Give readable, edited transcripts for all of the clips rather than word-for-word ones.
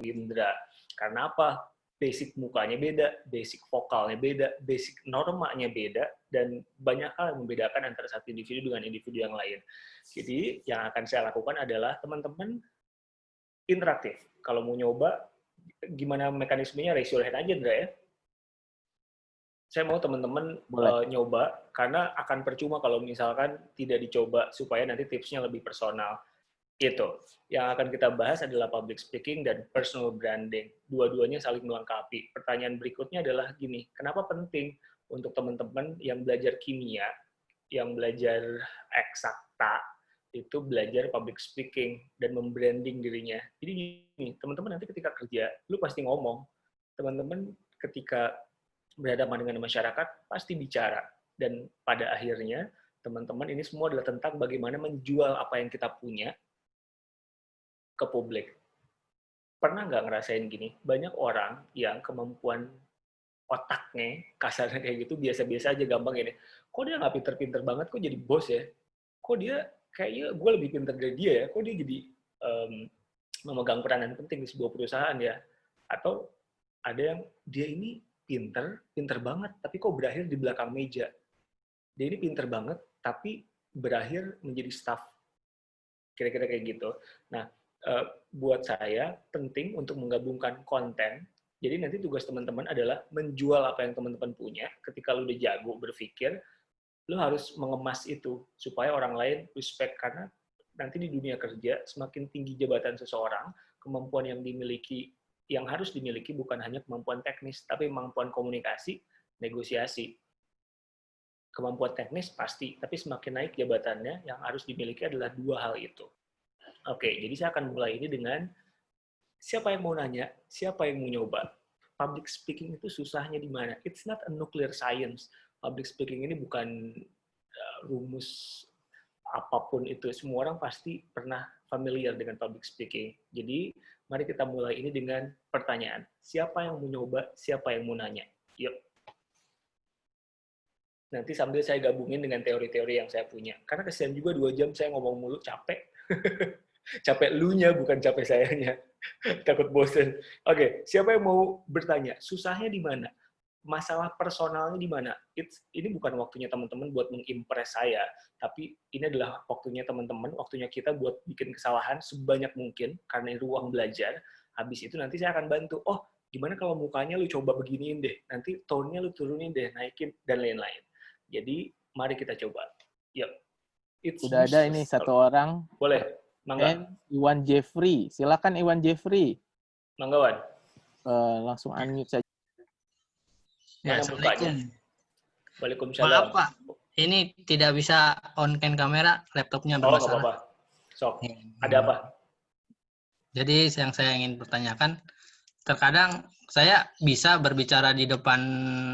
Indra. Karena apa? Basic mukanya beda, basic vokalnya beda, basic normanya beda, dan banyak hal yang membedakan antara satu individu dengan individu yang lain. Jadi, yang akan saya lakukan adalah teman-teman interaktif. Kalau mau nyoba, gimana mekanismenya, raise your hand aja, Indra ya. Saya mau teman-teman nyoba, karena akan percuma kalau misalkan tidak dicoba, supaya nanti tipsnya lebih personal. Itu. Yang akan kita bahas adalah public speaking dan personal branding. Dua-duanya saling melengkapi. Pertanyaan berikutnya adalah gini, kenapa penting untuk teman-teman yang belajar kimia, yang belajar eksakta, itu belajar public speaking dan membranding dirinya. Jadi gini, teman-teman nanti ketika kerja, lu pasti ngomong. Teman-teman ketika berhadapan dengan masyarakat, pasti bicara. Dan pada akhirnya, teman-teman ini semua adalah tentang bagaimana menjual apa yang kita punya ke publik. Pernah nggak ngerasain gini? Banyak orang yang kemampuan otaknya, kasarnya kayak gitu, biasa-biasa aja, gampang ini. Kok dia nggak pinter-pinter banget, kok jadi bos ya? Kok dia, kayaknya gue lebih pinter dari dia ya? Kok dia jadi memegang peranan penting di sebuah perusahaan ya? Atau ada yang, dia ini pinter banget, tapi kok berakhir di belakang meja? Dia ini pinter banget, tapi berakhir menjadi staff. Kira-kira kayak gitu. Nah, buat saya penting untuk menggabungkan konten. Jadi nanti tugas teman-teman adalah menjual apa yang teman-teman punya. Ketika lu udah jago berpikir, lu harus mengemas itu supaya orang lain respect, karena nanti di dunia kerja semakin tinggi jabatan seseorang, kemampuan yang dimiliki, yang harus dimiliki bukan hanya kemampuan teknis, tapi kemampuan komunikasi, negosiasi. Kemampuan teknis pasti, tapi semakin naik jabatannya, yang harus dimiliki adalah dua hal itu. Oke, jadi saya akan mulai ini dengan siapa yang mau nanya, siapa yang mau nyoba. Public speaking itu susahnya di mana? It's not a nuclear science. Public speaking ini bukan rumus apapun itu. Semua orang pasti pernah familiar dengan public speaking. Jadi, mari kita mulai ini dengan pertanyaan. Siapa yang mau nyoba, siapa yang mau nanya? Yuk. Nanti sambil saya gabungin dengan teori-teori yang saya punya. Karena kesian juga 2 jam saya ngomong mulu, capek. Capek lunya, bukan capek sayanya. Takut bosen. Oke, siapa yang mau bertanya? Susahnya di mana? Masalah personalnya di mana? Ini bukan waktunya teman-teman buat mengimpress saya, tapi ini adalah waktunya teman-teman, waktunya kita buat bikin kesalahan sebanyak mungkin, karena ruang belajar. Habis itu nanti saya akan bantu. Oh, gimana kalau mukanya lu coba beginiin deh, nanti tone-nya lu turunin deh, naikin, dan lain-lain. Jadi, mari kita coba. Yuk. Udah ada ini satu orang. Boleh. Mangga. Iwan Jeffrey. Silakan Iwan Jeffrey. Mangga, Wan. Langsung unmute saja. Mana Assalamualaikum. Waalaikumsalam. Maaf Pak, ini tidak bisa on cam kamera, laptopnya bermasalah. Oh, nggak apa-apa. Sok, ada apa? Jadi yang saya ingin pertanyakan, terkadang saya bisa berbicara di depan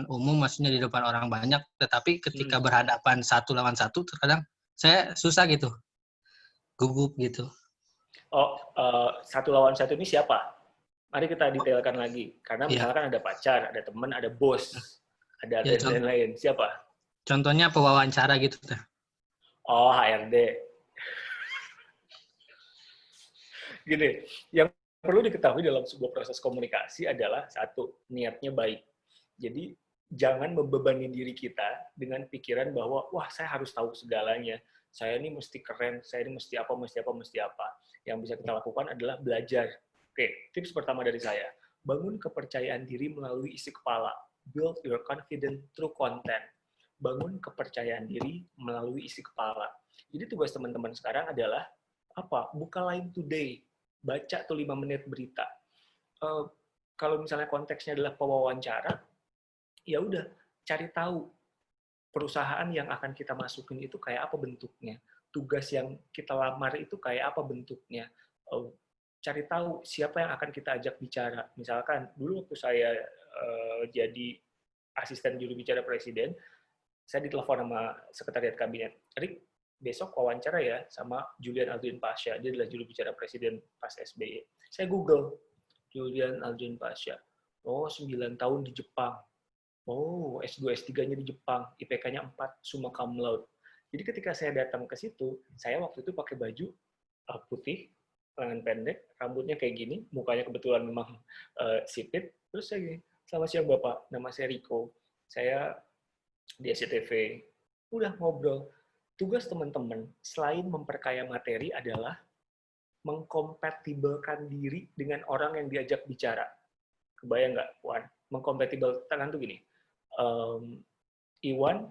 umum, maksudnya di depan orang banyak, tetapi ketika berhadapan 1 lawan 1, terkadang saya susah gitu, gugup gitu. Oh, 1 lawan 1 ini siapa? Mari kita detailkan lagi. Karena misalkan ada pacar, ada teman, ada bos, ada Ya, lain-lain. Siapa? Contohnya pewawancara gitu. Oh, HRD. Gini, yang perlu diketahui dalam sebuah proses komunikasi adalah satu, niatnya baik. Jadi, jangan membebani diri kita dengan pikiran bahwa, wah, saya harus tahu segalanya. Saya ini mesti keren, saya ini mesti apa. Yang bisa kita lakukan adalah belajar. Oke, tips pertama dari saya. Bangun kepercayaan diri melalui isi kepala. Build your confidence through content. Bangun kepercayaan diri melalui isi kepala. Jadi tugas teman-teman sekarang adalah apa? Buka Line Today. Baca tuh 5 menit berita. Kalau misalnya konteksnya adalah pewawancara, ya udah cari tahu perusahaan yang akan kita masukin itu kayak apa bentuknya. Tugas yang kita lamar itu kayak apa bentuknya. Cari tahu siapa yang akan kita ajak bicara. Misalkan dulu waktu saya jadi asisten juru bicara presiden, saya ditelepon sama sekretariat kabinet. Rick, besok wawancara ya sama Julian Aldrin Pasha. Dia adalah juru bicara presiden pas SBY. Saya Google Julian Aldrin Pasha. Oh, 9 tahun di Jepang. Oh, S2, S3-nya di Jepang. IPK-nya 4, summa cum laude. Jadi ketika saya datang ke situ, saya waktu itu pakai baju putih, lengan pendek, rambutnya kayak gini, mukanya kebetulan memang sipit. Terus saya gini, selamat siang Bapak, nama saya Riko. Saya di SCTV. Udah ngobrol. Tugas teman-teman, selain memperkaya materi adalah mengkompatibelkan diri dengan orang yang diajak bicara. Kebayang nggak, Wan? Mengkompatibelkan tuh gini. Iwan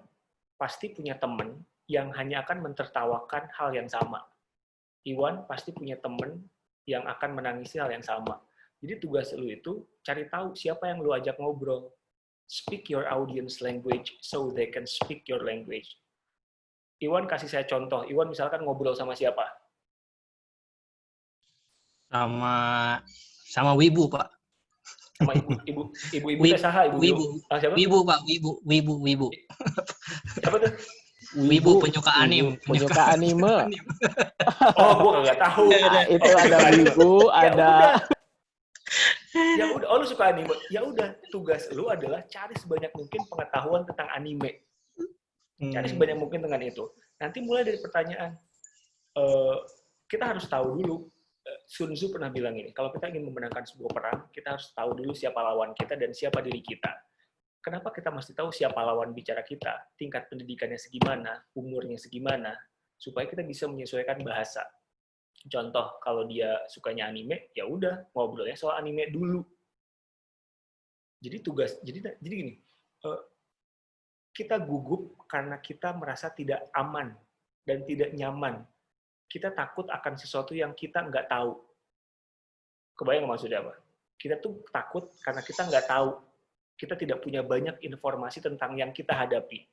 pasti punya teman yang hanya akan mentertawakan hal yang sama. Iwan pasti punya teman yang akan menangisi hal yang sama. Jadi tugas lu itu cari tahu siapa yang lu ajak ngobrol. Speak your audience language so they can speak your language. Iwan kasih saya contoh. Iwan misalkan ngobrol sama siapa? Sama wibu, Pak. Sama ibu teh saha ibu. Wibu. Siapa? Wibu, Pak. Wibu. Siapa tuh? Wibu penyuka anime. Penyuka anime. Oh, gua kagak tahu. Itu ada wibu, ada. Ya udah, oh lu suka anime. Ya udah, tugas lu adalah cari sebanyak mungkin pengetahuan tentang anime. Cari sebanyak mungkin dengan itu. Nanti mulai dari pertanyaan. Kita harus tahu dulu. Sun Tzu pernah bilang ini, kalau kita ingin memenangkan sebuah perang, kita harus tahu dulu siapa lawan kita dan siapa diri kita. Kenapa kita mesti tahu siapa lawan bicara kita, tingkat pendidikannya segimana, umurnya segimana, supaya kita bisa menyesuaikan bahasa. Contoh, kalau dia sukanya anime, ya udah ngobrolnya soal anime dulu. Jadi gini, kita gugup karena kita merasa tidak aman dan tidak nyaman. Kita takut akan sesuatu yang kita nggak tahu. Kebayang maksudnya apa? Kita tuh takut karena kita nggak tahu. Kita tidak punya banyak informasi tentang yang kita hadapi.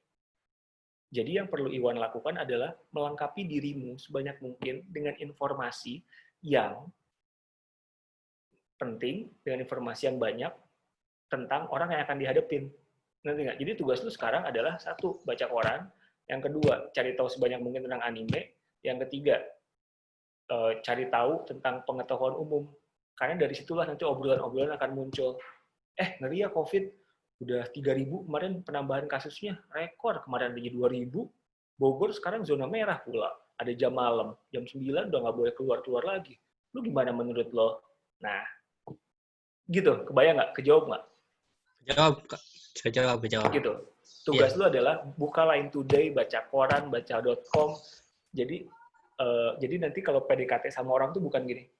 Jadi yang perlu Iwan lakukan adalah melengkapi dirimu sebanyak mungkin dengan informasi yang penting, dengan informasi yang banyak tentang orang yang akan dihadapin. Ngerti nggak? Jadi tugas lu sekarang adalah satu, baca koran. Yang kedua, cari tahu sebanyak mungkin tentang anime. Yang ketiga, cari tahu tentang pengetahuan umum. Karena dari situlah nanti obrolan-obrolan akan muncul. Ngeri ya COVID, udah 3.000 kemarin penambahan kasusnya, rekor. Kemarin ada 2.000, Bogor sekarang zona merah pula. Ada jam malam, jam 9 udah nggak boleh keluar-keluar lagi. Lu gimana menurut lo? Nah, gitu, kebayang nggak? Kejawab nggak? Kejawab. Gitu. Tugas lu adalah buka Line Today, baca koran, baca.com. Jadi nanti kalau PDKT sama orang tuh bukan gini.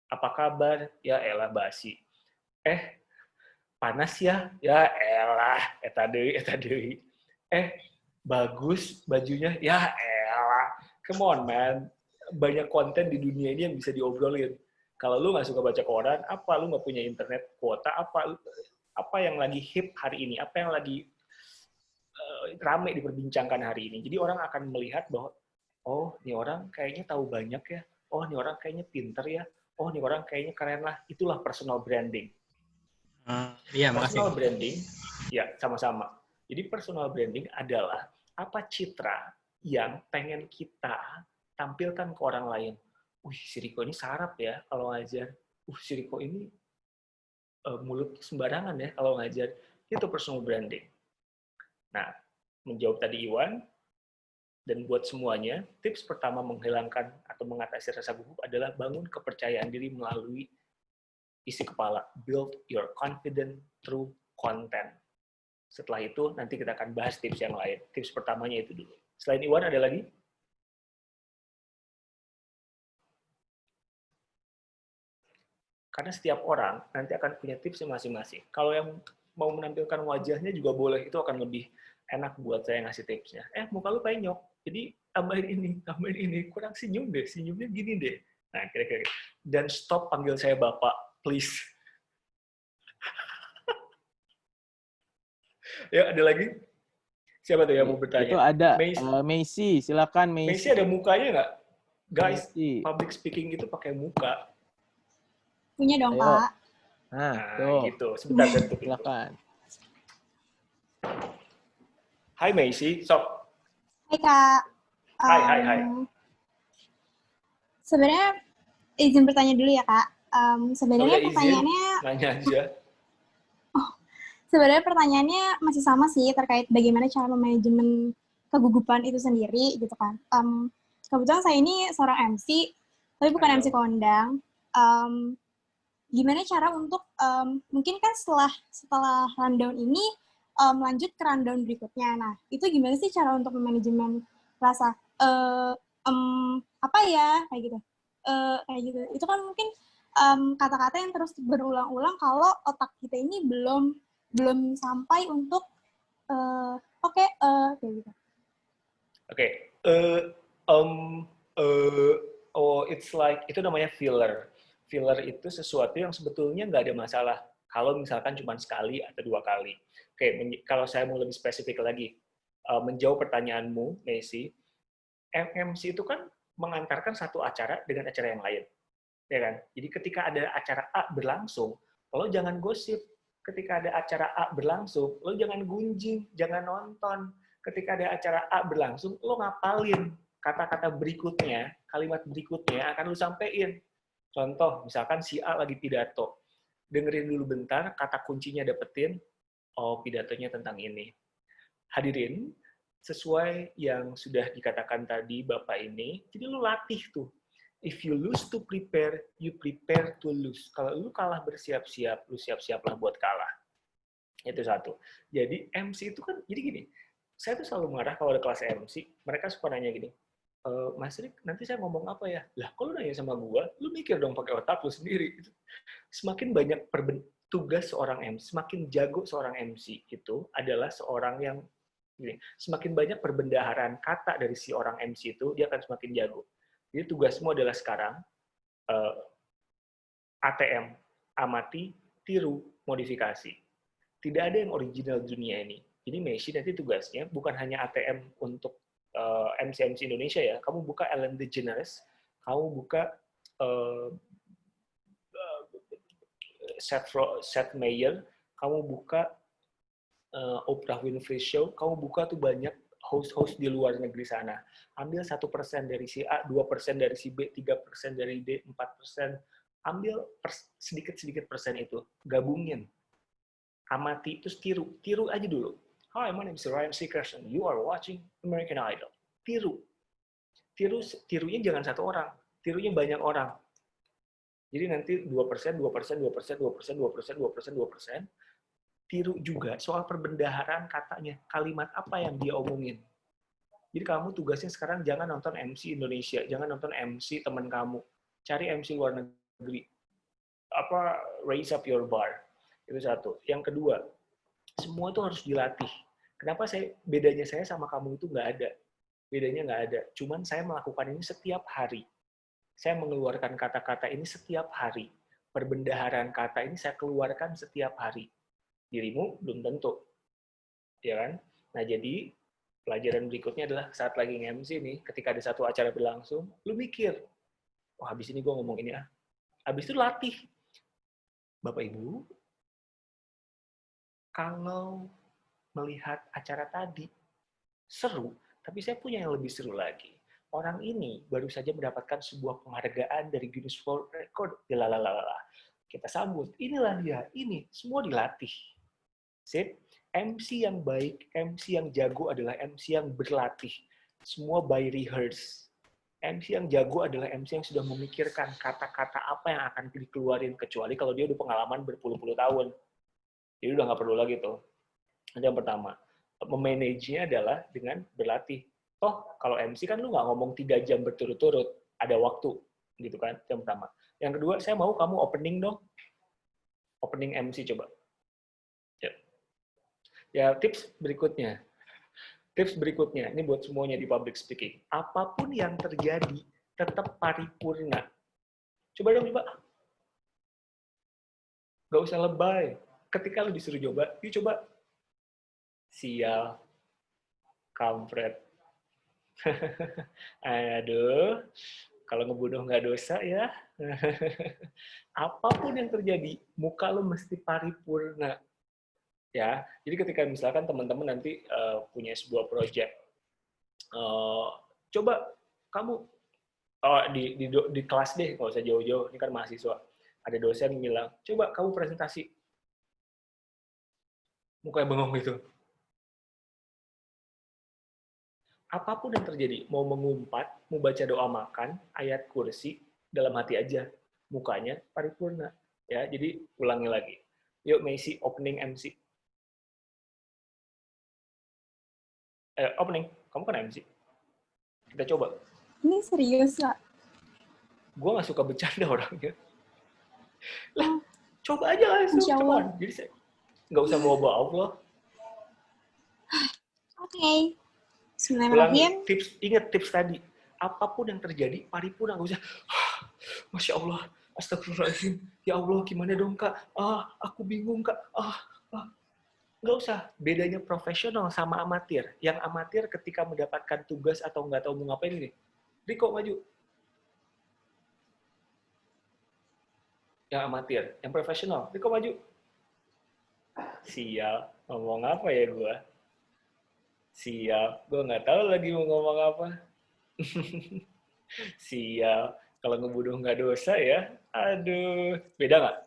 Apa kabar? Ya elah basi. Panas ya? Ya elah, eta deui. Bagus bajunya? Ya elah. Come on, man. Banyak konten di dunia ini yang bisa diobrolin. Kalau lu nggak suka baca koran, apa lu nggak punya internet kuota, apa yang lagi hip hari ini, apa yang lagi rame diperbincangkan hari ini. Jadi orang akan melihat bahwa, oh, ini orang kayaknya tahu banyak ya. Oh, ini orang kayaknya pinter ya. Oh, ini orang kayaknya keren lah. Itulah personal branding. Iya, personal branding, ya sama-sama. Jadi personal branding adalah apa citra yang pengen kita tampilkan ke orang lain. Si Riko ini sarap ya kalau ngajar. Si Riko ini mulut sembarangan ya kalau ngajar. Itu personal branding. Nah, menjawab tadi Iwan, dan buat semuanya, tips pertama menghilangkan atau mengatasi rasa gugup adalah bangun kepercayaan diri melalui isi kepala. Build your confidence through content. Setelah itu, nanti kita akan bahas tips yang lain. Tips pertamanya itu dulu. Selain Iwan, ada lagi? Karena setiap orang nanti akan punya tipsnya masing-masing. Kalau yang mau menampilkan wajahnya juga boleh, itu akan lebih enak buat saya ngasih tipsnya. Muka lu penyok, jadi tambahin ini. Kurang senyum deh, senyumnya gini deh. Nah, kira-kira. Dan stop panggil saya Bapak, please. Ya, ada lagi? Siapa tuh yang mau bertanya? Itu ada. Messi, silakan Messi. Messi ada mukanya nggak? Guys, public speaking itu pakai muka. Punya dong, Ayo. Pak. Nah, gitu. Sebentar, silakan. Hai Messi, sok. Hai, Kak. Hai. Sebenarnya, izin bertanya dulu ya, Kak. Sebenarnya pertanyaannya... Nanya aja. Sebenarnya pertanyaannya masih sama sih, terkait bagaimana cara memanajemen kegugupan itu sendiri, gitu kan. Kebetulan saya ini seorang MC, tapi bukan Halo. MC kondang. Gimana cara untuk mungkin kan setelah rundown ini lanjut ke rundown berikutnya. Nah, itu gimana sih cara untuk manajemen rasa apa ya kayak gitu. Kayak gitu. Itu kan mungkin kata-kata yang terus berulang-ulang kalau otak kita ini belum sampai untuk kayak gitu. Oke. It's like itu namanya filler. Filler itu sesuatu yang sebetulnya nggak ada masalah kalau misalkan cuma sekali atau 2 kali. Oke, kalau saya mau lebih spesifik lagi, menjawab pertanyaanmu, Messi, MC itu kan mengantarkan satu acara dengan acara yang lain, ya kan? Jadi ketika ada acara A berlangsung, lo jangan gosip. Ketika ada acara A berlangsung, lo jangan gunjing, jangan nonton. Ketika ada acara A berlangsung, lo ngapalin kata-kata berikutnya, kalimat berikutnya akan lo sampein. Contoh, misalkan si A lagi pidato. Dengerin dulu bentar, kata kuncinya dapetin, oh pidatonya tentang ini. Hadirin, sesuai yang sudah dikatakan tadi Bapak ini, jadi lu latih tuh. If you lose to prepare, you prepare to lose. Kalau lu kalah bersiap-siap, lu siap-siaplah buat kalah. Itu satu. Jadi MC itu kan, jadi gini, saya tuh selalu marah kalau ada kelas MC, mereka suka nanya gini, Mas Rik, nanti saya ngomong apa ya? Lah, kalau nanya sama gua, lu mikir dong pakai otak lu sendiri. Semakin banyak tugas seorang MC, semakin jago seorang MC itu adalah seorang yang semakin banyak perbendaharaan kata dari si orang MC itu, dia akan semakin jago. Jadi tugasmu adalah sekarang ATM, amati, tiru, modifikasi. Tidak ada yang original dunia ini. Jadi Messi nanti tugasnya bukan hanya ATM untuk MC-MC Indonesia ya. Kamu buka Ellen DeGeneres, kamu buka Seth Meyer, kamu buka Oprah Winfrey Show, kamu buka tuh banyak host-host di luar negeri sana. Ambil 1% dari si A, 2% dari si B, 3% dari D, 4%. Ambil sedikit-sedikit persen itu, gabungin. Amati, terus tiru aja dulu. Hi, my name is Ryan Seacrest, and you are watching American Idol. Tirunya jangan satu orang, tirunya banyak orang. Jadi nanti 2%, 2%, 2%, 2%, 2%, 2%, 2%. Tiru juga soal perbendaharaan katanya, kalimat apa yang dia omongin. Jadi kamu tugasnya sekarang jangan nonton MC Indonesia, jangan nonton MC teman kamu. Cari MC luar negeri. Raise up your bar. Itu satu. Yang kedua, semua itu harus dilatih. Kenapa bedanya saya sama kamu itu nggak ada? Bedanya nggak ada. Cuman saya melakukan ini setiap hari. Saya mengeluarkan kata-kata ini setiap hari. Perbendaharaan kata ini saya keluarkan setiap hari. Dirimu belum tentu. Ya kan? Nah, jadi pelajaran berikutnya adalah saat lagi nge-MC nih, ketika ada satu acara berlangsung, lu mikir, wah habis ini gue ngomong ini ah. Habis itu latih. Bapak Ibu, kalau melihat acara tadi, seru, tapi saya punya yang lebih seru lagi. Orang ini baru saja mendapatkan sebuah penghargaan dari Guinness World Record. Lalalala. Kita sambut. Inilah dia. Ini semua dilatih. Sip. MC yang baik, MC yang jago adalah MC yang berlatih. Semua by rehearse. MC yang jago adalah MC yang sudah memikirkan kata-kata apa yang akan dikeluarin, kecuali kalau dia udah pengalaman berpuluh-puluh tahun. Jadi udah nggak perlu lagi tuh. Itu yang pertama. Memanage-nya adalah dengan berlatih. Toh, kalau MC kan lu nggak ngomong 3 jam berturut-turut. Ada waktu. Gitu kan, itu yang pertama. Yang kedua, saya mau kamu opening dong. Opening MC coba. Ya, tips berikutnya. Tips berikutnya, ini buat semuanya di public speaking. Apapun yang terjadi, tetap paripurna. Coba dong, coba. Gak usah lebay. Ketika lu disuruh coba, yuk coba. Sial. Kampret. Aduh. Kalau ngebunuh nggak dosa ya. Apapun yang terjadi, muka lu mesti paripurna. Ya, jadi ketika misalkan teman-teman nanti punya sebuah project, coba kamu di kelas deh, nggak usah jauh-jauh, ini kan mahasiswa, ada dosen bilang, coba kamu presentasi, mukanya bengong gitu. Apapun yang terjadi, mau mengumpat, mau baca doa makan, ayat kursi, dalam hati aja, mukanya paripurna. Ya, jadi ulangi lagi. Yuk Messi opening MC. Opening, kamu kan MC. Kita coba. Ini serius, Kak? Gue nggak suka bercanda orangnya. Lah, coba aja langsung. Insya Allah. Jadi saya nggak usah bawa Allah. Oke. Ulangi Bismillahirrahmanirrahim. ingat tips tadi. Apapun yang terjadi, paripurna. Nggak usah, Masya Allah, astagfirullahaladzim. Ya Allah, gimana dong, Kak? Aku bingung, Kak. Nggak usah. Bedanya profesional sama amatir. Yang amatir ketika mendapatkan tugas atau nggak tahu mau ngapain ini. Riko, maju. Yang amatir. Yang profesional. Riko, maju. Sial. Ngomong apa ya gue? Sial. Gue nggak tahu lagi mau ngomong apa. Sial. Kalau ngebunuh nggak dosa ya. Aduh. Beda nggak?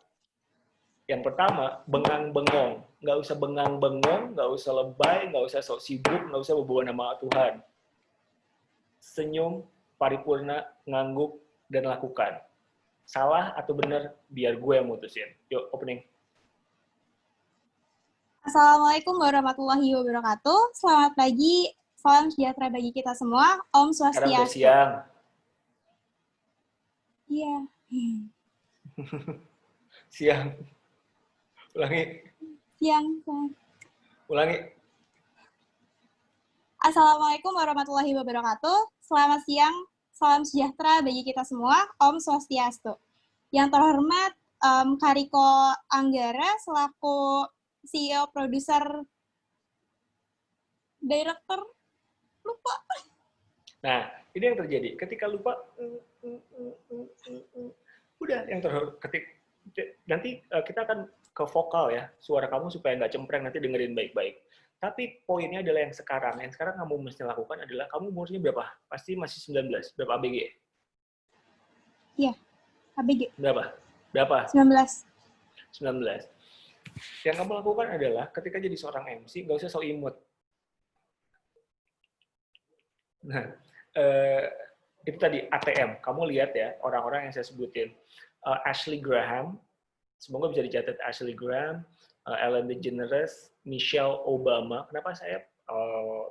Yang pertama, bengang-bengong. Nggak usah bengang-bengong, nggak usah lebay, nggak usah sok sibuk, nggak usah bawa nama Tuhan. Senyum, paripurna, ngangguk, dan lakukan. Salah atau benar, biar gue yang mutusin. Yuk, opening. Assalamualaikum warahmatullahi wabarakatuh. Selamat pagi, salam sejahtera bagi kita semua. Om Sekarang udah Swastiastu. siang. Iya. Siang. Ulangi. Siang. Ulangi. Assalamualaikum warahmatullahi wabarakatuh. Selamat siang, salam sejahtera bagi kita semua. Om Swastiastu. Yang terhormat, Kak Riko Anggara selaku CEO, produser, director, lupa. Nah, ini yang terjadi. Ketika lupa, udah yang terhormat. Nanti kita akan ke vokal ya, suara kamu supaya nggak cempreng, nanti dengerin baik-baik. Tapi poinnya adalah yang sekarang kamu mesti lakukan adalah, kamu umurnya berapa? Pasti masih 19, berapa ABG? Iya, ABG. Berapa? 19. 19. Yang kamu lakukan adalah, ketika jadi seorang MC, nggak usah sok imut. Nah, itu tadi ATM. Kamu lihat ya, orang-orang yang saya sebutin. Ashley Graham, semoga bisa dicatat, Ashley Graham, Ellen DeGeneres, Michelle Obama. Kenapa saya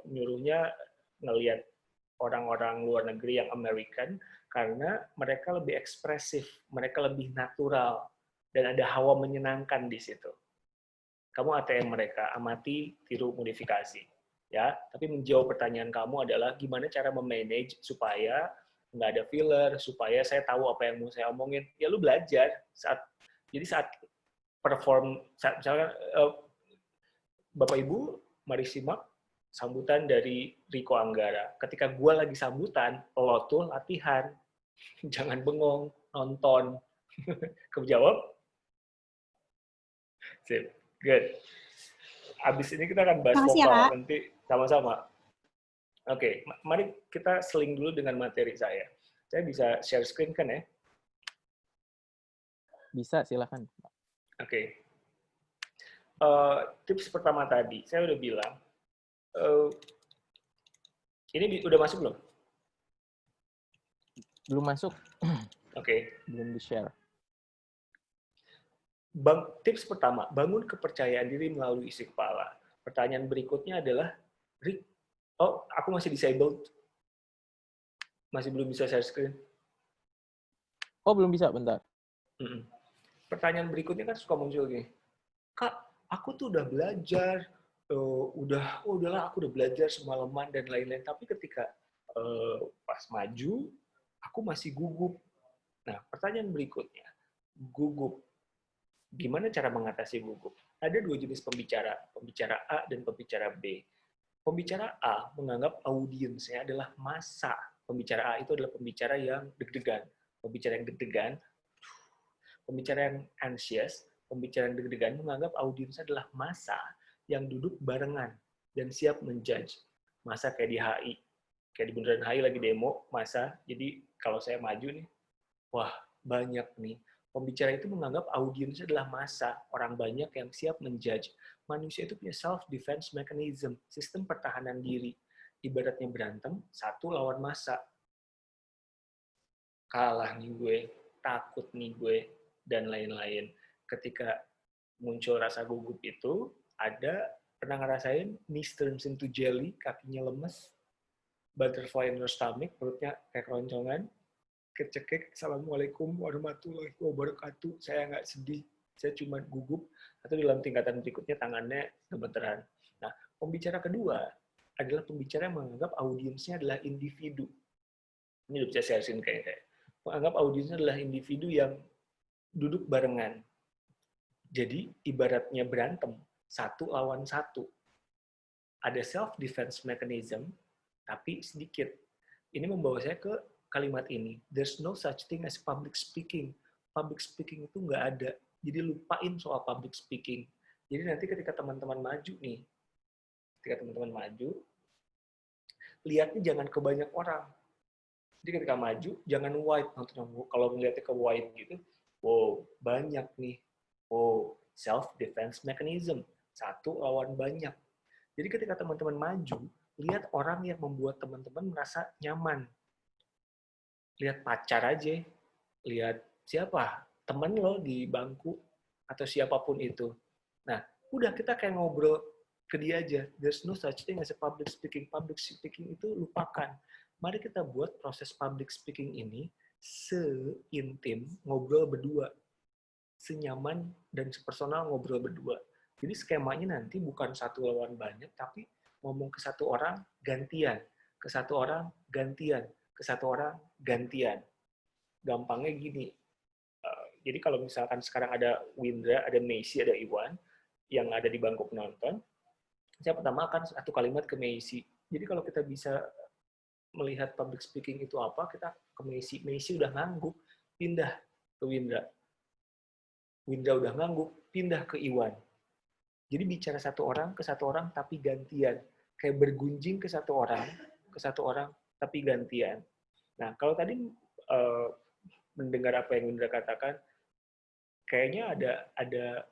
nyuruhnya ngelihat orang-orang luar negeri yang American? Karena mereka lebih ekspresif, mereka lebih natural, dan ada hawa menyenangkan di situ. Kamu ATM mereka, amati, tiru, modifikasi. Ya, tapi menjawab pertanyaan kamu adalah gimana cara memanage supaya nggak ada filler, supaya saya tahu apa yang mau saya omongin. Ya lu belajar saat perform, misalkan Bapak Ibu, mari simak sambutan dari Riko Anggara. Ketika gue lagi sambutan, lo tuh latihan, jangan bengong, nonton. Kamu jawab? Sip, good. Abis ini kita akan bahas Makasih vokal, ya, Kak. nanti sama-sama. Oke, mari kita seling dulu dengan materi saya. Saya bisa share screen kan ya? Bisa, silakan. Oke. Tips pertama tadi, saya udah bilang, ini udah masuk belum? Belum masuk. Oke. Belum di-share. Tips pertama, bangun kepercayaan diri melalui isi kepala. Pertanyaan berikutnya adalah, Rick, aku masih disabled. Masih belum bisa share screen. Oh, belum bisa, bentar. Pertanyaan berikutnya kan suka muncul gini, Kak, aku tuh udah belajar, udahlah aku udah belajar semalaman dan lain-lain, tapi ketika pas maju, aku masih gugup. Nah, pertanyaan berikutnya, gugup. Gimana cara mengatasi gugup? Ada dua jenis pembicara A dan pembicara B. Pembicara A menganggap audiensnya adalah massa. Pembicara A itu adalah pembicara yang deg-degan. Pembicara yang deg-degan, pembicara yang anxious, pembicara yang deg-degan menganggap audiensnya adalah massa yang duduk barengan dan siap menjudge. Massa kayak di HI, kayak di Bundaran HI lagi demo, massa. Jadi kalau saya maju nih, wah banyak nih. Pembicara itu menganggap audiensnya adalah massa, orang banyak yang siap menjudge. Manusia itu punya self-defense mechanism, sistem pertahanan diri. Ibaratnya berantem, satu lawan massa. kalah nih gue, takut nih gue, dan lain-lain. Ketika muncul rasa gugup itu, pernah ngerasain knees turns into jelly, kakinya lemes, butterfly in your stomach, perutnya kayak keroncongan, kecekik, Assalamualaikum warahmatullahi wabarakatuh, saya nggak sedih, saya cuma gugup, atau dalam tingkatan berikutnya tangannya gemeteran. Nah, pembicara kedua adalah pembicara yang menganggap audiensnya adalah individu. Ini udah bisa saya share kayaknya. Menganggap audiensnya adalah individu yang duduk barengan. Jadi, ibaratnya berantem, satu lawan satu. Ada self-defense mechanism, tapi sedikit. Ini membawa saya ke kalimat ini. There's no such thing as public speaking. Public speaking itu nggak ada. Jadi lupain soal public speaking. Jadi nanti ketika teman-teman maju nih, lihatnya jangan ke banyak orang. Jadi ketika maju, jangan wide. Kalau melihatnya ke wide gitu, wow, banyak nih. Oh, self-defense mechanism. Satu lawan banyak. Jadi ketika teman-teman maju, lihat orang yang membuat teman-teman merasa nyaman. Lihat pacar aja. Lihat siapa? Teman lo di bangku. Atau siapapun itu. Nah, udah kita kayak ngobrol ke dia aja. There's no such thing as a public speaking. Public speaking itu lupakan. Mari kita buat proses public speaking ini seintim ngobrol berdua. Senyaman dan sepersonal ngobrol berdua. Jadi skemanya nanti bukan satu lawan banyak, tapi ngomong ke satu orang gantian, ke satu orang gantian, ke satu orang gantian. Gampangnya gini, jadi kalau misalkan sekarang ada Windra, ada Messi, ada Iwan, yang ada di bangku penonton, saya pertama akan satu kalimat ke Messi. Jadi kalau kita bisa melihat public speaking itu apa, kita ke Messi. Messi udah ngangguk, pindah ke Windra. Windra udah ngangguk, pindah ke Iwan. Jadi bicara satu orang ke satu orang, tapi gantian. Kayak bergunjing ke satu orang, tapi gantian. Nah, kalau tadi mendengar apa yang Windra katakan, kayaknya ada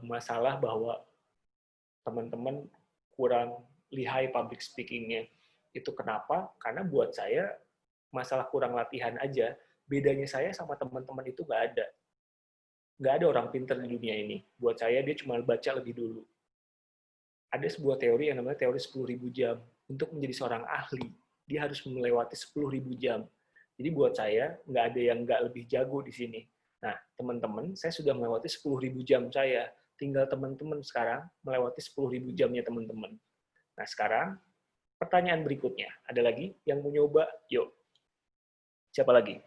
masalah bahwa teman-teman kurang lihai public speaking-nya. Itu kenapa? Karena buat saya, masalah kurang latihan aja. Bedanya saya sama teman-teman itu nggak ada. Nggak ada orang pintar di dunia ini. Buat saya, dia cuma baca lebih dulu. Ada sebuah teori yang namanya teori 10.000 jam. Untuk menjadi seorang ahli, dia harus melewati 10.000 jam. Jadi buat saya, nggak ada yang nggak lebih jago di sini. Nah, teman-teman, saya sudah melewati 10.000 jam saya. Tinggal teman-teman sekarang melewati 10.000 jamnya teman-teman. Nah, sekarang, pertanyaan berikutnya. Ada lagi yang mau nyoba? Yuk. Siapa lagi?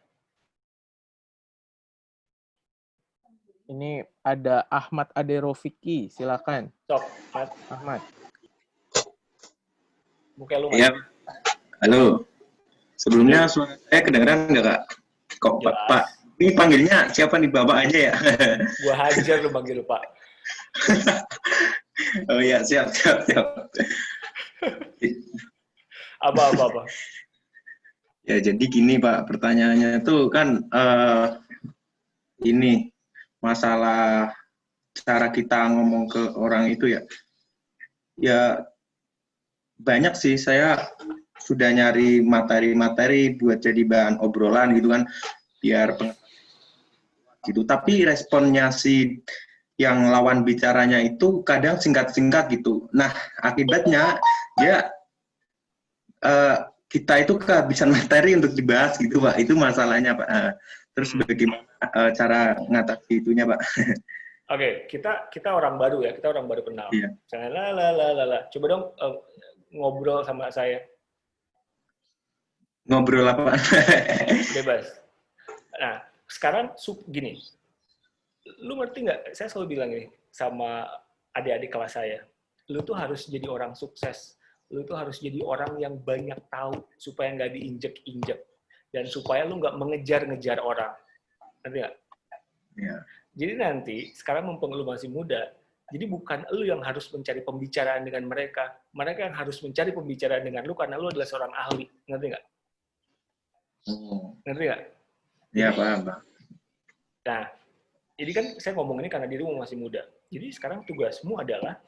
Ini ada Ahmad Aderofiki, silakan. Sok, Ahmad. Muka lu, Iya. Halo. Sebelumnya suara saya kedengeran nggak, Kak? Kok Jelas. Pak? Ini panggilnya siapa nih, Bapak aja ya? Gua hajar lu panggil lu, Pak. Oh iya, siap. Apa? Ya, jadi gini, Pak. Pertanyaannya itu kan ini masalah cara kita ngomong ke orang itu ya. Ya, banyak sih, saya sudah nyari materi-materi buat jadi bahan obrolan gitu kan, biar gitu. Tapi responnya si yang lawan bicaranya itu kadang singkat-singkat gitu. Nah, akibatnya dia kita itu kehabisan materi untuk dibahas gitu, Pak. Itu masalahnya, Pak. Terus bagaimana cara ngatasi itunya, Pak? Oke, kita orang baru ya, kita orang baru kenal. Iya. Misalnya coba dong ngobrol sama saya. Ngobrol apa? Bebas. Nah, sekarang gini. Lu ngerti nggak? Saya selalu bilang ini sama adik-adik kelas saya. Lu tuh harus jadi orang sukses. Lu tuh harus jadi orang yang banyak tahu supaya nggak diinjek-injek. Dan supaya lu nggak mengejar-ngejar orang. Ngerti nggak? Iya. Jadi nanti, sekarang mumpung lu masih muda, jadi bukan lu yang harus mencari pembicaraan dengan mereka. Mereka yang harus mencari pembicaraan dengan lu karena lu adalah seorang ahli. Ngerti nggak? Ngerti nggak? Iya, paham, Pak. Nah, jadi kan saya ngomong ini karena dirimu masih muda. Jadi sekarang tugasmu adalah,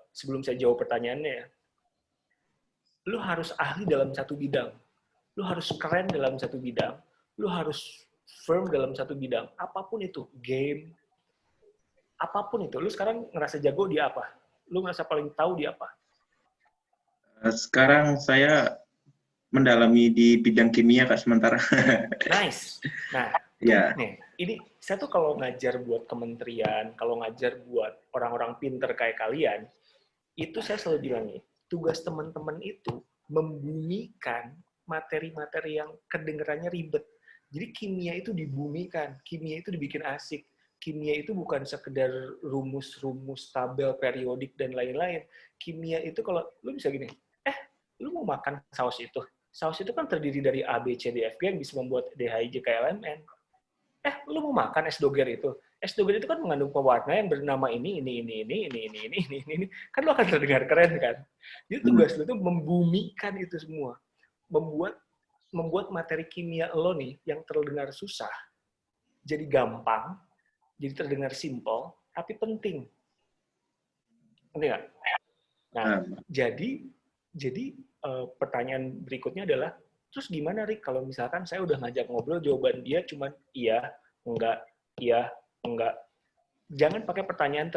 sebelum saya jawab pertanyaannya ya, lu harus ahli dalam satu bidang. Lu harus keren dalam satu bidang. lu harus firm dalam satu bidang, apapun itu, game, apapun itu. Lu sekarang ngerasa jago di apa? Lu ngerasa paling tahu di apa? Sekarang saya mendalami di bidang kimia Kak sementara. Nice. Nah, Ya. nih, ini saya tuh kalau ngajar buat kementerian, kalau ngajar buat orang-orang pinter kayak kalian, itu saya selalu bilang nih, tugas teman-teman itu membumikan materi-materi yang kedengarannya ribet. Jadi kimia itu dibumikan, kimia itu dibikin asik. Kimia itu bukan sekedar rumus-rumus, tabel, periodik, dan lain-lain. Kimia itu kalau, lu bisa gini, lu mau makan saus itu? Saus itu kan terdiri dari A, B, C, D, F, G yang bisa membuat DHIJ, KLMN. Lu mau makan es doger itu? Es doger itu kan mengandung pewarna yang bernama ini. Kan lu akan terdengar keren kan? Jadi tugas lu itu membumikan itu semua. Membuat materi kimia lo nih yang terdengar susah jadi gampang, jadi terdengar simple, tapi penting. Ngerti nggak? Nah, jadi pertanyaan berikutnya adalah, terus gimana Rick kalau misalkan saya udah ngajak ngobrol, jawaban dia cuma iya, enggak, iya, enggak. Jangan pakai pertanyaan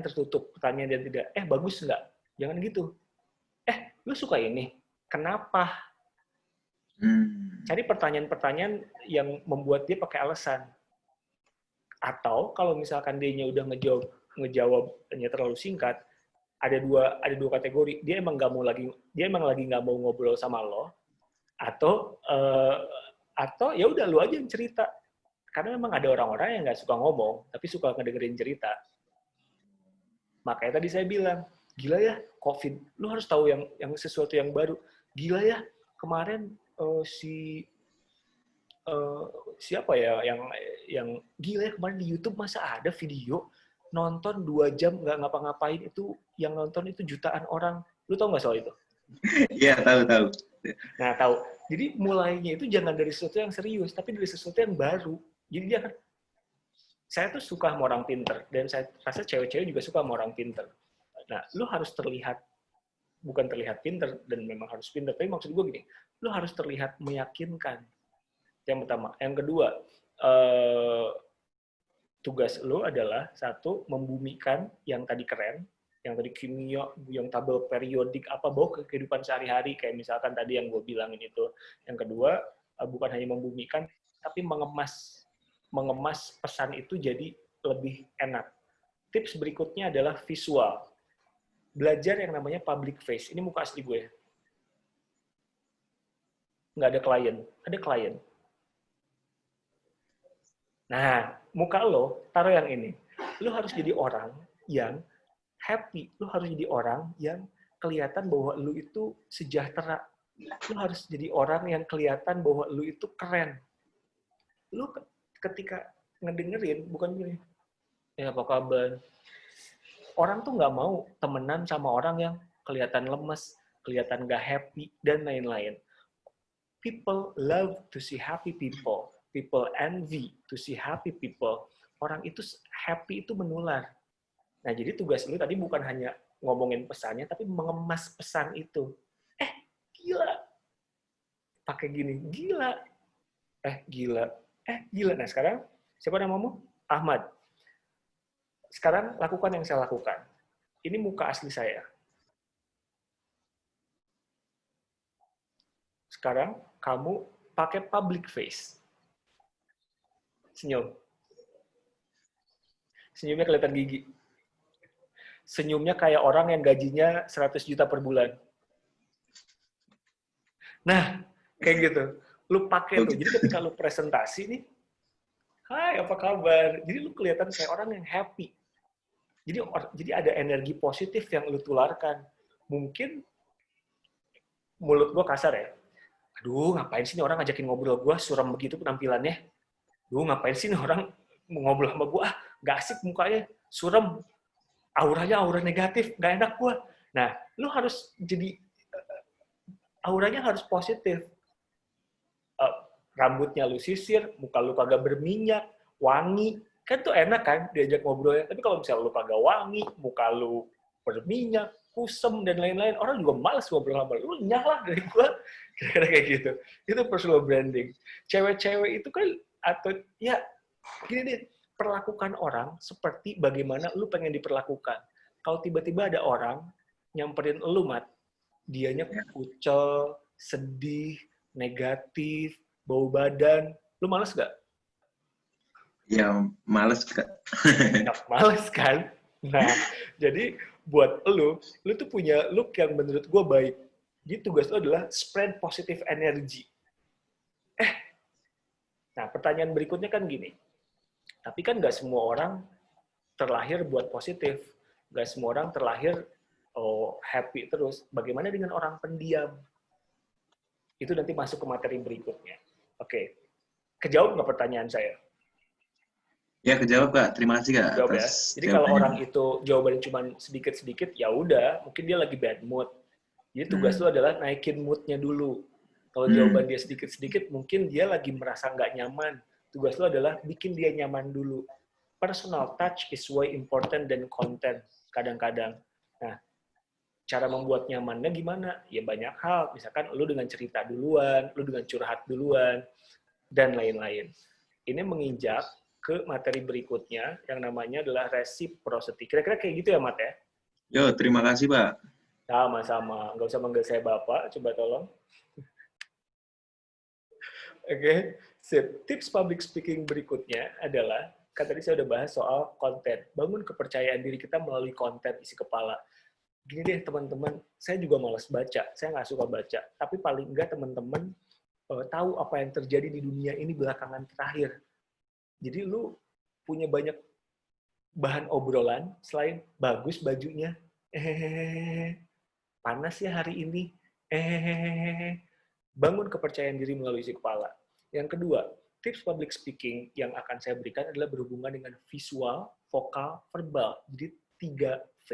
tertutup, pertanyaan dan tidak. Bagus enggak? Jangan gitu. Lu suka ini? Kenapa? Cari pertanyaan-pertanyaan yang membuat dia pakai alasan. Atau kalau misalkan dia udah ngejawabnya terlalu singkat, ada dua kategori. Dia emang lagi nggak mau ngobrol sama lo, atau ya udah lu aja yang cerita. Karena memang ada orang-orang yang nggak suka ngomong, tapi suka ngedengerin cerita. Makanya tadi saya bilang, gila ya COVID, lu harus tahu yang sesuatu yang baru. Gila ya, kemarin siapa ya yang gila ya, kemarin di YouTube masa ada video nonton 2 jam nggak ngapa-ngapain, itu yang nonton itu jutaan orang. Lu tahu nggak soal itu? Iya, tahu. Nah, tahu. Jadi mulainya itu jangan dari sesuatu yang serius, tapi dari sesuatu yang baru. Jadi saya tuh suka sama orang pinter, dan saya rasa cewek-cewek juga suka sama orang pinter. Nah, lu harus bukan terlihat pinter, dan memang harus pinter, tapi maksud gue gini, lu harus terlihat meyakinkan. Yang pertama. Yang kedua, tugas lo adalah satu, membumikan yang tadi keren, yang tadi kimia, yang tabel periodik, bawa ke kehidupan sehari-hari, kayak misalkan tadi yang gue bilangin itu. Yang kedua, bukan hanya membumikan, tapi mengemas pesan itu jadi lebih enak. Tips berikutnya adalah visual. Belajar yang namanya public face. Ini muka asli gue. Nggak ada klien. Ada klien. Nah, muka lo, taruh yang ini. Lo harus jadi orang yang happy. Lo harus jadi orang yang kelihatan bahwa lo itu sejahtera. Lo harus jadi orang yang kelihatan bahwa lo itu keren. Lo ketika ngedengerin, bukan gini, ya apa kabar? Orang tuh nggak mau temenan sama orang yang kelihatan lemes, kelihatan nggak happy, dan lain-lain. People love to see happy people. People envy to see happy people. Orang itu happy itu menular. Nah, jadi tugas lu tadi bukan hanya ngomongin pesannya, tapi mengemas pesan itu. Gila. Pakai gini, gila. Gila. Gila. Nah, sekarang, siapa namamu? Ahmad. Sekarang, lakukan yang saya lakukan. Ini muka asli saya. Sekarang, kamu pakai public face. Senyum. Senyumnya kelihatan gigi. Senyumnya kayak orang yang gajinya 100 juta per bulan. Nah, kayak gitu. Lu pakai tuh. Jadi ketika lu presentasi nih, hai, apa kabar? Jadi lu kelihatan kayak orang yang happy. Jadi ada energi positif yang lu tularkan. Mungkin mulut gua kasar ya. Aduh, ngapain sih nih orang ngajakin ngobrol gua, suram begitu penampilannya. Aduh, ngapain sih nih orang ngobrol sama gua, gak asik mukanya, suram. Auranya aura negatif, gak enak gua. Nah, lu harus jadi auranya harus positif. Rambutnya lu sisir, muka lu kagak berminyak, wangi. Kan tuh enak kan diajak ngobrolnya. Tapi kalau misalnya lu kagak wangi, muka lu berminyak, kusem, dan lain-lain, orang juga males ngobrol sama lu. Nyah lah dari gua. Kira-kira kayak gitu. Itu personal branding. Cewek-cewek itu kan, atau ya gini deh, perlakukan orang seperti bagaimana lu pengen diperlakukan. Kalau tiba-tiba ada orang nyamperin lu, Mat, dianya kucel, sedih, negatif, bau badan, lu males gak? Ya, males, Kak. Ya, males kan? Nah, jadi buat lu tuh punya look yang menurut gue baik. Jadi tugas lu adalah spread positive energy. Nah, pertanyaan berikutnya kan gini. Tapi kan nggak semua orang terlahir buat positif. Nggak semua orang terlahir happy terus. Bagaimana dengan orang pendiam? Itu nanti masuk ke materi berikutnya. Oke. Kejawab nggak pertanyaan saya? Ya, kejawab, Kak. Terima kasih, Kak, Jawab ya. atas Jadi kalau jawabannya. orang itu jawabannya cuma sedikit-sedikit, ya udah, mungkin dia lagi bad mood. Jadi tugas lu adalah naikin moodnya dulu. Kalau jawaban dia sedikit-sedikit, mungkin dia lagi merasa nggak nyaman. Tugas lu adalah bikin dia nyaman dulu. Personal touch is way important than content, kadang-kadang. Nah, cara membuat nyamannya gimana? Ya banyak hal. Misalkan lu dengan cerita duluan, lu dengan curhat duluan, dan lain-lain. Ini menginjak ke materi berikutnya, yang namanya adalah reciprocity. Kira-kira kayak gitu ya, Mat, ya? Yo, terima kasih, Pak. Sama-sama. Nggak usah manggil saya Bapak, coba tolong. Oke, sip. Tips public speaking berikutnya adalah, kan tadi saya udah bahas soal konten. Bangun kepercayaan diri kita melalui konten isi kepala. Gini deh, teman-teman, saya juga malas baca. Saya nggak suka baca. Tapi paling nggak teman-teman tahu apa yang terjadi di dunia ini belakangan terakhir. Jadi lu punya banyak bahan obrolan selain bagus bajunya, panas ya hari ini, bangun kepercayaan diri melalui isi kepala. Yang kedua, tips public speaking yang akan saya berikan adalah berhubungan dengan visual, vokal, verbal. Jadi 3V.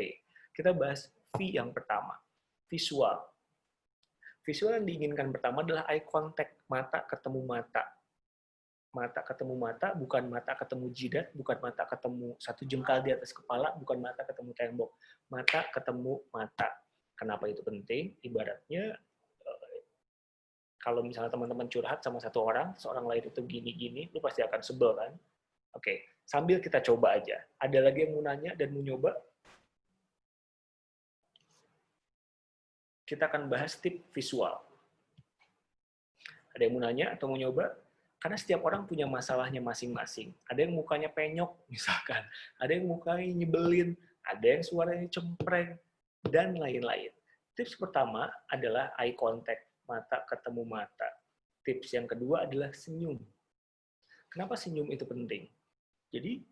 Kita bahas V yang pertama, visual. Visual yang diinginkan pertama adalah eye contact, mata ketemu mata. Mata ketemu mata, bukan mata ketemu jidat, bukan mata ketemu satu jengkal di atas kepala, bukan mata ketemu tembok. Mata ketemu mata. Kenapa itu penting? Ibaratnya, kalau misalnya teman-teman curhat sama satu orang, seorang lain itu gini-gini, lu pasti akan sebel kan? Oke, sambil kita coba aja. Ada lagi yang mau nanya dan mau nyoba? Kita akan bahas tip visual. Ada yang mau nanya atau mau nyoba? Karena setiap orang punya masalahnya masing-masing. Ada yang mukanya penyok, misalkan. Ada yang mukanya nyebelin. Ada yang suaranya cempreng. Dan lain-lain. Tips pertama adalah eye contact. Mata ketemu mata. Tips yang kedua adalah senyum. Kenapa senyum itu penting? Jadi,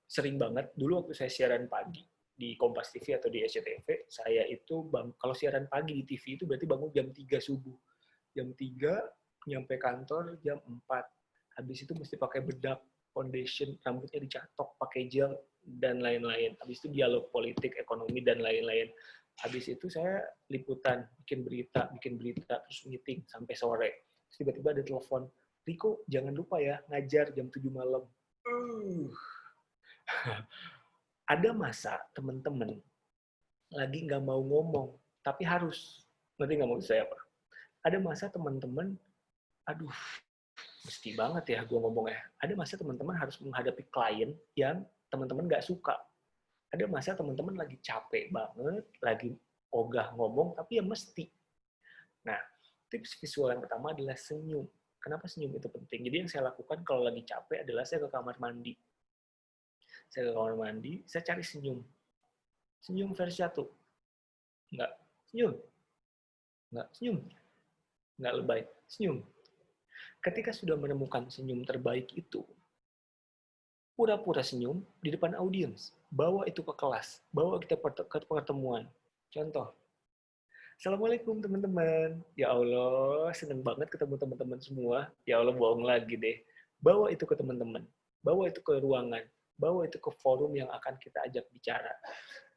sering banget, dulu waktu saya siaran pagi, di Kompas TV atau di SCTV, saya itu, kalau siaran pagi di TV itu berarti bangun jam 3 subuh. Jam 3, nyampe kantor jam 4. Habis itu mesti pakai bedak, foundation, rambutnya dicatok, pakai gel, dan lain-lain. Habis itu dialog politik, ekonomi, dan lain-lain. Habis itu saya liputan, bikin berita, terus meeting sampai sore. Terus tiba-tiba ada telepon, Riko, jangan lupa ya, ngajar jam 7 malam. Ada masa teman-teman lagi nggak mau ngomong, tapi harus. Ngerti nggak maksud saya apa? Ada masa teman-teman, aduh, mesti banget ya gue ngomongnya. Ada masa teman-teman harus menghadapi klien yang teman-teman nggak suka. Ada masa teman-teman lagi capek banget, lagi ogah ngomong, tapi ya mesti. Nah, tips visual yang pertama adalah senyum. Kenapa senyum itu penting? Jadi yang saya lakukan kalau lagi capek adalah saya ke kamar mandi. Saya ke kamar mandi, saya cari senyum. Senyum versi 1. Enggak. Senyum. Enggak. Senyum. Enggak lebay. Senyum. Ketika sudah menemukan senyum terbaik itu, pura-pura senyum di depan audiens. Bawa itu ke kelas. Bawa kita ke pertemuan. Contoh. Assalamualaikum teman-teman. Ya Allah, seneng banget ketemu teman-teman semua. Ya Allah, bohong lagi deh. Bawa itu ke teman-teman. Bawa itu ke ruangan. Bawa itu ke forum yang akan kita ajak bicara.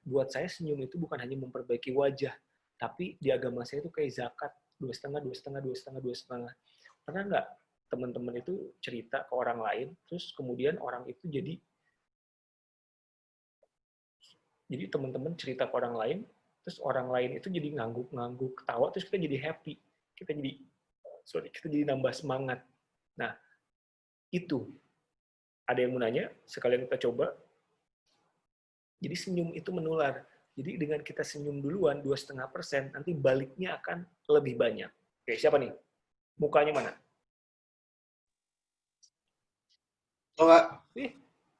Buat saya senyum itu bukan hanya memperbaiki wajah, tapi di agama saya itu kayak zakat. 2,5, 2,5, 2,5, 2,5. Pernah nggak teman-teman itu cerita ke orang lain, terus kemudian orang itu jadi teman-teman cerita ke orang lain, terus orang lain itu jadi ngangguk-ngangguk, ketawa, terus kita jadi happy. kita jadi nambah semangat. Nah, itu. Ada yang mau nanya? Sekalian kita coba. Jadi senyum itu menular. Jadi dengan kita senyum duluan 2,5%, nanti baliknya akan lebih banyak. Oke, siapa nih? Mukanya mana?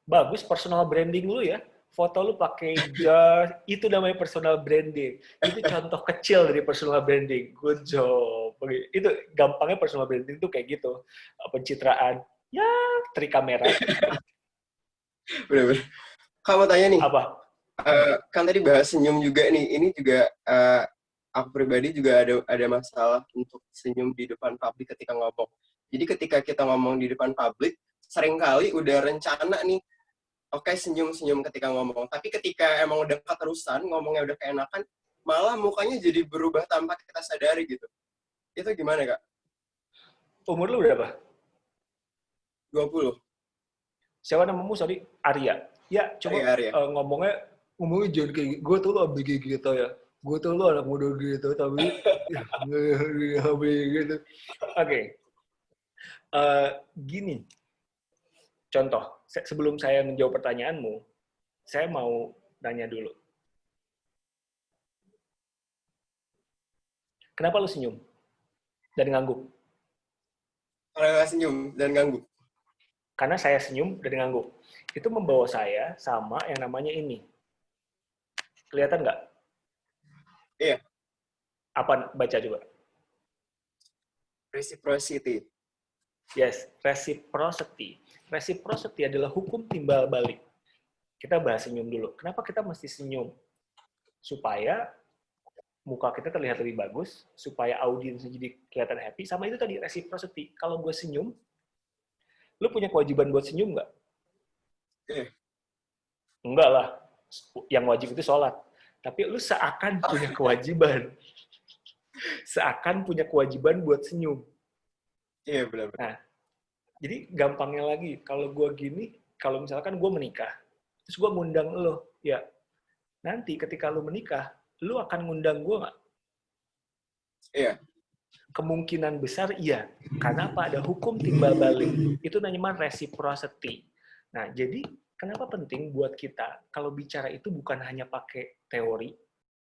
Bagus personal branding lu ya. Foto lu pakai jas, itu namanya personal branding. Itu contoh kecil dari personal branding. Good job. Itu gampangnya personal branding tuh kayak gitu. Pencitraan. Ya, trik kamera. Bener-bener. Kamu tanya nih. Apa? Kan tadi bahas senyum juga nih. Ini juga aku pribadi juga ada masalah untuk senyum di depan publik ketika ngomong. Jadi ketika kita ngomong di depan publik, seringkali udah rencana nih, oke, senyum-senyum ketika ngomong. Tapi ketika emang udah keterusan, ngomongnya udah keenakan, malah mukanya jadi berubah tanpa kita sadari gitu. Itu gimana, Kak? Umur lu berapa? 20. Siapa namamu, sorry? Arya. Ya, coba Arya. ngomongnya jangan kayak gue tuh lo abg gitu ya. Gue tuh lo anak muda gitu, tapi gitu. Oke. Gini. Contoh, sebelum saya menjawab pertanyaanmu, saya mau nanya dulu. Kenapa lu senyum dan ngangguk? Karena senyum dan ngangguk. Karena saya senyum dan ngangguk. Itu membawa saya sama yang namanya ini. Kelihatan nggak? Iya. Apa? Baca coba. Reciprocity. Yes, reciprocity. Reciprocity adalah hukum timbal balik. Kita bahas senyum dulu. Kenapa kita mesti senyum? Supaya muka kita terlihat lebih bagus, supaya audiens jadi kelihatan happy, sama itu tadi, reciprocity. Kalau gue senyum, lu punya kewajiban buat senyum nggak? Enggak lah. Yang wajib itu sholat. Tapi lu seakan punya kewajiban. Seakan punya kewajiban buat senyum. Iya, benar-benar. Nah, jadi gampangnya lagi, kalau gue gini, kalau misalkan gue menikah, terus gue ngundang lo, ya, nanti ketika lo menikah, lo akan ngundang gue nggak? Iya. Kemungkinan besar iya. Karena apa? Ada hukum timbal balik. Itu namanya reciprocity. Nah, jadi kenapa penting buat kita, kalau bicara itu bukan hanya pakai teori,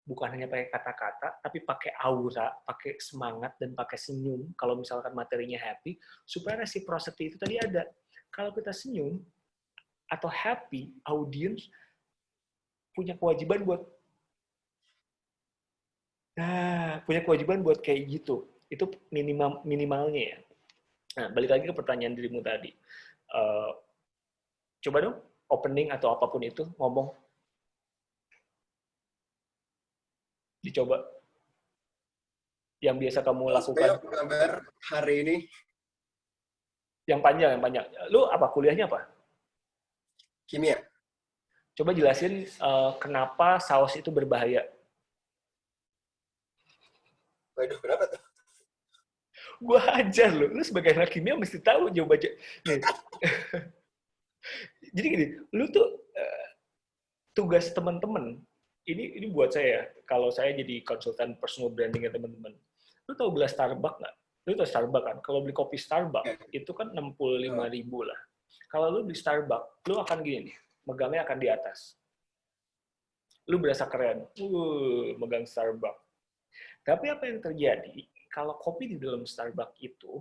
bukan hanya pakai kata-kata, tapi pakai aura, pakai semangat, dan pakai senyum, kalau misalkan materinya happy, supaya reciprocity itu tadi ada. Kalau kita senyum, atau happy, audience punya kewajiban buat kayak gitu. Itu minimalnya ya. Nah, balik lagi ke pertanyaan dirimu tadi. Coba dong, opening atau apapun itu, ngomong. Dicoba. Yang biasa kamu lakukan. Apa kabar hari ini? Yang panjang. Lu apa? Kuliahnya apa? Kimia. Coba jelasin kenapa saus itu berbahaya. Waduh, kenapa tuh? Gua ajar lu. Lu sebagai anak kimia mesti tahu jawabannya. Jadi gini, lu tuh tugas teman-teman, ini buat saya, kalau saya jadi konsultan personal branding teman-teman. Lu tahu gelas Starbucks nggak? Lu tahu Starbucks kan? Kalau beli kopi Starbucks, itu kan 65.000 lah. Kalau lu beli Starbucks, lu akan gini nih, megangnya akan di atas. Lu berasa keren. Megang Starbucks. Tapi apa yang terjadi, kalau kopi di dalam Starbucks itu,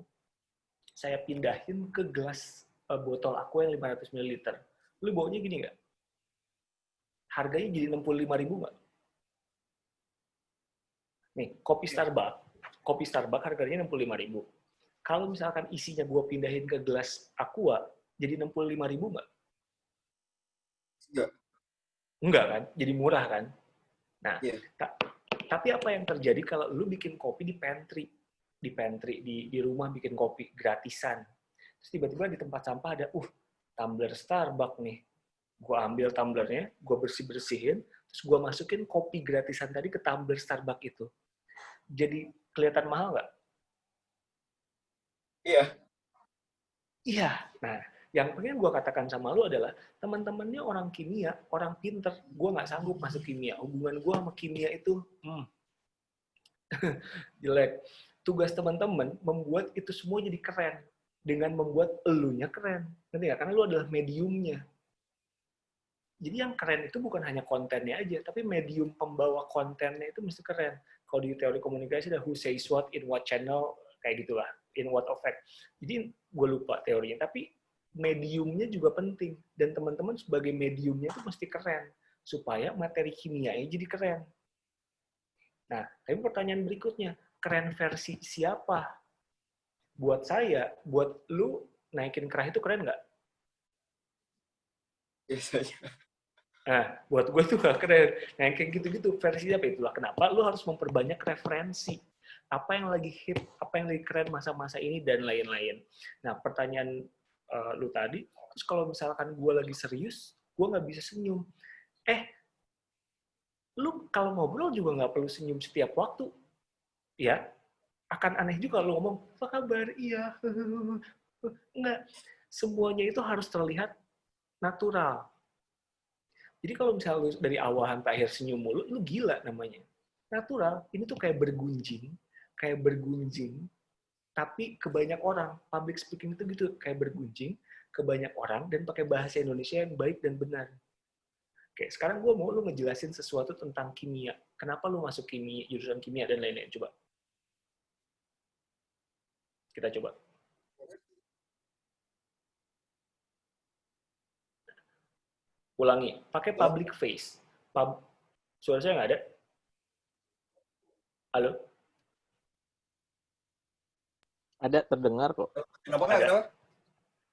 saya pindahin ke gelas botol aqua yang 500 ml. Lu baunya gini nggak? Harganya jadi 65.000 nggak? Nih, kopi Starbucks harganya 65.000. Kalau misalkan isinya gue pindahin ke gelas aqua, jadi 65.000 nggak? Enggak. Enggak kan? Jadi murah kan? Nah, Yeah. Tapi apa yang terjadi kalau lu bikin kopi di pantry? Di rumah bikin kopi gratisan. Terus tiba-tiba di tempat sampah ada, tumbler Starbucks nih. Gue ambil tumblernya, gue bersih-bersihin, terus gue masukin kopi gratisan tadi ke tumbler Starbucks itu. Jadi kelihatan mahal nggak? Iya. Iya. Nah, yang pengen gue katakan sama lu adalah, teman-temannya orang kimia, orang pinter, gue nggak sanggup masuk kimia. Hubungan gue sama kimia itu jelek. tugas teman-teman membuat itu semua jadi keren dengan membuat elunya keren. Ngerti nggak? Karena lu adalah mediumnya. Jadi yang keren itu bukan hanya kontennya aja, tapi medium pembawa kontennya itu mesti keren. Kalau di teori komunikasi ada who says what, in what channel, kayak gitulah, in what effect. Jadi gue lupa teorinya, tapi mediumnya juga penting. Dan teman-teman sebagai mediumnya itu mesti keren, supaya materi kimianya jadi keren. Nah, tapi pertanyaan berikutnya, keren versi siapa? Buat saya, buat lu naikin kerah itu keren nggak? Biasanya. Nah, buat gue itu gak keren. Nah, kayak gitu-gitu, versi apa itulah. Kenapa? Lu harus memperbanyak referensi. Apa yang lagi hit, apa yang lagi keren masa-masa ini, dan lain-lain. Nah, pertanyaan lu tadi, terus kalau misalkan gue lagi serius, gue nggak bisa senyum. Lu kalau ngobrol juga nggak perlu senyum setiap waktu. Ya, akan aneh juga lu ngomong, apa kabar? Iya. Enggak. Semuanya itu harus terlihat natural. Jadi kalau misalnya lu dari awal sampai akhir senyum mulu, lu gila namanya. Natural, ini tuh kayak bergunjing, tapi ke banyak orang. Public speaking itu gitu, kayak bergunjing ke banyak orang, dan pakai bahasa Indonesia yang baik dan benar. Oke, sekarang gue mau lu ngejelasin sesuatu tentang kimia. Kenapa lu masuk kimia, jurusan kimia, dan lain-lain. Coba. Kita coba. Ulangi, pakai public face. Suara saya nggak ada? Halo? Ada, terdengar kok. Kenapa nggak? Ada. Kenapa?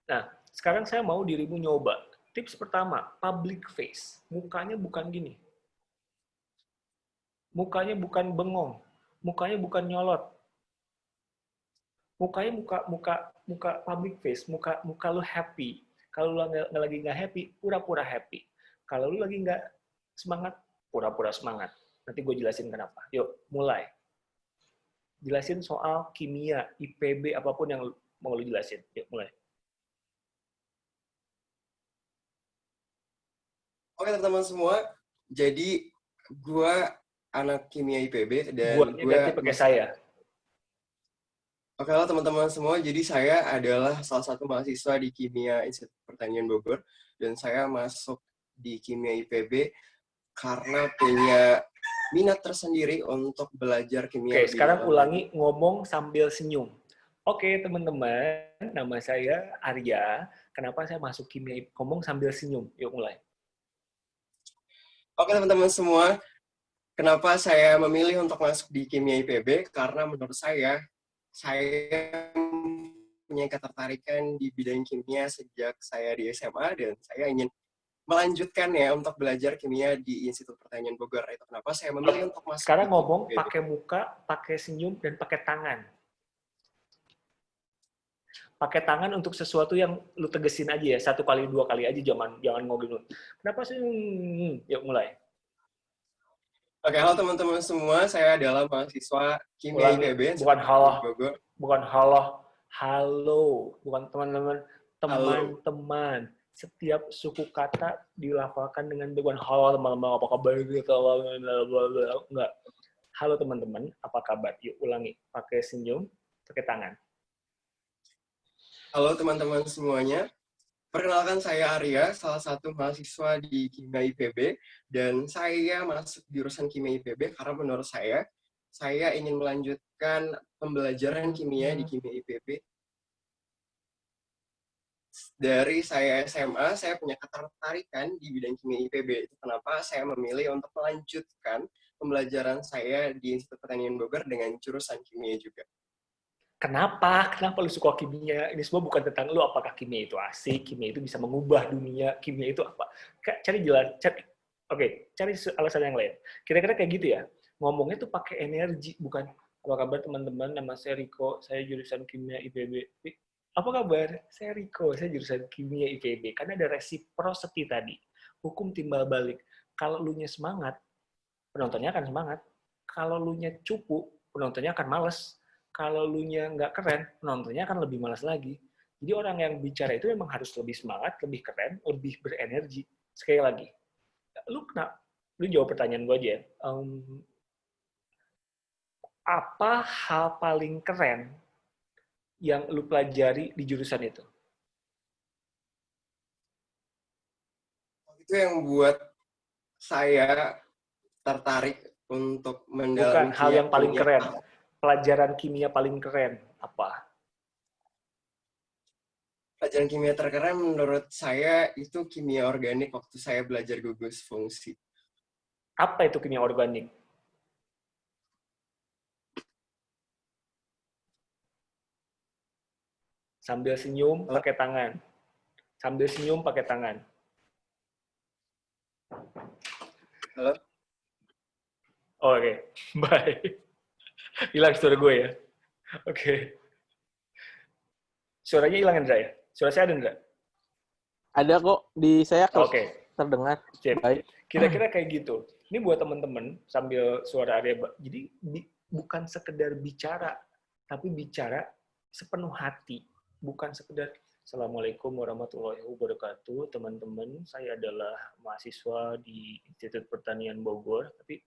Nah, sekarang saya mau dirimu nyoba. Tips pertama, public face. Mukanya bukan gini. Mukanya bukan bengong. Mukanya bukan nyolot. Mukanya muka public face. Muka lu happy. Kalau lu lagi nggak happy, pura-pura happy. Kalau lu lagi nggak semangat, pura-pura semangat. Nanti gue jelasin kenapa. Yuk, mulai. Jelasin soal kimia, IPB, apapun yang mau lu jelasin. Yuk, mulai. Oke teman-teman semua, jadi gue anak kimia IPB dan Buatnya ganti pakai saya. Oke, halo teman-teman semua. Jadi saya adalah salah satu mahasiswa di Kimia Institut Pertanian Bogor dan saya masuk di Kimia IPB karena punya minat tersendiri untuk belajar kimia. Oke, sekarang ulangi ngomong sambil senyum. Oke, teman-teman, nama saya Arya. Kenapa saya masuk kimia? Ngomong sambil senyum. Yuk, mulai. Oke, teman-teman semua. Kenapa saya memilih untuk masuk di Kimia IPB? Karena menurut saya punya ketertarikan di bidang kimia sejak saya di SMA dan saya ingin melanjutkan ya untuk belajar kimia di Institut Pertanian Bogor. Itu kenapa saya memilih untuk masuk. Sekarang ngomong pakai muka, pakai senyum, dan pakai tangan. Pakai tangan untuk sesuatu yang lu tegesin aja ya, 1 kali 2 kali aja, jangan ngomongin. Kenapa sih? Yuk mulai. Oke, halo teman-teman semua, saya adalah mahasiswa Kimia IPB. Bukan halo, bukan teman-teman, teman-teman. Setiap suku kata dilafalkan dengan bukan halo teman-teman, apa kabar gitu, enggak. Halo teman-teman, apa kabar? Yuk ulangi, pakai senyum, pakai tangan. Halo teman-teman semuanya. Perkenalkan saya Arya, salah satu mahasiswa di Kimia IPB, dan saya masuk jurusan Kimia IPB karena menurut saya ingin melanjutkan pembelajaran kimia di Kimia IPB. Dari saya SMA, saya punya ketertarikan di bidang Kimia IPB. Itu kenapa saya memilih untuk melanjutkan pembelajaran saya di Institut Pertanian Bogor dengan jurusan kimia juga. Kenapa lu suka kimia? Ini semua bukan tentang lu apakah kimia itu asik, kimia itu bisa mengubah dunia, kimia itu apa. Cari alasan yang lain. Kira-kira kayak gitu ya. Ngomongnya tuh pakai energi, bukan apa kabar teman-teman, nama saya Riko, saya jurusan kimia IPB. Apa kabar? Saya Riko, saya jurusan kimia IPB. Karena ada reciprocity tadi. Hukum timbal balik. Kalau lu nya semangat, penontonnya akan semangat. Kalau lu nya cupu, penontonnya akan males. Kalau lu nya nggak keren, penontonnya akan lebih malas lagi. Jadi orang yang bicara itu memang harus lebih semangat, lebih keren, lebih berenergi. Sekali lagi, lu jawab pertanyaan gue aja. apa hal paling keren yang lu pelajari di jurusan itu? Itu yang buat saya tertarik untuk mendalami Bukan hal yang paling kimia. keren. Pelajaran kimia paling keren apa? Pelajaran kimia terkeren menurut saya itu kimia organik waktu saya belajar gugus fungsi. Apa itu kimia organik? Sambil senyum pakai tangan. Sambil senyum pakai tangan. Halo? Oh, oke. Baik. Hilang suara gue ya. Oke. Suaranya hilang, Indra ya? Suara saya ada, Indra? Ada kok di saya Oke. terdengar. Sip. Baik. Kira-kira kayak gitu. Ini buat teman-teman sambil suara Arya. Jadi bukan sekedar bicara, tapi bicara sepenuh hati. Bukan sekedar Assalamualaikum warahmatullahi wabarakatuh, teman-teman. Saya adalah mahasiswa di Institut Pertanian Bogor. Tapi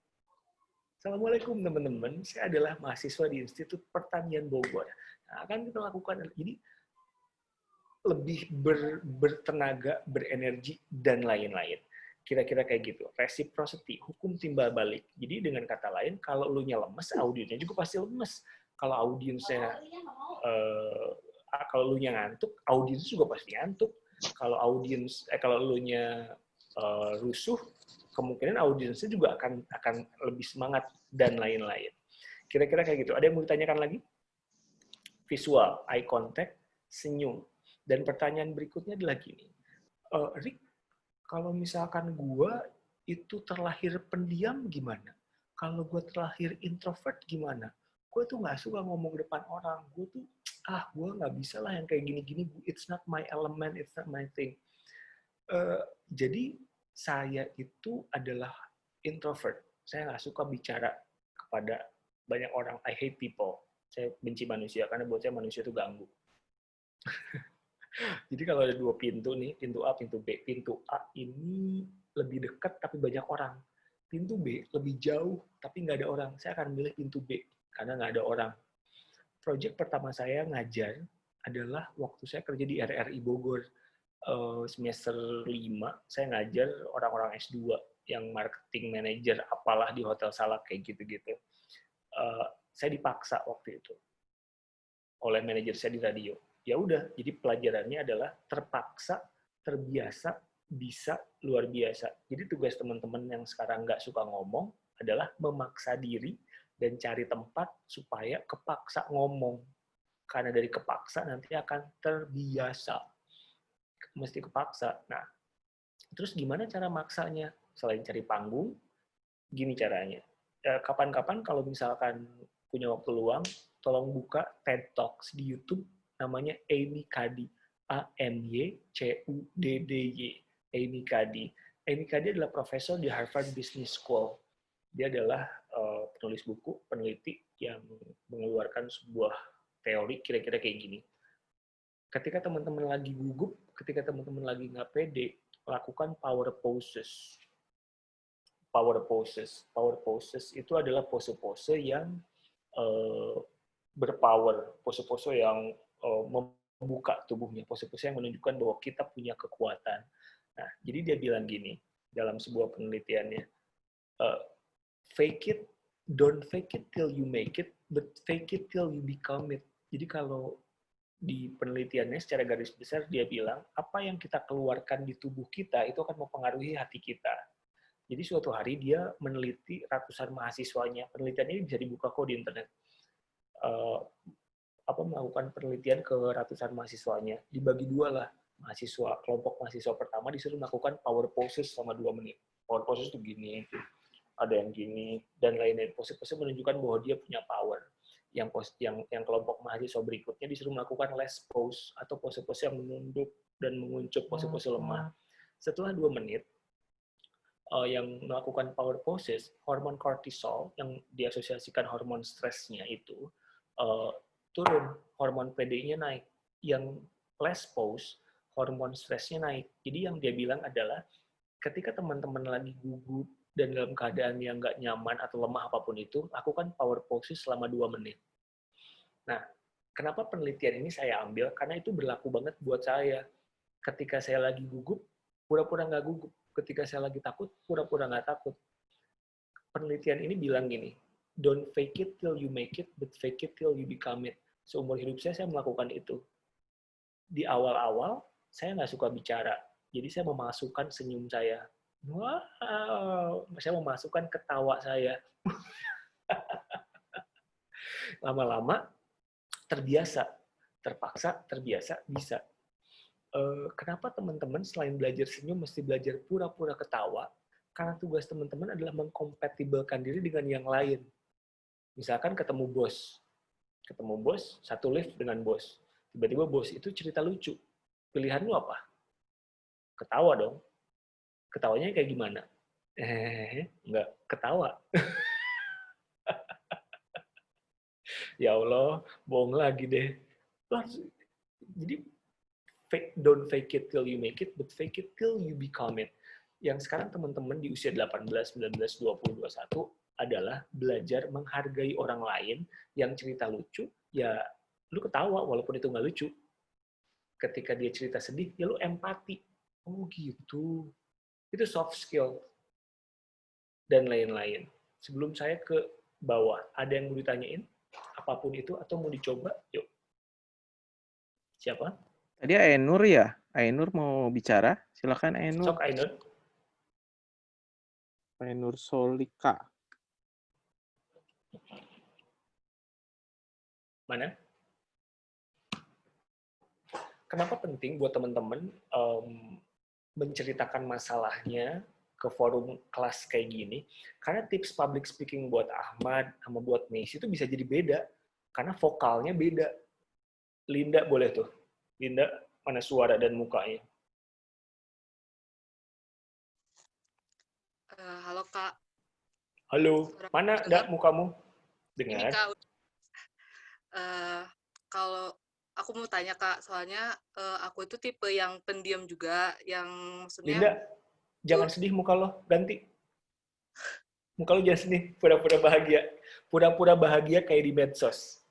Assalamualaikum teman-teman. Saya adalah mahasiswa di Institut Pertanian Bogor. Nah, akan kita lakukan. Jadi lebih bertenaga, berenergi, dan lain-lain. Kira-kira kayak gitu. Reciprocity, hukum timbal balik. Jadi dengan kata lain, kalau lu nya lemes, audiensnya juga pasti lemes. Kalau audiensnya, kalau lu nya ngantuk, audiens juga pasti ngantuk. Kalau kalau lu nya rusuh, kemungkinan audiensnya juga akan lebih semangat dan lain-lain. Kira-kira kayak gitu. Ada yang mau ditanyakan lagi? Visual, eye contact, senyum. Dan pertanyaan berikutnya adalah gini, Rick, kalau misalkan gue itu terlahir pendiam gimana? Kalau gue terlahir introvert gimana? Gue tuh nggak suka ngomong depan orang. Gue tuh, gue nggak bisa lah yang kayak gini-gini. It's not my element, it's not my thing. Jadi saya itu adalah introvert. Saya nggak suka bicara kepada banyak orang. I hate people. Saya benci manusia karena buat saya manusia itu ganggu. Jadi kalau ada dua pintu nih, pintu A, pintu B. Pintu A ini lebih dekat tapi banyak orang. Pintu B lebih jauh tapi nggak ada orang. Saya akan milih pintu B karena nggak ada orang. Project pertama saya ngajar adalah waktu saya kerja di RRI Bogor. Semester 5, saya ngajar orang-orang S2 yang marketing manager apalah di Hotel Salak kayak gitu-gitu. Saya dipaksa waktu itu oleh manajer saya di radio. Ya udah, jadi pelajarannya adalah terpaksa, terbiasa, bisa, luar biasa. Jadi tugas teman-teman yang sekarang nggak suka ngomong adalah memaksa diri dan cari tempat supaya kepaksa ngomong. Karena dari kepaksa nanti akan terbiasa. Mesti kepaksa. Nah, terus gimana cara maksanya? Selain cari panggung, gini caranya. Kapan-kapan kalau misalkan punya waktu luang, tolong buka TED Talks di YouTube, namanya Amy Cuddy. AMYCUDDY. Amy Cuddy. Amy Cuddy adalah profesor di Harvard Business School. Dia adalah penulis buku, peneliti yang mengeluarkan sebuah teori kira-kira kayak gini. Ketika teman-teman lagi gugup, ketika teman-teman lagi nggak pede, lakukan power poses. Power poses. Power poses itu adalah pose-pose yang berpower, pose-pose yang membuka tubuhnya, pose-pose yang menunjukkan bahwa kita punya kekuatan. Nah, jadi dia bilang gini dalam sebuah penelitiannya, fake it, don't fake it till you make it, but fake it till you become it. Jadi kalau di penelitiannya secara garis besar dia bilang apa yang kita keluarkan di tubuh kita itu akan mempengaruhi hati kita. Jadi suatu hari dia meneliti ratusan mahasiswanya. Penelitian ini bisa dibuka kok di internet. Melakukan penelitian ke ratusan mahasiswanya. Dibagi dua lah mahasiswa. Kelompok mahasiswa pertama disuruh melakukan power poses selama 2 menit. Power poses itu gini, ada yang gini, dan lain-lain. Pose-pose menunjukkan bahwa dia punya power. Yang kelompok mahasiswa berikutnya disuruh melakukan less pose atau pose-pose yang menunduk dan menguncup, pose-pose lemah. Setelah 2 menit, yang melakukan power poses, hormon kortisol yang diasosiasikan hormon stresnya itu turun, hormon PD-nya naik. Yang less pose, hormon stresnya naik. Jadi yang dia bilang adalah ketika teman-teman lagi gugup, dan dalam keadaan yang nggak nyaman atau lemah apapun itu, lakukan power poses selama 2 menit. Nah, kenapa penelitian ini saya ambil? Karena itu berlaku banget buat saya. Ketika saya lagi gugup, pura-pura nggak gugup. Ketika saya lagi takut, pura-pura nggak takut. Penelitian ini bilang gini, don't fake it till you make it, but fake it till you become it. Seumur hidup saya melakukan itu. Di awal-awal, saya nggak suka bicara. Jadi saya memasukkan senyum saya. Wow, saya memasukkan ketawa saya. Lama-lama, terbiasa. Terpaksa, terbiasa, bisa. Kenapa teman-teman selain belajar senyum, mesti belajar pura-pura ketawa? Karena tugas teman-teman adalah mengkompatibelkan diri dengan yang lain. Misalkan ketemu bos. Ketemu bos, satu lift dengan bos. Tiba-tiba bos itu cerita lucu. Pilihan lu apa? Ketawa dong. Ketawanya kayak gimana? Enggak, ketawa. Ya Allah, bohong lagi deh. Jadi, don't fake it till you make it, but fake it till you become it. Yang sekarang teman-teman di usia 18, 19, 20, 21 adalah belajar menghargai orang lain yang cerita lucu, ya lu ketawa walaupun itu nggak lucu. Ketika dia cerita sedih, ya lu empati. Oh gitu. Itu soft skill. Dan lain-lain. Sebelum saya ke bawah, ada yang mau ditanyain? Apapun itu, atau mau dicoba? Yuk. Siapa? Tadi Ainur ya? Ainur mau bicara? Silakan Ainur. Sok Ainur. Ainur Solika. Mana? Kenapa penting buat teman-teman menceritakan masalahnya ke forum kelas kayak gini? Karena tips public speaking buat Ahmad sama buat Messi itu bisa jadi beda. Karena vokalnya beda. Linda boleh tuh. Linda, mana suara dan mukanya? Halo Kak. Halo, mana enggak mukamu? Ini Dengar. Kak, kalau aku mau tanya Kak, soalnya aku itu tipe yang pendiam juga, yang maksudnya... Linda, jangan sedih muka lo, ganti. Muka lo jangan sedih, pura-pura bahagia. Pura-pura bahagia kayak di medsos.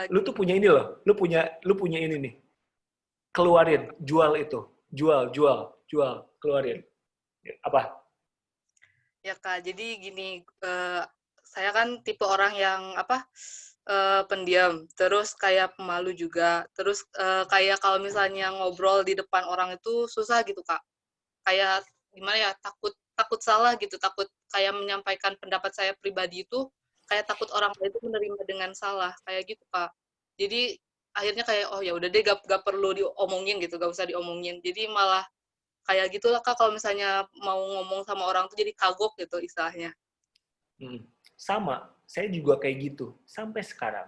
Lu tuh punya ini loh, lu punya ini nih. Keluarin, jual itu. Jual, keluarin. Apa? Ya Kak, jadi gini, saya kan tipe orang yang pendiam, terus kayak pemalu juga, terus kayak kalau misalnya ngobrol di depan orang itu susah gitu Kak. Kayak gimana ya, takut salah gitu, takut kayak menyampaikan pendapat saya pribadi itu, kayak takut orang lain itu menerima dengan salah, kayak gitu Kak. Jadi akhirnya kayak oh ya udah deh gak perlu diomongin gitu, gak usah diomongin. Jadi malah kayak gitulah Kak, kalau misalnya mau ngomong sama orang tuh jadi kagok gitu istilahnya. Sama, saya juga kayak gitu sampai sekarang.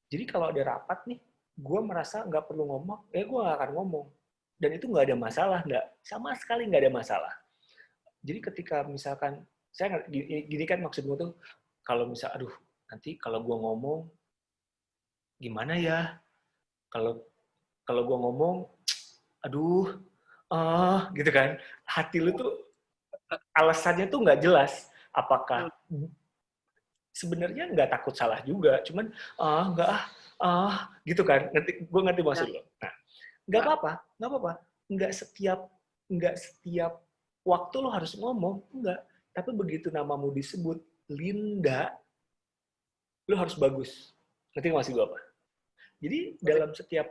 Jadi kalau ada rapat nih, gue merasa nggak perlu ngomong, gue nggak akan ngomong. Dan itu nggak ada masalah, sama sekali nggak ada masalah. Jadi ketika misalkan, saya gini kan maksud gue tuh, kalau misal, aduh nanti kalau gue ngomong, gimana ya? Kalau gue ngomong, aduh, gitu kan. Hati lu tuh, alasannya tuh nggak jelas. Apakah sebenarnya nggak takut salah juga, cuman gitu kan. Gue ngerti maksud lo. Nah, nggak apa-apa. Nggak setiap waktu lo harus ngomong, enggak. Tapi begitu namamu disebut Linda, lo harus bagus. Ngerti maksud gue apa? Jadi dalam setiap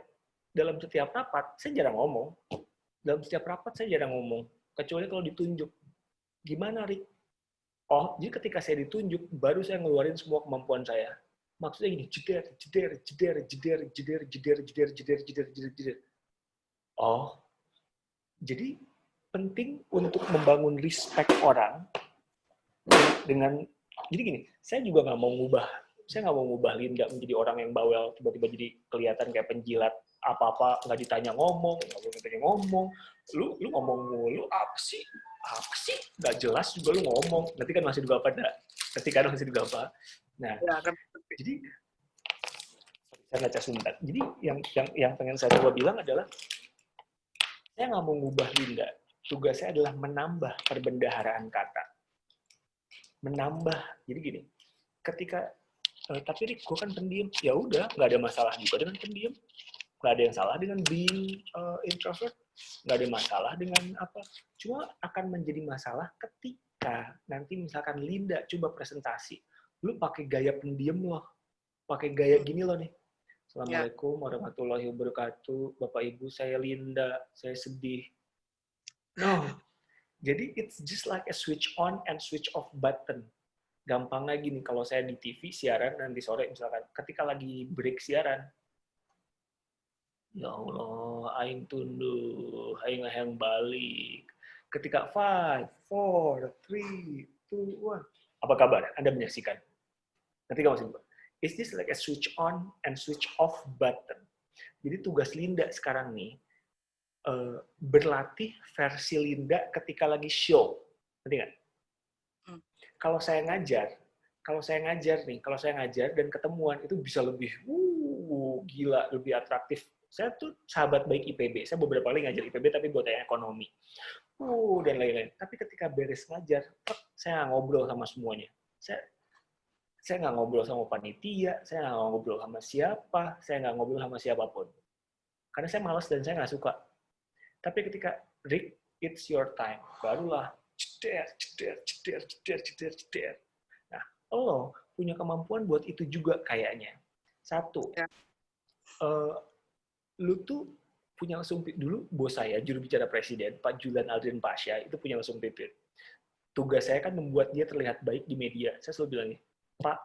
rapat saya jarang ngomong. Kecuali kalau ditunjuk. Gimana, Rik? Oh, jadi ketika saya ditunjuk, baru saya ngeluarin semua kemampuan saya. Maksudnya gini, jeder. Oh, jadi penting untuk membangun respect orang dengan, jadi gini, saya juga nggak mau ngubah Linda menjadi orang yang bawel, tiba-tiba jadi kelihatan kayak penjilat, apa-apa nggak ditanya ngomong, lu ngomong mulu, apa sih, nggak jelas juga lu ngomong, nanti kan masih juga apa, nah, jadi saya ngaca sebentar. Jadi yang pengen saya coba bilang adalah Saya nggak mau ngubah Linda. Tugas saya adalah menambah perbendaharaan kata. Menambah. Jadi gini, ketika tapi Rick, gue kan pendiam. Ya udah, nggak ada masalah juga dengan pendiam. Nggak ada yang salah dengan being introvert. Nggak ada masalah dengan apa. Cuma akan menjadi masalah ketika nanti misalkan Linda coba presentasi. Lu pakai gaya pendiam loh. Pakai gaya gini loh nih. Assalamualaikum warahmatullahi wabarakatuh. Bapak Ibu, saya Linda. Saya sedih. No. Jadi it's just like a switch on and switch off button. Gampang lagi nih, kalau saya di TV siaran nanti sore misalkan, ketika lagi break siaran, ya Allah, aing tunduh, aing hayang balik. Ketika 5, 4, 3, 2, 1. Apa kabar? Anda menyaksikan? Ketika masih buka. Is this like a switch on and switch off button? Jadi tugas Linda sekarang nih, berlatih versi Linda ketika lagi show. Ngerti nggak? Kalau saya ngajar dan ketemuan itu bisa lebih gila, lebih atraktif. Saya tuh sahabat baik IPB. Saya beberapa kali ngajar IPB tapi buat yang ekonomi. Dan lain-lain. Tapi ketika beres ngajar, saya nggak ngobrol sama semuanya. Saya nggak ngobrol sama panitia, saya nggak ngobrol sama siapa, saya nggak ngobrol sama siapapun. Karena saya malas dan saya nggak suka. Tapi ketika, Rick, it's your time. Barulah, ceder. Nah, lo punya kemampuan buat itu juga kayaknya. Satu, lu tuh punya lesung pipit. Dulu bos saya, juru bicara presiden, Pak Julian Aldrin Pasha, itu punya lesung pipit. Tugas saya kan membuat dia terlihat baik di media. Saya selalu bilang, Pak,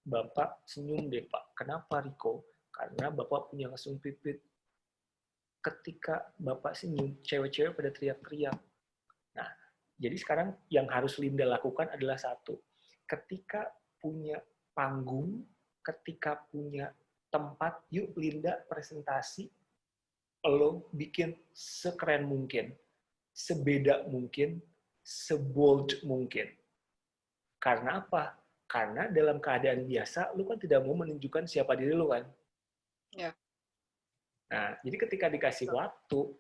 Bapak senyum deh, Pak. Kenapa, Riko? Karena Bapak punya lesung pipit. Ketika Bapak senyum, cewek-cewek pada teriak-teriak. Nah, jadi sekarang yang harus Linda lakukan adalah satu. Ketika punya panggung, ketika punya tempat, yuk Linda presentasi, lo bikin sekeren mungkin, sebeda mungkin, sebold mungkin. Karena apa? Karena dalam keadaan biasa, lo kan tidak mau menunjukkan siapa diri lo kan. Ya. Nah, jadi ketika dikasih waktu,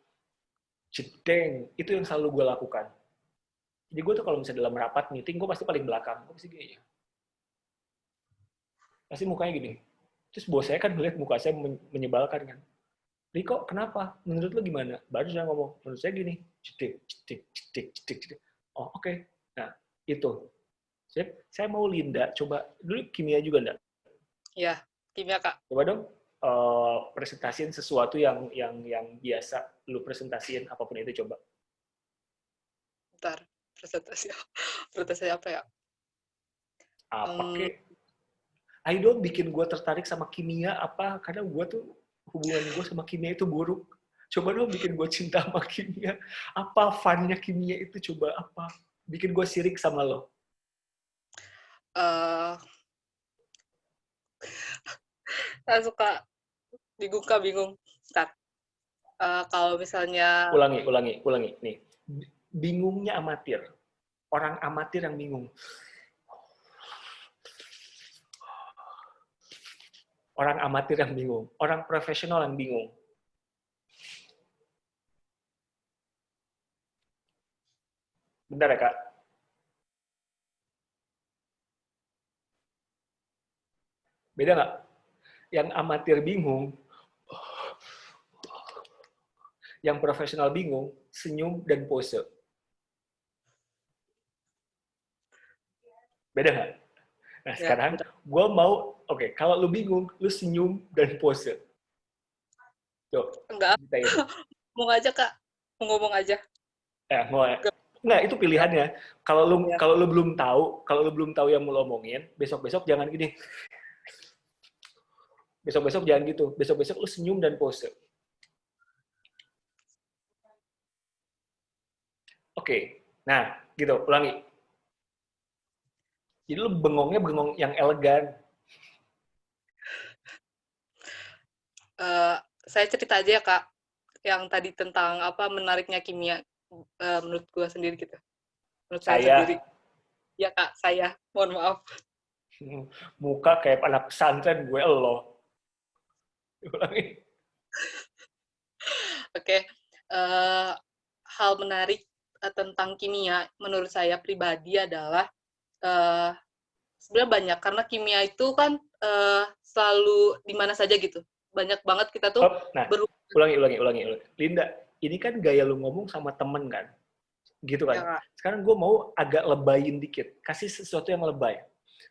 jedeng, itu yang selalu gue lakukan. Jadi gue tuh kalau misalnya dalam rapat meeting, gue pasti paling belakang. Gue pasti gini. Pasti mukanya gini. Terus bos saya kan melihat muka saya menyebalkan kan. Riko, kenapa? Menurut lo gimana? Baru saya ngomong, menurut saya gini. Jedeng. Oh, oke. Nah, itu. Saya mau Linda, coba. Dulu kimia juga enggak? Iya, kimia, Kak. Coba dong. Presentasiin sesuatu yang biasa lu presentasiin, apapun itu, coba. Bentar, presentasi apa ya? Ayo dong bikin gue tertarik sama kimia apa, karena gue tuh hubungan gue sama kimia itu buruk. Coba dong bikin gue cinta sama kimia. Apa fun-nya kimia itu, coba apa? Bikin gue sirik sama lo. Saya suka bingung. Bentar. Kalau misalnya... Ulangi. Nih. Bingungnya amatir. Orang amatir yang bingung. Orang amatir yang bingung. Orang profesional yang bingung. Bentar ya, Kak. Beda nggak? Yang amatir bingung, yang profesional bingung, senyum dan pose. Beda nggak? Nah, sekarang gue mau, oke, kalau lu bingung, lu senyum dan pose. Tuh. Enggak. Mau aja, Kak. Mau ngomong aja. Enggak, itu pilihannya. Kalau lu belum tahu yang mau lo omongin, besok-besok jangan gini. Besok-besok jangan gitu. Besok-besok lu senyum dan pose. Oke. Nah, gitu. Ulangi. Jadi lu bengongnya bengong yang elegan. Saya cerita aja ya, Kak. Yang tadi tentang apa menariknya kimia menurut gue sendiri gitu. Menurut saya sendiri. Ya, Kak, saya. Mohon maaf. Muka kayak anak pesantren gue lo. Ulangi. Oke. hal menarik tentang kimia menurut saya pribadi adalah sebenarnya banyak, karena kimia itu kan selalu di mana saja gitu. Banyak banget kita tuh Nah, ulangi. Linda, ini kan gaya lu ngomong sama temen kan? Gitu kan? Ya, Sekarang gue mau agak lebayin dikit. Kasih sesuatu yang lebay.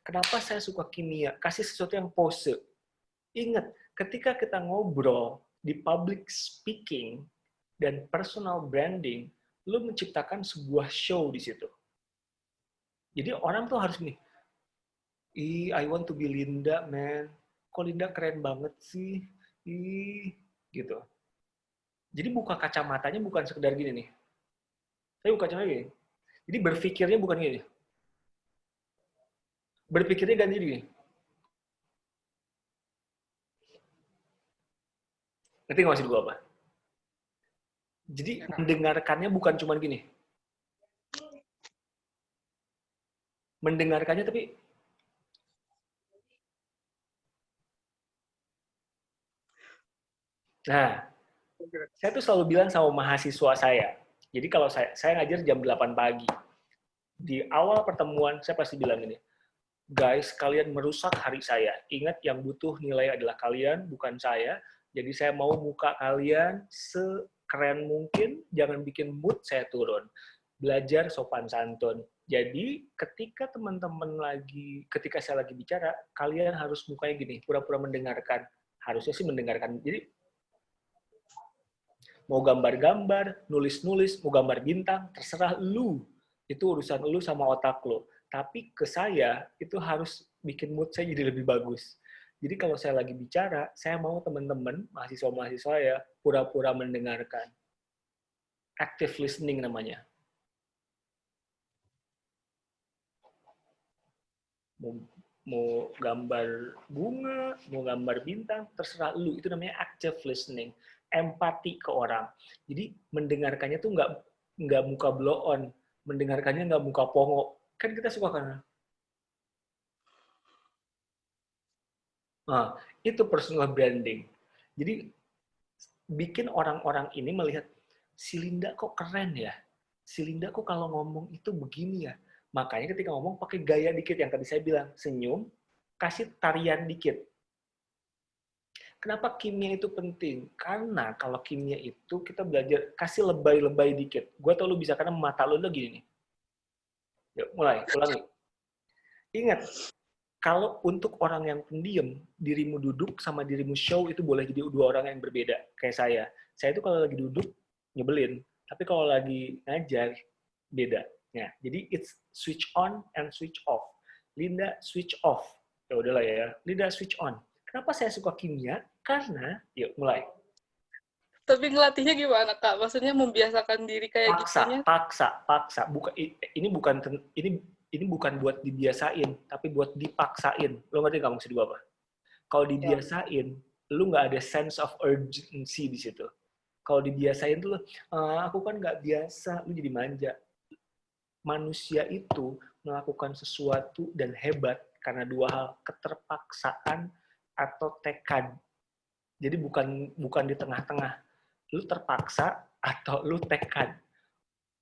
Kenapa saya suka kimia? Kasih sesuatu yang pose. Ingat, ketika kita ngobrol di public speaking dan personal branding, lu menciptakan sebuah show di situ. Jadi orang tuh harus gini, I want to be Linda, man. Kok Linda keren banget sih? Gitu. Jadi buka kacamatanya bukan sekedar gini nih. Saya buka kacamata gini. Jadi berpikirnya bukan gini. Berpikirnya ganti gini. Ngerti nggak maksud gue apa? Jadi mendengarkannya bukan cuma gini. Mendengarkannya tapi nah, saya tuh selalu bilang sama mahasiswa saya. Jadi kalau saya ngajar jam 8 pagi. Di awal pertemuan saya pasti bilang ini. Guys, kalian merusak hari saya. Ingat yang butuh nilai adalah kalian, bukan saya. Jadi saya mau muka kalian sekeren mungkin, jangan bikin mood saya turun. Belajar sopan santun. Jadi ketika ketika saya lagi bicara, kalian harus mukanya gini, pura-pura mendengarkan. Harusnya sih mendengarkan. Jadi mau gambar-gambar, nulis-nulis, mau gambar bintang, terserah lu. Itu urusan lu sama otak lu. Tapi ke saya, itu harus bikin mood saya jadi lebih bagus. Jadi kalau saya lagi bicara, saya mau teman-teman, mahasiswa-mahasiswa ya, pura-pura mendengarkan. Active listening namanya. Mau gambar bunga, mau gambar bintang, terserah lu. Itu namanya active listening. Empati ke orang. Jadi mendengarkannya tuh nggak muka blow on, mendengarkannya nggak muka pongo. Kan kita suka kan? Nah, itu personal branding. Jadi bikin orang-orang ini melihat si Linda kok keren ya, si Linda kok kalau ngomong itu begini ya. Makanya ketika ngomong pakai gaya dikit yang tadi saya bilang, senyum, kasih tarian dikit. Kenapa kimia itu penting? Karena kalau kimia itu kita belajar kasih lebay-lebay dikit. Gue tau lu bisa karena mata lu gini nih. Yuk, mulai, ulangi. Ingat, kalau untuk orang yang pendiam, dirimu duduk sama dirimu show itu boleh jadi dua orang yang berbeda. Kayak saya. Saya itu kalau lagi duduk, nyebelin. Tapi kalau lagi ngajar, beda. Ya, jadi it's switch on and switch off. Linda switch off. Ya udahlah ya. Linda switch on. Kenapa saya suka kimia? Karena, yuk mulai. tapi ngelatihnya gimana, Kak? Maksudnya membiasakan diri kayak gitunya? Paksa. Ini bukan buat dibiasain, tapi buat dipaksain. Lo ngerti nggak maksud gue apa? Kalau dibiasain, lu nggak ada sense of urgency di situ. Kalau dibiasain tuh, aku kan nggak biasa, lu jadi manja. Manusia itu melakukan sesuatu dan hebat karena dua hal, keterpaksaan atau tekad. Jadi bukan di tengah-tengah. Lu terpaksa atau lu tekad.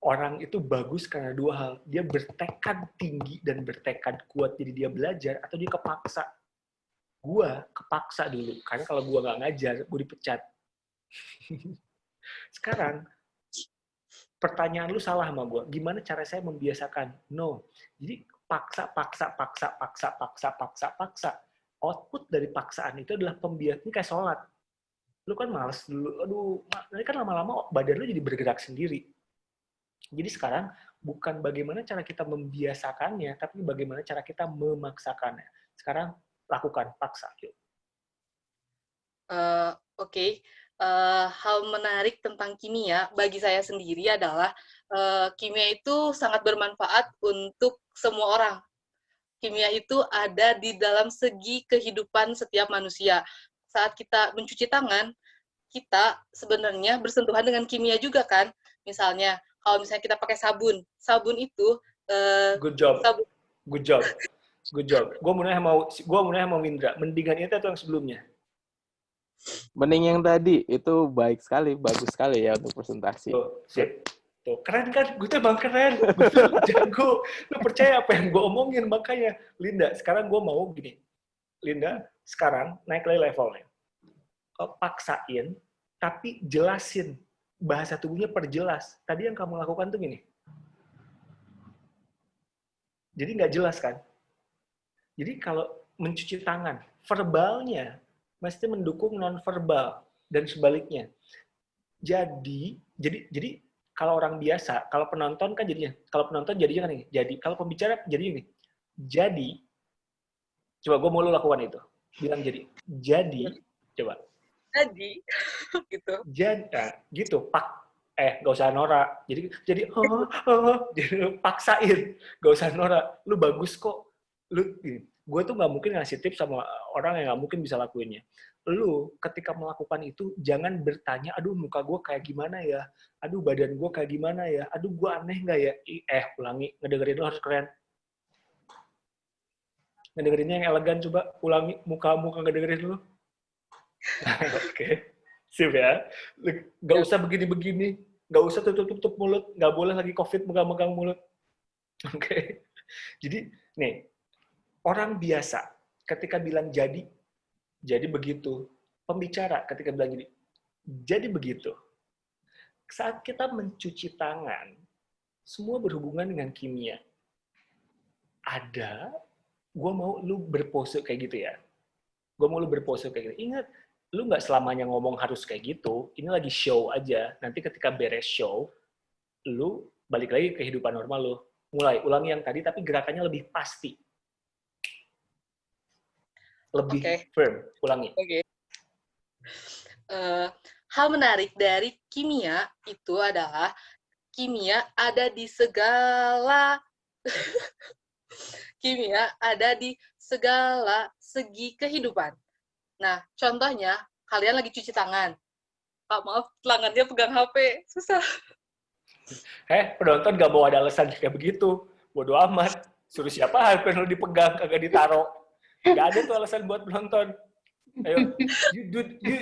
Orang itu bagus karena dua hal. Dia bertekad tinggi dan bertekad kuat, jadi dia belajar, atau dia kepaksa. Gua kepaksa dulu, karena kalau gua nggak ngajar, gua dipecat. Sekarang, pertanyaan lu salah sama gua. Gimana cara saya membiasakan? No. Jadi paksa. Output dari paksaan itu adalah pembiasan. Ini kayak sholat. Lu kan males dulu. Aduh, nanti kan lama-lama badan lu jadi bergerak sendiri. Jadi sekarang bukan bagaimana cara kita membiasakannya, tapi bagaimana cara kita memaksakannya. Sekarang lakukan, paksa. Oke. Hal menarik tentang kimia bagi saya sendiri adalah kimia itu sangat bermanfaat untuk semua orang. Kimia itu ada di dalam segi kehidupan setiap manusia. Saat kita mencuci tangan, kita sebenarnya bersentuhan dengan kimia juga kan. Misalnya, kalau misalnya kita pakai sabun itu Good job. sabun. Good job. Gue mau nanya sama Windra, mendingan itu atau yang sebelumnya? Mending yang tadi, itu baik sekali, bagus sekali ya untuk presentasi. Tuh, sip. Tuh, keren kan? Gue tuh emang keren. Gue tuh jago. Lu percaya apa yang gue omongin? Makanya, Linda, sekarang gue mau gini. Linda, sekarang naik lagi levelnya. Paksain, tapi jelasin. Bahasa tubuhnya perjelas. Tadi yang kamu lakukan tuh gini. Jadi nggak jelas kan? Jadi kalau mencuci tangan, verbalnya mesti mendukung non-verbal dan sebaliknya. Jadi kalau orang biasa, kalau penonton kan jadinya kan ini. Jadi kalau pembicara jadinya ini. Jadi, coba gue mau lu lakukan itu. Bilang jadi. Jadi, coba. Jadi, gitu. Jadi, gitu. Gak usah norak. Jadi jadi paksain. Gak usah norak. Lu bagus kok. Gue tuh nggak mungkin ngasih tips sama orang yang nggak mungkin bisa lakuinnya. Lu ketika melakukan itu jangan bertanya, aduh muka gue kayak gimana ya, aduh badan gue kayak gimana ya, aduh gue aneh nggak ya. Ulangi, ngedengerin lu harus keren. Ngedengerinnya yang elegan, coba ulangi, muka ngedengerin lu. Oke. Sip ya. Nggak usah begini-begini. Nggak usah tutup-tutup mulut. Nggak boleh lagi COVID megang-megang mulut. Oke. Jadi, nih, orang biasa ketika bilang jadi begitu. Pembicara ketika bilang jadi begitu. Saat kita mencuci tangan, semua berhubungan dengan kimia. Gue mau lu berpose kayak gitu ya. Gue mau lu berpose kayak gitu. Ingat, lu nggak selamanya ngomong harus kayak gitu. Ini lagi show aja. Nanti ketika beres show, lu balik lagi ke kehidupan normal lu. Ulangi yang tadi, tapi gerakannya lebih pasti. Lebih firm. Ulangi. Oke. Hal menarik dari kimia itu adalah kimia ada di segala kimia ada di segala segi kehidupan. Nah, contohnya kalian lagi cuci tangan. Maaf, tangannya pegang HP, susah. Penonton gak mau ada alasan kayak begitu. Bodoh amat. Suruh siapa HP lu dipegang, kagak ditaro. Gak ada tuh alasan buat penonton. Ayo,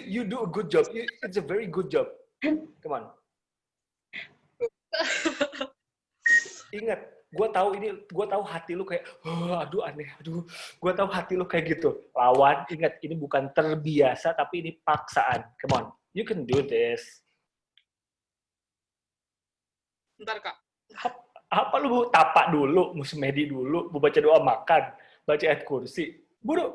you do a good job. It's a very good job. Come on. Ingat, gue tahu hati lu kayak, aduh aneh, gue tahu hati lu kayak gitu. Lawan, ingat, ini bukan terbiasa, tapi ini paksaan. Come on, you can do this. Bentar, Kak. Apa lu mau tapak dulu, mau semedi dulu, mau baca doa makan, baca ayat kursi. Buru.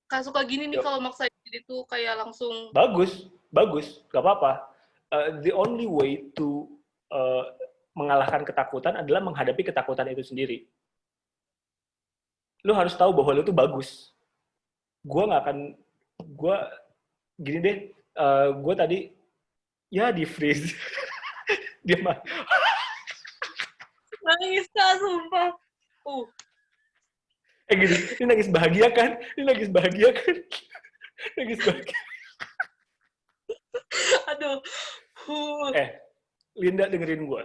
Kak suka gini nih kalau maksa jadi tuh kayak langsung. Bagus, gak apa-apa. The only way to mengalahkan ketakutan adalah menghadapi ketakutan itu sendiri. Lu harus tahu bahwa lu tuh bagus. Gini deh, gue tadi, ya di freeze. Dia mah. Nangis, Kak, sumpah. Gini, ini nangis bahagia kan? Nangis bahagia. Aduh. Linda dengerin gue.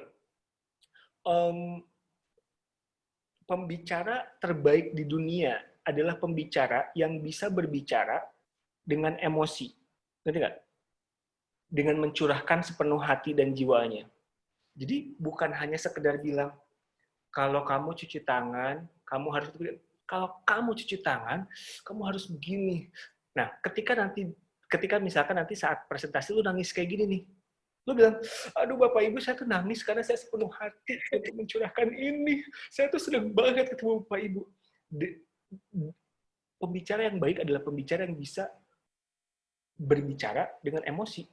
Pembicara terbaik di dunia adalah pembicara yang bisa berbicara dengan emosi. Ngerti nggak? Dengan mencurahkan sepenuh hati dan jiwanya. Jadi bukan hanya sekedar bilang, kalau kamu cuci tangan, kamu harus begini. Nah, ketika misalkan nanti saat presentasi lu nangis kayak gini nih, lu bilang, aduh Bapak Ibu, saya tuh nangis karena saya sepenuh hati untuk mencurahkan ini. Saya tuh senang banget ketemu Bapak Ibu. Pembicara yang baik adalah pembicara yang bisa berbicara dengan emosi.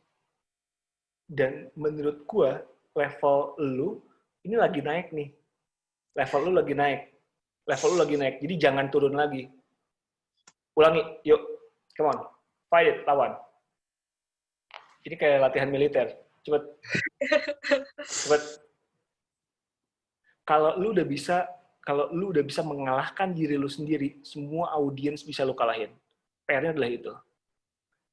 Dan menurut gua, level lu ini lagi naik nih. Level lu lagi naik. Jadi jangan turun lagi. Ulangi, yuk. Come on. Fight it, lawan. Ini kayak latihan militer. Cepet. Kalau lu udah bisa mengalahkan diri lu sendiri, semua audiens bisa lu kalahin. PR-nya adalah itu.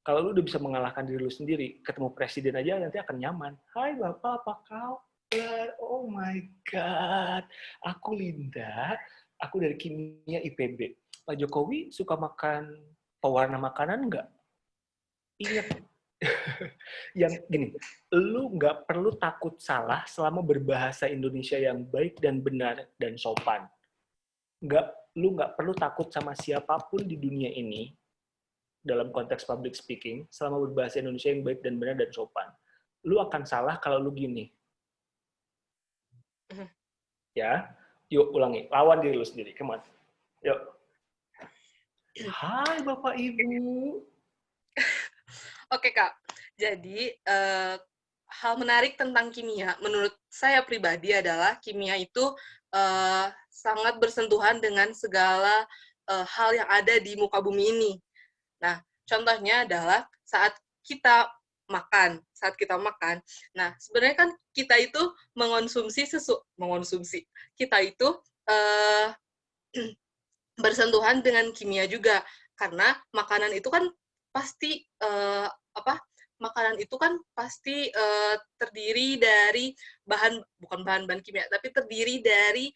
Kalau lu udah bisa mengalahkan diri lu sendiri, ketemu presiden aja nanti akan nyaman. Hai Bapak, apa kabar? Oh my God. Aku Linda, aku dari Kimia IPB. Pak Jokowi suka makan pewarna makanan nggak? Ingat, yang gini, lu nggak perlu takut salah selama berbahasa Indonesia yang baik dan benar dan sopan. Lu nggak perlu takut sama siapapun di dunia ini dalam konteks public speaking selama berbahasa Indonesia yang baik dan benar dan sopan. Lu akan salah kalau lu gini. Ya, yuk ulangi. Lawan diri lu sendiri. Come on. Yuk. Hai Bapak Ibu. Oke Kak, jadi hal menarik tentang kimia menurut saya pribadi adalah kimia itu sangat bersentuhan dengan segala hal yang ada di muka bumi ini. Nah, contohnya adalah saat kita makan. Nah, sebenarnya kan kita itu kita itu bersentuhan dengan kimia juga, karena makanan itu kan pasti terdiri dari bukan bahan-bahan kimia, tapi terdiri dari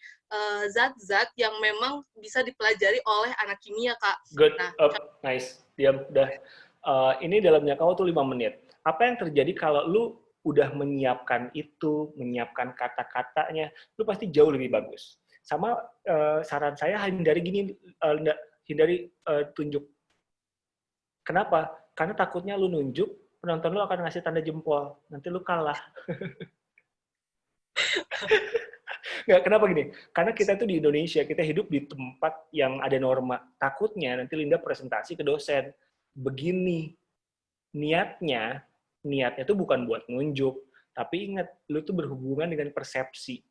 zat-zat yang memang bisa dipelajari oleh anak kimia, Kak. Good. Nah, Nice. Diam, udah. Ini dalam jangka waktu 5 menit. Apa yang terjadi kalau lu udah menyiapkan menyiapkan kata-katanya, lu pasti jauh lebih bagus. Sama saran saya, hindari tunjuk. Kenapa? Karena takutnya lu nunjuk, penonton lu akan ngasih tanda jempol. Nanti lu kalah. Nggak, kenapa gini? Karena kita tuh di Indonesia, kita hidup di tempat yang ada norma. Takutnya nanti Linda presentasi ke dosen. Begini, niatnya tuh bukan buat nunjuk, tapi ingat, lu tuh berhubungan dengan persepsi.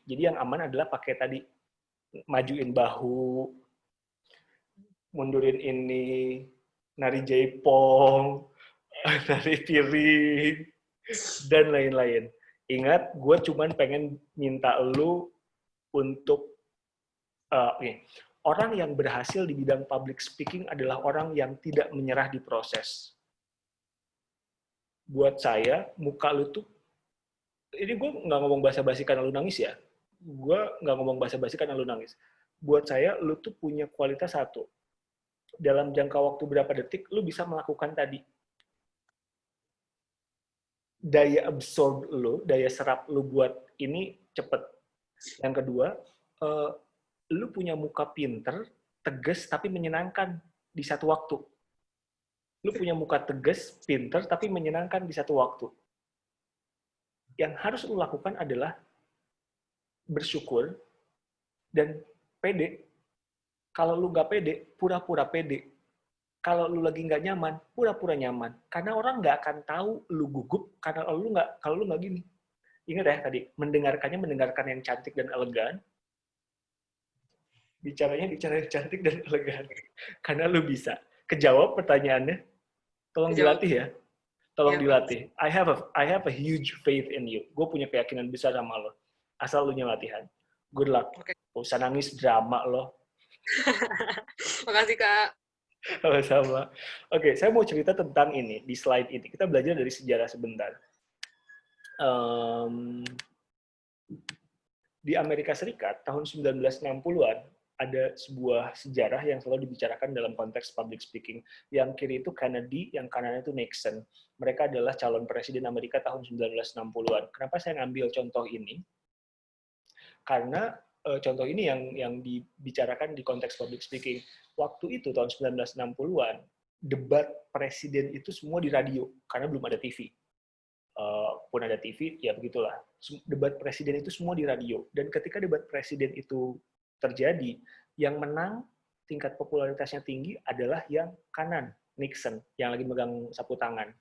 Jadi yang aman adalah pakai tadi, majuin bahu, mundurin ini, nari jaipong, nari piring, dan lain-lain. Ingat, gue cuman pengen minta lu untuk orang yang berhasil di bidang public speaking adalah orang yang tidak menyerah di proses. Buat saya, muka lu tuh, ini gue nggak ngomong basa-basi karena lu nangis ya. Gue nggak ngomong basa-basi karena lu nangis. Buat saya, lu tuh punya kualitas satu. Dalam jangka waktu berapa detik, lu bisa melakukan tadi. Daya absorb lu, daya serap lu buat ini cepet. Yang kedua, lu punya muka pinter, tegas, tapi menyenangkan di satu waktu. Lu punya muka tegas, pinter, tapi menyenangkan di satu waktu. Yang harus lu lakukan adalah bersyukur dan pede. Kalau lu nggak pede, pura-pura pede. Kalau lu lagi nggak nyaman, pura-pura nyaman. Karena orang nggak akan tahu lu gugup kalau lu nggak gini. Ingat ya tadi, mendengarkan yang cantik dan elegan, bicara yang cantik dan elegan. Karena lu bisa. Kejawab pertanyaannya. Tolong dilatih ya. Tolong dilatih. I have a huge faith in you. Gue punya keyakinan besar sama lo. Asal lu nya latihan. Good luck. Okay. Usah nangis drama lo. Makasih, Kak. Sama-sama. Oke, saya mau cerita tentang ini. Di slide ini. Kita belajar dari sejarah sebentar. Di Amerika Serikat, tahun 1960-an, ada sebuah sejarah yang selalu dibicarakan dalam konteks public speaking. Yang kiri itu Kennedy, yang kanan itu Nixon. Mereka adalah calon presiden Amerika tahun 1960-an. Kenapa saya ngambil contoh ini? Karena contoh ini yang dibicarakan di konteks public speaking. Waktu itu, tahun 1960-an, debat presiden itu semua di radio, karena belum ada TV. Pun ada TV, ya begitulah. Debat presiden itu semua di radio. Dan ketika debat presiden itu terjadi, yang menang tingkat popularitasnya tinggi adalah yang kanan, Nixon, yang lagi megang sapu tangan.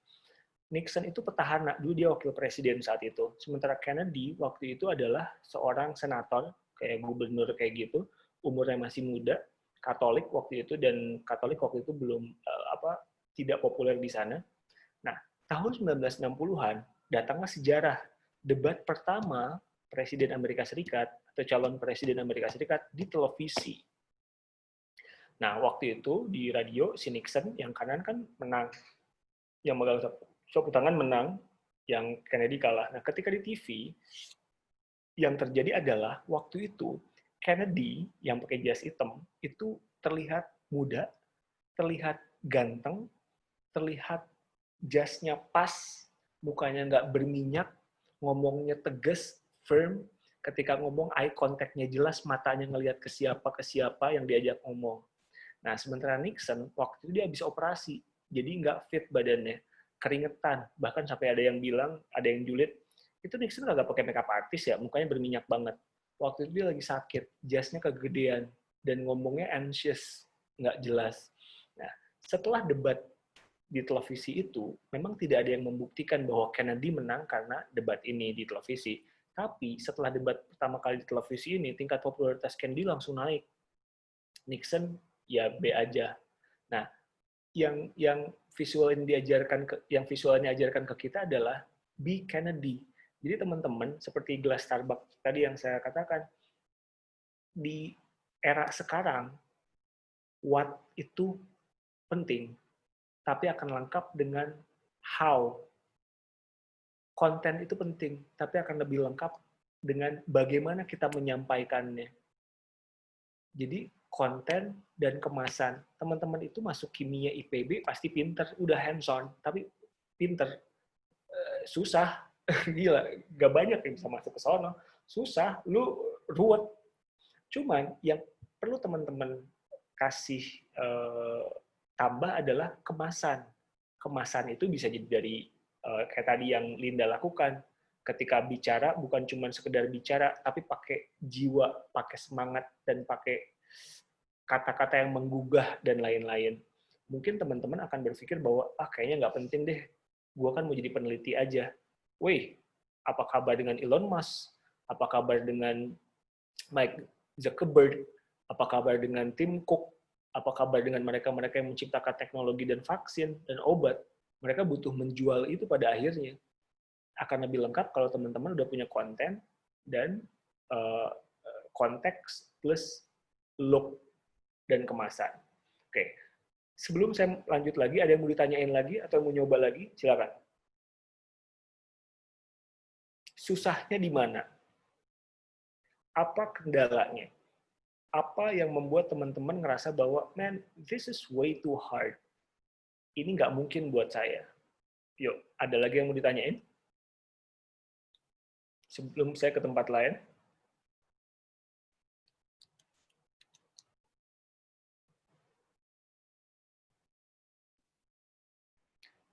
Nixon itu petahana, dulu dia wakil presiden saat itu. Sementara Kennedy waktu itu adalah seorang senator, kayak gubernur kayak gitu, umurnya masih muda, Katolik waktu itu, dan Katolik waktu itu belum tidak populer di sana. Nah, tahun 1960-an datanglah sejarah debat pertama Presiden Amerika Serikat atau calon Presiden Amerika Serikat di televisi. Nah, waktu itu di radio si Nixon yang kanan kan menang, yang megang sapu tangan menang, yang Kennedy kalah. Nah, ketika di TV yang terjadi adalah waktu itu Kennedy yang pakai jas hitam itu terlihat muda, terlihat ganteng, terlihat jasnya pas, mukanya nggak berminyak, ngomongnya tegas, firm, ketika ngomong eye contact-nya jelas, matanya ngelihat ke siapa yang diajak ngomong. Nah, sementara Nixon, waktu itu dia habis operasi, jadi nggak fit badannya, keringetan, bahkan sampai ada yang bilang, ada yang julid, itu Nixon nggak pakai makeup artis ya, mukanya berminyak banget. Waktu itu dia lagi sakit, jasnya kegedean, dan ngomongnya anxious, nggak jelas. Nah, setelah debat di televisi itu, memang tidak ada yang membuktikan bahwa Kennedy menang karena debat ini di televisi. Tapi setelah debat pertama kali di televisi ini, tingkat popularitas Kennedy langsung naik. Nixon ya B aja. Nah, yang visualnya diajarkan ke kita adalah be Kennedy. Jadi teman-teman, seperti gelas Starbucks tadi yang saya katakan, di era sekarang, what itu penting, tapi akan lengkap dengan how. Konten itu penting, tapi akan lebih lengkap dengan bagaimana kita menyampaikannya. Jadi konten dan kemasan. Teman-teman itu masuk kimia IPB pasti pinter, udah hands-on, tapi pinter. Susah, gila, gak banyak yang bisa masuk ke sono. Susah, lu ruwet. Cuman yang perlu teman-teman kasih tambah adalah kemasan. Kemasan itu bisa jadi dari kayak tadi yang Linda lakukan. Ketika bicara, bukan cuma sekedar bicara, tapi pakai jiwa, pakai semangat, dan pakai kata-kata yang menggugah, dan lain-lain. Mungkin teman-teman akan berpikir bahwa, kayaknya nggak penting deh, gue kan mau jadi peneliti aja. Weh, apa kabar dengan Elon Musk? Apa kabar dengan Mike Zuckerberg? Apa kabar dengan Tim Cook? Apa kabar dengan mereka-mereka yang menciptakan teknologi dan vaksin dan obat? Mereka butuh menjual itu pada akhirnya. Akan lebih lengkap kalau teman-teman udah punya konten dan konteks plus look dan kemasan. Oke. Sebelum saya lanjut lagi, ada yang mau ditanyain lagi atau mau nyoba lagi? Silakan. Susahnya di mana? Apa kendalanya? Apa yang membuat teman-teman ngerasa bahwa, man, this is way too hard. Ini nggak mungkin buat saya. Yuk, ada lagi yang mau ditanyain? Sebelum saya ke tempat lain.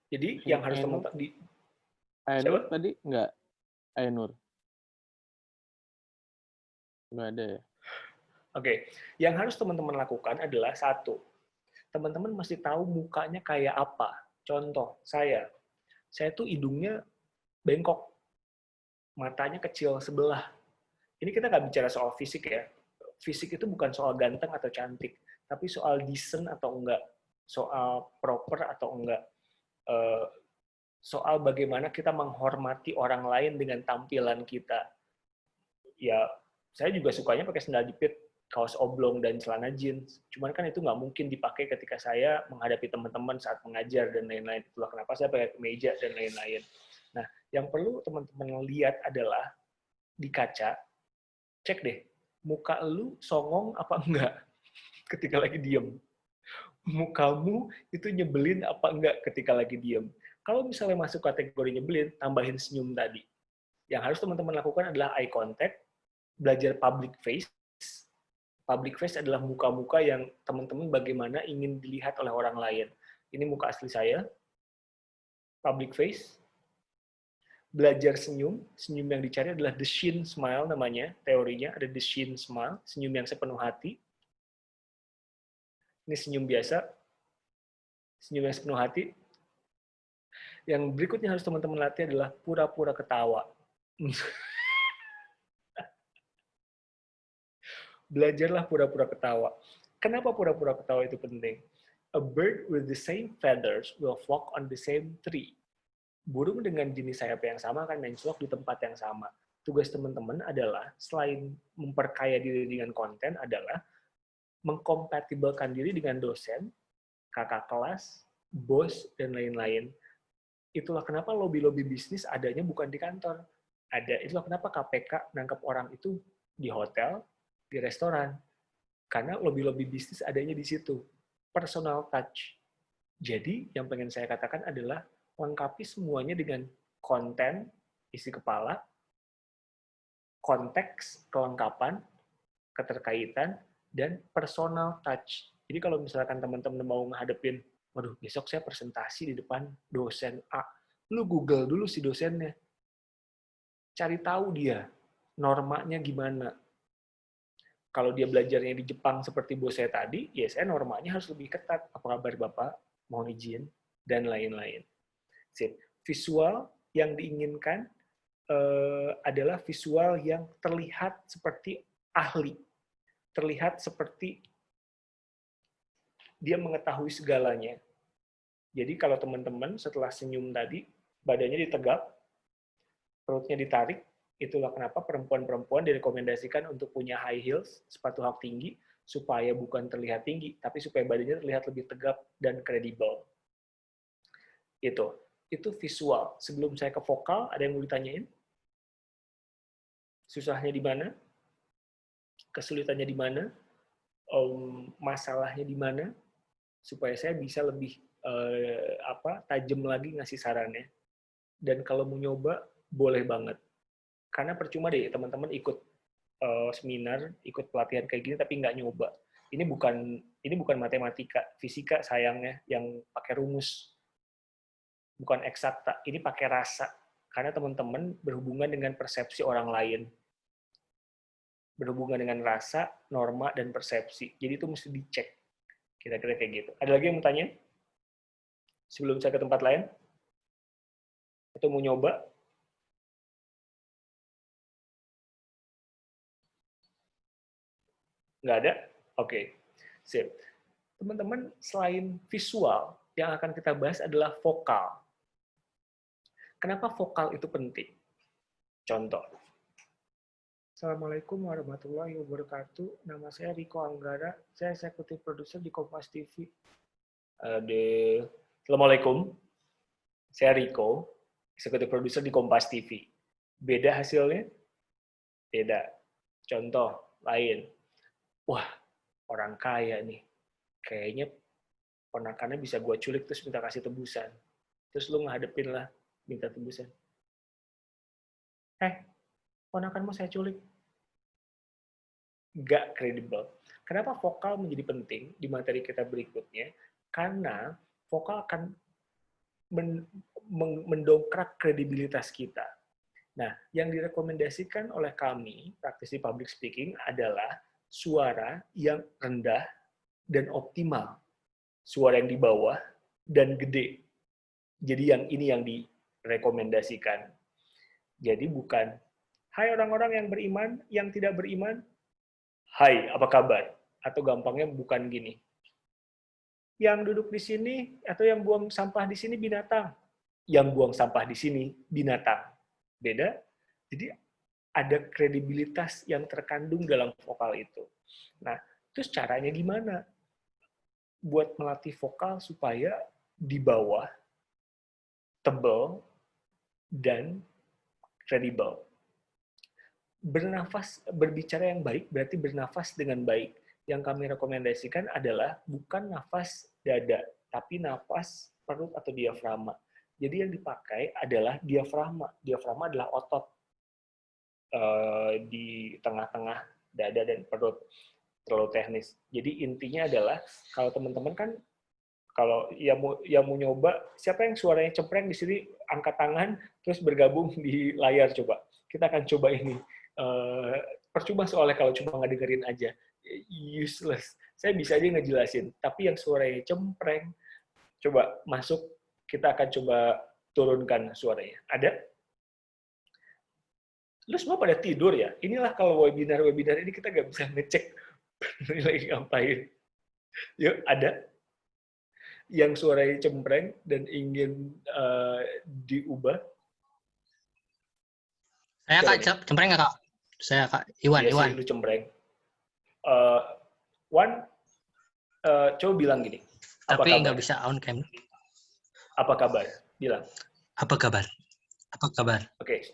Jadi yang harus teman-teman di Ainur tadi nggak? Ainur nggak ada ya? Oke, yang harus teman-teman lakukan adalah satu, teman-teman mesti tahu mukanya kayak apa. Contoh, saya tuh hidungnya bengkok, matanya kecil sebelah. Ini kita nggak bicara soal fisik ya. Fisik itu bukan soal ganteng atau cantik, tapi soal decent atau enggak, soal proper atau enggak, soal bagaimana kita menghormati orang lain dengan tampilan kita. Ya, saya juga sukanya pakai sandal jepit, kaos oblong, dan celana jeans. Cuman kan itu nggak mungkin dipakai ketika saya menghadapi teman-teman saat mengajar dan lain-lain. Itulah kenapa saya pakai kemeja dan lain-lain. Nah, yang perlu teman-teman lihat adalah di kaca, cek deh, muka lu songong apa enggak ketika lagi diem. Mukamu itu nyebelin apa enggak ketika lagi diem. Kalau misalnya masuk kategori nyebelin, tambahin senyum tadi. Yang harus teman-teman lakukan adalah eye contact, belajar public face. Public face adalah muka-muka yang teman-teman bagaimana ingin dilihat oleh orang lain. Ini muka asli saya. Public face. Belajar senyum. Senyum yang dicari adalah the Shin smile namanya. Teorinya ada the Shin smile. Senyum yang sepenuh hati. Ini senyum biasa. Senyum yang sepenuh hati. Yang berikutnya harus teman-teman latih adalah pura-pura ketawa. Belajarlah pura-pura ketawa. Kenapa pura-pura ketawa itu penting? A bird with the same feathers will flock on the same tree. Burung dengan jenis sayap yang sama akan mencolok di tempat yang sama. Tugas teman-teman adalah, selain memperkaya diri dengan konten, adalah mengkompatibelkan diri dengan dosen, kakak kelas, bos, dan lain-lain. Itulah kenapa lobby-lobby bisnis adanya bukan di kantor. Itulah kenapa KPK nangkap orang itu di hotel, di restoran. Karena lobby-lobby bisnis adanya di situ. Personal touch. Jadi, yang pengen saya katakan adalah lengkapi semuanya dengan konten, isi kepala, konteks, kelengkapan, keterkaitan, dan personal touch. Jadi kalau misalkan teman-teman mau ngadepin, waduh, besok saya presentasi di depan dosen A, lu Google dulu si dosennya. Cari tahu dia, normanya gimana. Kalau dia belajarnya di Jepang seperti bos saya tadi, ya saya normanya harus lebih ketat. Apa kabar Bapak? Mohon izin, dan lain-lain. Sip. Visual yang diinginkan adalah visual yang terlihat seperti ahli. Terlihat seperti dia mengetahui segalanya. Jadi kalau teman-teman setelah senyum tadi, badannya ditegap, perutnya ditarik, itulah kenapa perempuan-perempuan direkomendasikan untuk punya high heels, sepatu hak tinggi, supaya bukan terlihat tinggi, tapi supaya badannya terlihat lebih tegap dan kredibel. Itu visual. Sebelum saya ke vokal, ada yang mau ditanyain? Susahnya di mana? Kesulitannya di mana? Masalahnya di mana? Supaya saya bisa lebih tajam lagi ngasih sarannya. Dan kalau mau nyoba, boleh banget. Karena percuma deh teman-teman ikut seminar, ikut pelatihan kayak gini tapi nggak nyoba. Ini bukan matematika, fisika sayangnya yang pakai rumus. Bukan eksakta, ini pakai rasa. Karena teman-teman berhubungan dengan persepsi orang lain. Berhubungan dengan rasa, norma, dan persepsi. Jadi itu mesti dicek. Kira-kira kayak gitu. Ada lagi yang mau tanya? Sebelum saya ke tempat lain? Atau mau nyoba? Nggak ada? Oke. Sip. Teman-teman, selain visual, yang akan kita bahas adalah vokal. Kenapa vokal itu penting? Contoh. Assalamualaikum warahmatullahi wabarakatuh. Nama saya Riko Anggara. Saya eksekutif produser di Kompas TV. Assalamualaikum. Saya Riko, eksekutif produser di Kompas TV. Beda hasilnya? Beda. Contoh lain. Wah, orang kaya nih. Kayaknya ponakannya bisa gue culik terus minta kasih tebusan. Terus lu ngadepin lah, minta tebusan. Ponakanmu saya culik. Nggak kredibel. Kenapa vokal menjadi penting di materi kita berikutnya? Karena vokal akan mendongkrak kredibilitas kita. Nah, yang direkomendasikan oleh kami, praktisi public speaking, adalah suara yang rendah dan optimal. Suara yang di bawah dan gede. Jadi ini yang direkomendasikan. Jadi bukan, hai orang-orang yang beriman, yang tidak beriman, hai, apa kabar? Atau gampangnya bukan gini. Yang duduk di sini, atau yang buang sampah di sini binatang. Yang buang sampah di sini binatang. Beda. Jadi ada kredibilitas yang terkandung dalam vokal itu. Nah, terus caranya gimana? Buat melatih vokal supaya di bawah, tebal, dan kredibel. Berbicara yang baik berarti bernafas dengan baik. Yang kami rekomendasikan adalah bukan nafas dada, tapi nafas perut atau diafragma. Jadi yang dipakai adalah diafragma. Diafragma adalah otot di tengah-tengah dada dan perut. Terlalu teknis. Jadi intinya adalah kalau teman-teman kan kalau yang mau nyoba, siapa yang suaranya cempreng di sini angkat tangan terus bergabung di layar coba. Kita akan coba ini. Percuma soalnya kalau cuma nggak dengerin aja. Useless. Saya bisa aja ngejelasin. Tapi yang suaranya cempreng, coba masuk. Kita akan coba turunkan suaranya. Ada? Lu semua pada tidur ya? Inilah kalau webinar-webinar ini kita nggak bisa ngecek lagi ngapain. Yuk, ada? Yang suaranya cempreng dan ingin diubah? Saya Kak, cempreng nggak Kak? Saya Kak, Iwan. Sih, lu cempreng. Wan, coba bilang gini. Tapi nggak bisa on cam. Apa kabar? Bilang. Apa kabar? Apa kabar? Oke.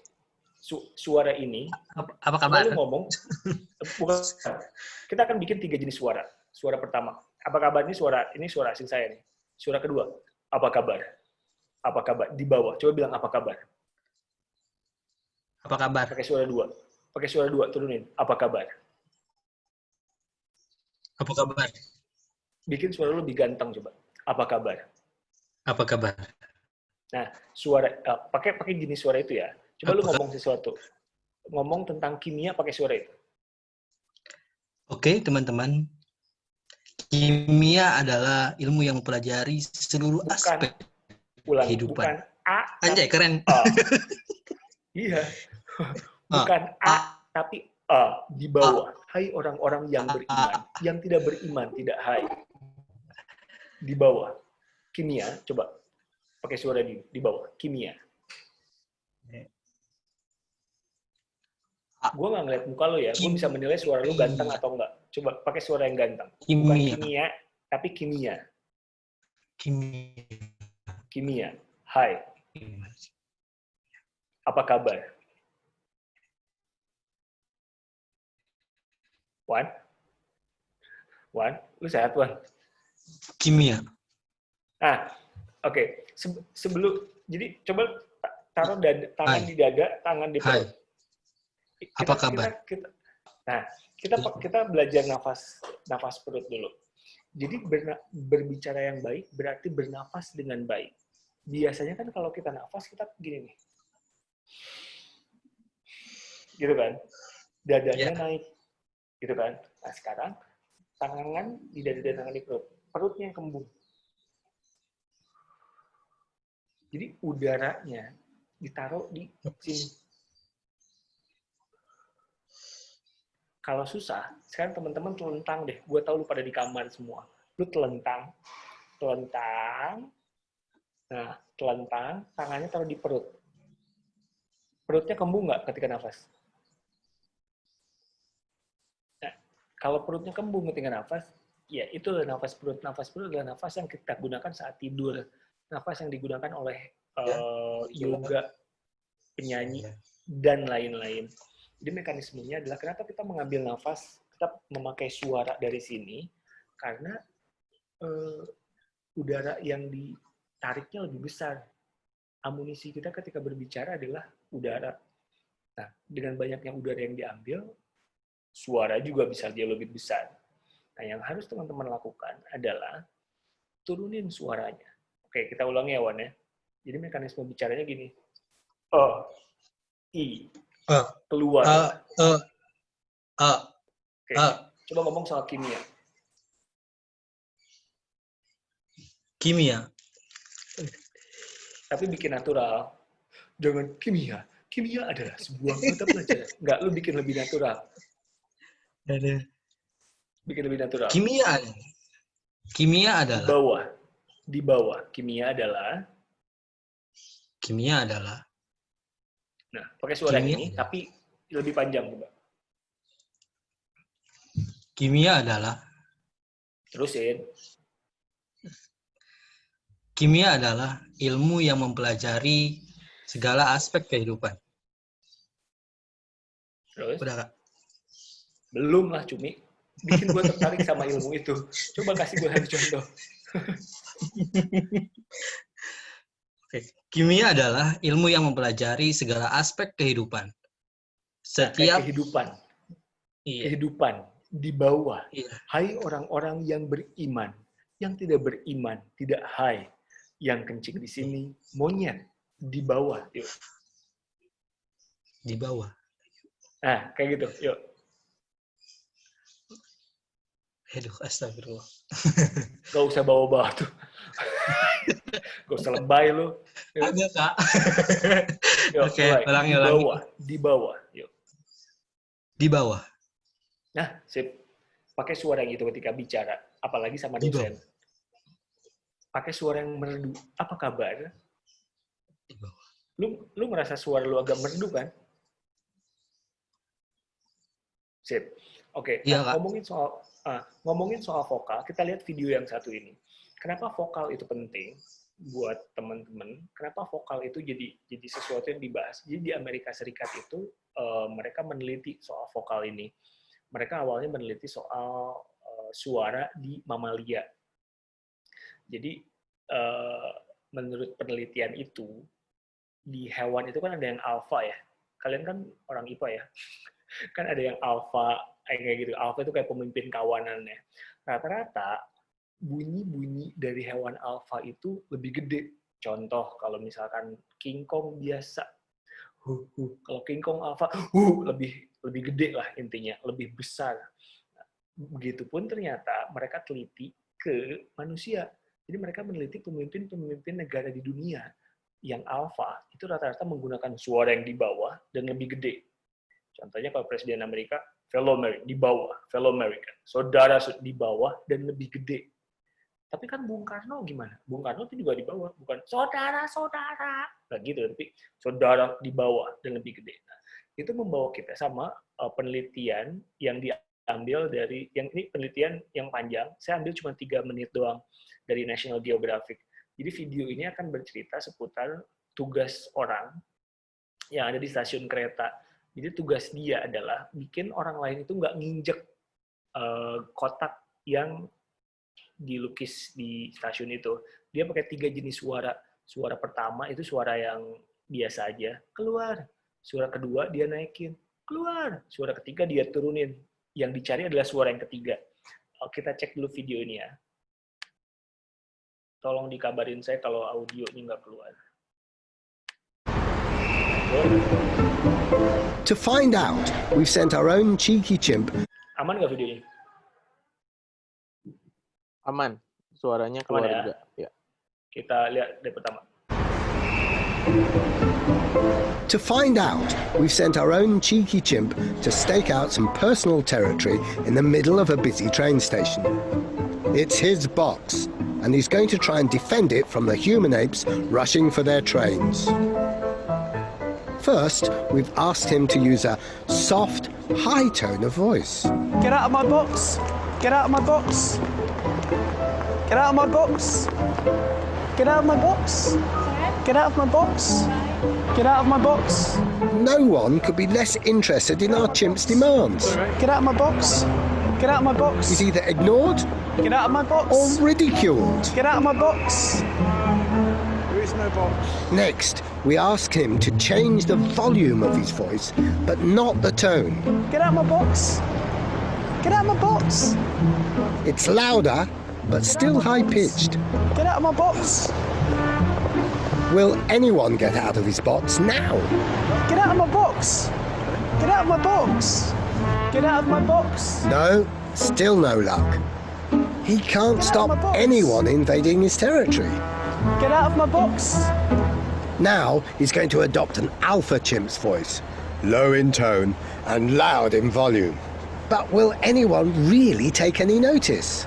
suara ini, Apa coba kabar? lu ngomong, bukan, kita akan bikin 3 jenis suara. Suara pertama, apa kabar, ini suara asing saya nih. Suara kedua, apa kabar? Apa kabar? Di bawah, coba bilang apa kabar. Apa kabar? Pakai suara 2. Pakai suara 2, turunin. Apa kabar? Apa kabar? Bikin suara lu lebih ganteng coba. Apa kabar? Apa kabar? Nah, suara pakai jenis suara itu ya. Coba lu ngomong sesuatu. Ngomong tentang kimia pakai suara itu. Oke, teman-teman. Kimia adalah ilmu yang mempelajari seluruh aspek kehidupan. Bukan A. Anjay, keren. A. Iya. Bukan A, tapi A di bawah. Hai orang-orang yang beriman. Yang tidak beriman, tidak hai. Di bawah. Kimia, coba. Pakai suara di bawah. Kimia. Gue nggak ngeliat muka lo ya. Gue bisa menilai suara lo ganteng atau enggak. Coba pakai suara yang ganteng. Bukan kimia, tapi kimia. Kimia. Hai. Apa kabar? Wan? Lu sehat, Wan? Kimia. Oke. Sebelum, jadi coba taruh tangan di dada, tangan di perut. Apa kabar? Kita belajar nafas perut dulu. Jadi berbicara yang baik berarti bernafas dengan baik. Biasanya kan kalau kita nafas kita gini nih. Gitu kan? Dadanya naik. Gitu kan? Nah, sekarang tangan di dada dan tangan di perut. Perutnya yang kembung. Jadi udaranya ditaruh di sini. Kalau susah, sekarang teman-teman telentang deh. Gue tahu lu pada di kamar semua. Lu telentang. Nah, telentang, tangannya taruh di perut. Perutnya kembung nggak ketika nafas? Nah, kalau perutnya kembung ketika nafas, ya itu adalah nafas perut. Nafas perut adalah nafas yang kita gunakan saat tidur. Nafas yang digunakan oleh yoga, penyanyi, dan lain-lain. Jadi mekanismenya adalah kenapa kita mengambil nafas, kita memakai suara dari sini, karena udara yang ditariknya lebih besar. Amunisi kita ketika berbicara adalah udara. Nah, dengan banyaknya udara yang diambil, suara juga bisa dia lebih besar. Nah, yang harus teman-teman lakukan adalah turunin suaranya. Oke, kita ulangi ya, Wan ya. Jadi mekanisme bicaranya gini. Keluar. Oke, coba ngomong soal kimia. Kimia. Tapi bikin natural. Jangan kimia. Kimia adalah sebuah mata pelajaran. Enggak, lu bikin lebih natural. Bikin lebih natural. Kimia adalah. Di bawah. Kimia adalah. Nah, pakai suara ini, tapi lebih panjang coba. Kimia adalah. Terusin. Kimia adalah ilmu yang mempelajari segala aspek kehidupan. Terus? Udah, Kak? Belum lah, Cumi. Bikin gue tertarik sama ilmu itu. Coba kasih gue satu contoh. Kimia adalah ilmu yang mempelajari segala aspek kehidupan. Setiap kehidupan. Iya. Kehidupan di bawah. Iya. Hai orang-orang yang beriman. Yang tidak beriman, tidak hai. Yang kencing di sini, monyet. Di bawah. Yuk. Di bawah. Nah, kayak gitu. Yuk. Aduh, astagfirullah. Gak usah bawa-bawa tuh. Gak usah lebay lu. Ada, Kak. Yuk, Oke, ulangi. Di bawah. Yuk. Di bawah. Nah, sip. Pakai suara yang itu ketika bicara. Apalagi sama dosen. Pakai suara yang merdu. Apa kabar? Di bawah. Lu merasa suara lu agak merdu kan? Sip. Oke, Iya, ngomongin soal vokal, kita lihat video yang satu ini. Kenapa vokal itu penting? buat teman-teman, kenapa vokal itu jadi sesuatu yang dibahas. Jadi di Amerika Serikat itu mereka meneliti soal vokal ini. Mereka awalnya meneliti soal suara di mamalia. Jadi menurut penelitian itu di hewan itu kan ada yang alfa ya. Kalian kan orang IPA ya. Kan ada yang alfa kayak gitu. Alfa itu kayak pemimpin kawanannya. Rata-rata bunyi-bunyi dari hewan alfa itu lebih gede. Contoh kalau misalkan King Kong biasa, kalau King Kong alfa, lebih gede lah intinya, lebih besar. Begitupun ternyata mereka teliti ke manusia. Jadi mereka meneliti pemimpin-pemimpin negara di dunia yang alfa itu rata-rata menggunakan suara yang di bawah dan lebih gede. Contohnya kalau Presiden Amerika, fellow American, di bawah, fellow American. Saudara di bawah dan lebih gede. Tapi kan Bung Karno gimana? Bung Karno itu juga di bawah, bukan saudara-saudara. Nah gitu, tapi saudara di bawah dan lebih gede. Nah, itu membawa kita sama penelitian yang diambil dari, yang ini penelitian yang panjang, saya ambil cuma 3 menit doang dari National Geographic. Jadi video ini akan bercerita seputar tugas orang yang ada di stasiun kereta. Jadi tugas dia adalah bikin orang lain itu nggak nginjek kotak yang dilukis di stasiun itu. Dia pakai 3 jenis suara. Suara pertama itu suara yang biasa aja, keluar. Suara kedua dia naikin, keluar. Suara ketiga dia turunin. Yang dicari adalah suara yang ketiga. Kita cek dulu video ini ya. Tolong dikabarin saya kalau audionya nggak keluar. To find out, we've sent our own cheeky chimp. Aman nggak videonya? Aman. Suaranya keluar Aman ya? juga. Ya. Kita lihat dari pertama. To find out, we've sent our own cheeky chimp to stake out some personal territory in the middle of a busy train station. It's his box, and he's going to try and defend it from the human apes rushing for their trains. First, we've asked him to use a soft, high tone of voice. Get out of my box! Get out of my box! Get out of my box! Get out of my box! Get out of my box! Get out of my box! No one could be less interested in our chimp's demands. Get out of my box! Get out of my box! He's either ignored Get out of my box! or ridiculed. Get out of my box! There is no box. Next, we ask him to change the volume of his voice, but not the tone. Get out of my box! Get out of my box! It's louder, but still high-pitched. Get out of my box! Will anyone get out of his box now? Get out of my box! Get out of my box! Get out of my box! No, still no luck. He can't Get out stop of my box. anyone invading his territory. Get out of my box! Now he's going to adopt an alpha chimp's voice, low in tone and loud in volume. But will anyone really take any notice?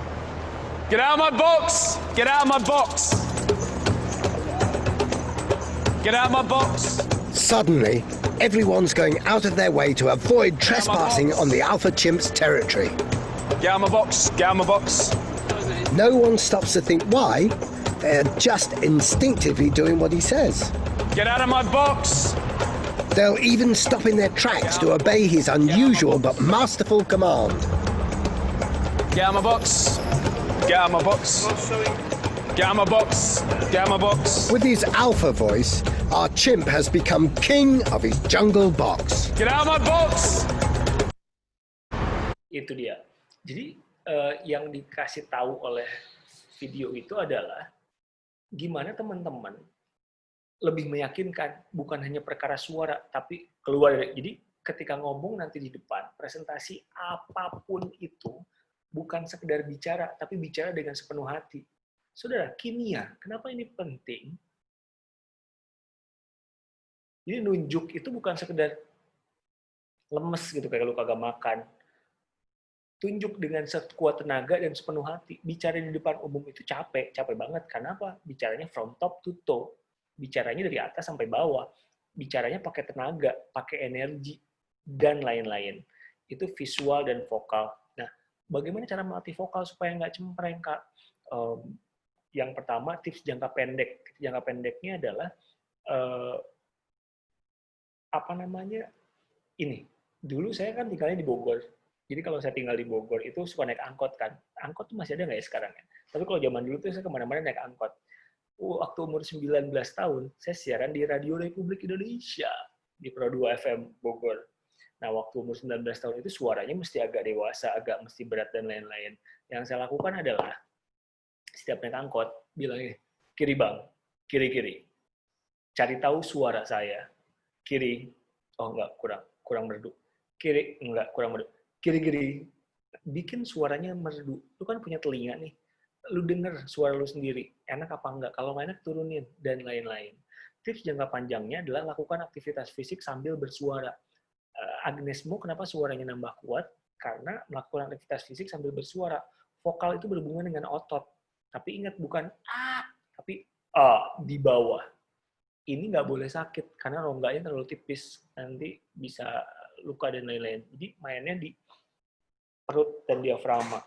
Get out of my box! Get out of my box! Get out of my box! Suddenly, everyone's going out of their way to avoid trespassing on the alpha chimp's territory. Get out of my box! Get out of my box! No one stops to think why. They're just instinctively doing what he says. Get out of my box! They'll even stop in their tracks to obey his unusual but masterful command. Get out of my box! Get out of my box! Get out of my box! Get out of my box! With his alpha voice, our chimp has become king of his jungle box. Get out of my box! Itu dia. Jadi yang dikasih tahu oleh video itu adalah gimana teman-teman lebih meyakinkan, bukan hanya perkara suara, tapi keluar dari. Jadi ketika ngomong nanti di depan, presentasi apapun itu, bukan sekedar bicara, tapi bicara dengan sepenuh hati. Saudara, kimia, kenapa ini penting? Jadi nunjuk itu bukan sekedar lemes gitu, kayak lu kagak makan. Tunjuk dengan sekuat tenaga dan sepenuh hati. Bicara di depan umum itu capek banget. Karena apa? Bicaranya from top to toe. Bicaranya dari atas sampai bawah. Bicaranya pakai tenaga, pakai energi, dan lain-lain. Itu visual dan vokal. Nah, bagaimana cara melatih vokal supaya nggak cempreng, Kak? Yang pertama, tips jangka pendek. Jangka pendeknya adalah ini. Dulu saya kan tinggalnya di Bogor. Jadi kalau saya tinggal di Bogor itu suka naik angkot kan. Angkot tuh masih ada nggak ya sekarang ya? Tapi kalau zaman dulu tuh saya kemana-mana naik angkot. Waktu umur 19 tahun, saya siaran di Radio Republik Indonesia di Pro 2 FM Bogor. Nah, waktu umur 19 tahun itu suaranya mesti agak dewasa, agak mesti berat dan lain-lain. Yang saya lakukan adalah setiap naik angkot, bilangnya, kiri bang, kiri-kiri. Cari tahu suara saya. Kiri, oh enggak, kurang merdu. Kiri, enggak, kurang merdu. Kiri-kiri, bikin suaranya merdu. Lu kan punya telinga nih, lu denger suara lu sendiri, enak apa enggak, kalau nggak enak turunin, dan lain-lain. Tips jangka panjangnya adalah lakukan aktivitas fisik sambil bersuara. Agnes Mo kenapa suaranya nambah kuat? Karena melakukan aktivitas fisik sambil bersuara. Vokal itu berhubungan dengan otot. Tapi ingat, bukan A, tapi A di bawah. Ini nggak boleh sakit, karena rongganya terlalu tipis. Nanti bisa luka dan lain-lain. Jadi mainnya di perut dan diafragma.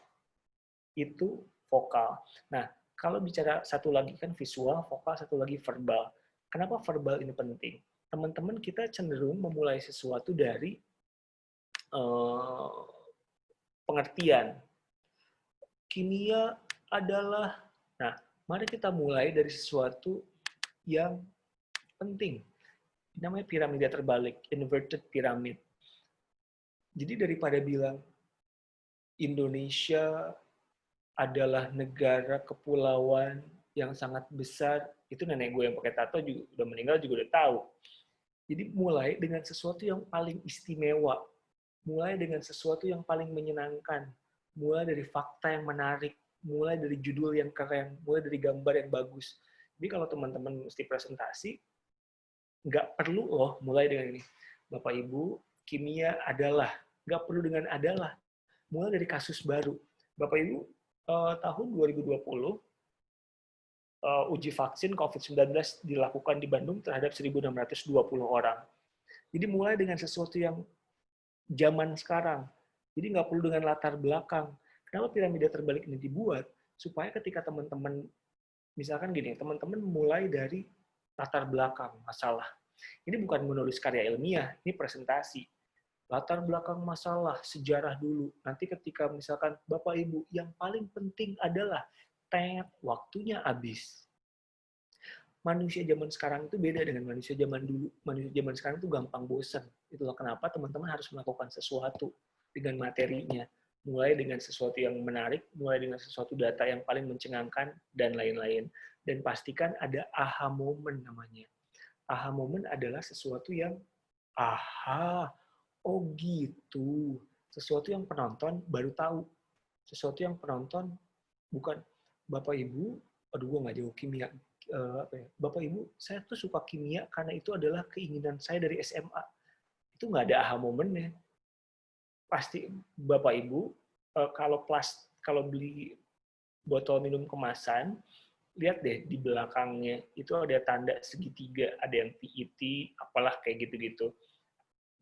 Itu vokal. Nah, kalau bicara satu lagi kan visual, vokal, satu lagi verbal. Kenapa verbal ini penting? Teman-teman kita cenderung memulai sesuatu dari pengertian. Kimia adalah, nah, mari kita mulai dari sesuatu yang penting. Namanya piramida terbalik, inverted pyramid. Jadi daripada bilang Indonesia adalah negara kepulauan yang sangat besar, itu nenek gue yang pakai tato juga udah meninggal juga udah tahu. Jadi mulai dengan sesuatu yang paling istimewa, mulai dengan sesuatu yang paling menyenangkan, mulai dari fakta yang menarik, mulai dari judul yang keren, mulai dari gambar yang bagus. Jadi kalau teman-teman mesti presentasi, nggak perlu loh mulai dengan ini. Bapak Ibu, kimia adalah, nggak perlu dengan adalah, mulai dari kasus baru. Bapak Ibu, tahun 2020, uji vaksin COVID-19 dilakukan di Bandung terhadap 1.620 orang. Jadi mulai dengan sesuatu yang zaman sekarang. Jadi nggak perlu dengan latar belakang. Kenapa piramida terbalik ini dibuat? Supaya ketika teman-teman, misalkan gini, teman-teman mulai dari latar belakang masalah. Ini bukan menulis karya ilmiah, ini presentasi. Latar belakang masalah, sejarah dulu. Nanti ketika misalkan Bapak Ibu, yang paling penting adalah waktunya habis. Manusia zaman sekarang itu beda dengan manusia zaman dulu. Manusia zaman sekarang itu gampang bosan. Itulah kenapa teman-teman harus melakukan sesuatu dengan materinya. Mulai dengan sesuatu yang menarik, mulai dengan sesuatu data yang paling mencengangkan, dan lain-lain. Dan pastikan ada aha moment namanya. Aha moment adalah sesuatu yang, aha, oh gitu. Sesuatu yang penonton baru tahu. Sesuatu yang penonton bukan, Bapak Ibu, aduh gue nggak jauh kimia. Bapak Ibu, saya tuh suka kimia karena itu adalah keinginan saya dari SMA. Itu nggak ada aha momennya. Pasti Bapak Ibu, kalau beli botol minum kemasan, lihat deh di belakangnya itu ada tanda segitiga, ada yang PET, apalah kayak gitu-gitu.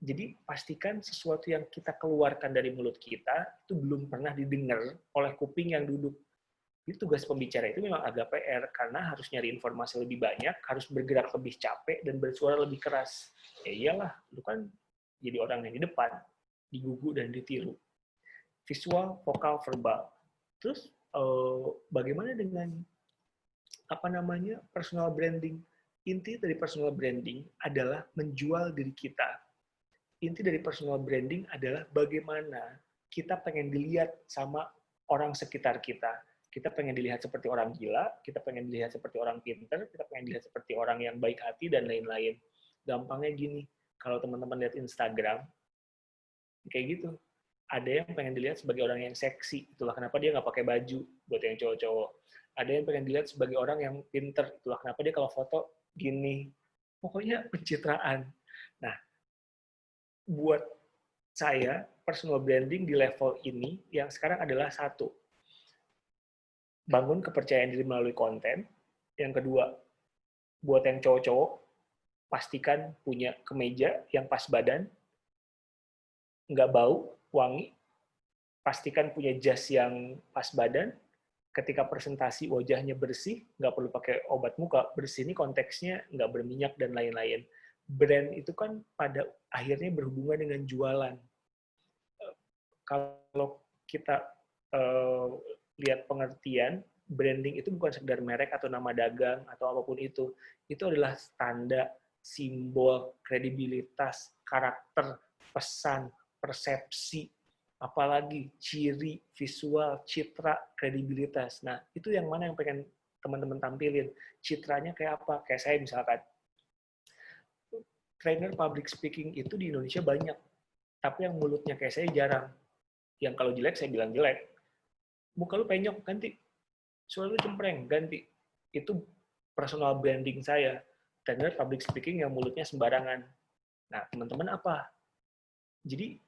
Jadi pastikan sesuatu yang kita keluarkan dari mulut kita itu belum pernah didengar oleh kuping yang duduk. Itu tugas pembicara itu memang agak PR karena harus nyari informasi lebih banyak, harus bergerak lebih capek dan bersuara lebih keras. Ya iyalah, lu kan jadi orang yang di depan, digugu dan ditiru. Visual, vokal, verbal. Terus bagaimana dengan personal branding? Inti dari personal branding adalah menjual diri kita. Inti dari personal branding adalah bagaimana kita pengen dilihat sama orang sekitar kita. Kita pengen dilihat seperti orang gila, kita pengen dilihat seperti orang pintar, kita pengen dilihat seperti orang yang baik hati, dan lain-lain. Gampangnya gini, kalau teman-teman lihat Instagram, kayak gitu. Ada yang pengen dilihat sebagai orang yang seksi, itulah kenapa dia nggak pakai baju buat yang cowok-cowok. Ada yang pengen dilihat sebagai orang yang pintar, itulah kenapa dia kalau foto gini. Pokoknya pencitraan. Nah, buat saya, personal branding di level ini yang sekarang adalah satu, bangun kepercayaan diri melalui konten. Yang kedua, buat yang cowok-cowok, pastikan punya kemeja yang pas badan, nggak bau, wangi. Pastikan punya jas yang pas badan. ketika presentasi wajahnya bersih, nggak perlu pakai obat muka, bersih ini konteksnya nggak berminyak dan lain-lain. Brand itu kan pada akhirnya berhubungan dengan jualan. Kalau kita lihat pengertian, branding itu bukan sekedar merek atau nama dagang atau apapun itu. Itu adalah tanda, simbol, kredibilitas, karakter, pesan, persepsi, apalagi ciri, visual, citra, kredibilitas. Nah, itu yang mana yang pengen teman-teman tampilin. Citranya kayak apa? Kayak saya misalkan. Trainer public speaking itu di Indonesia banyak. Tapi yang mulutnya kayak saya jarang. Yang kalau jelek, saya bilang jelek. Muka lu penyok, ganti. Suara lu cempreng, ganti. Itu personal branding saya. Trainer public speaking yang mulutnya sembarangan. Nah, teman-teman apa? Jadi,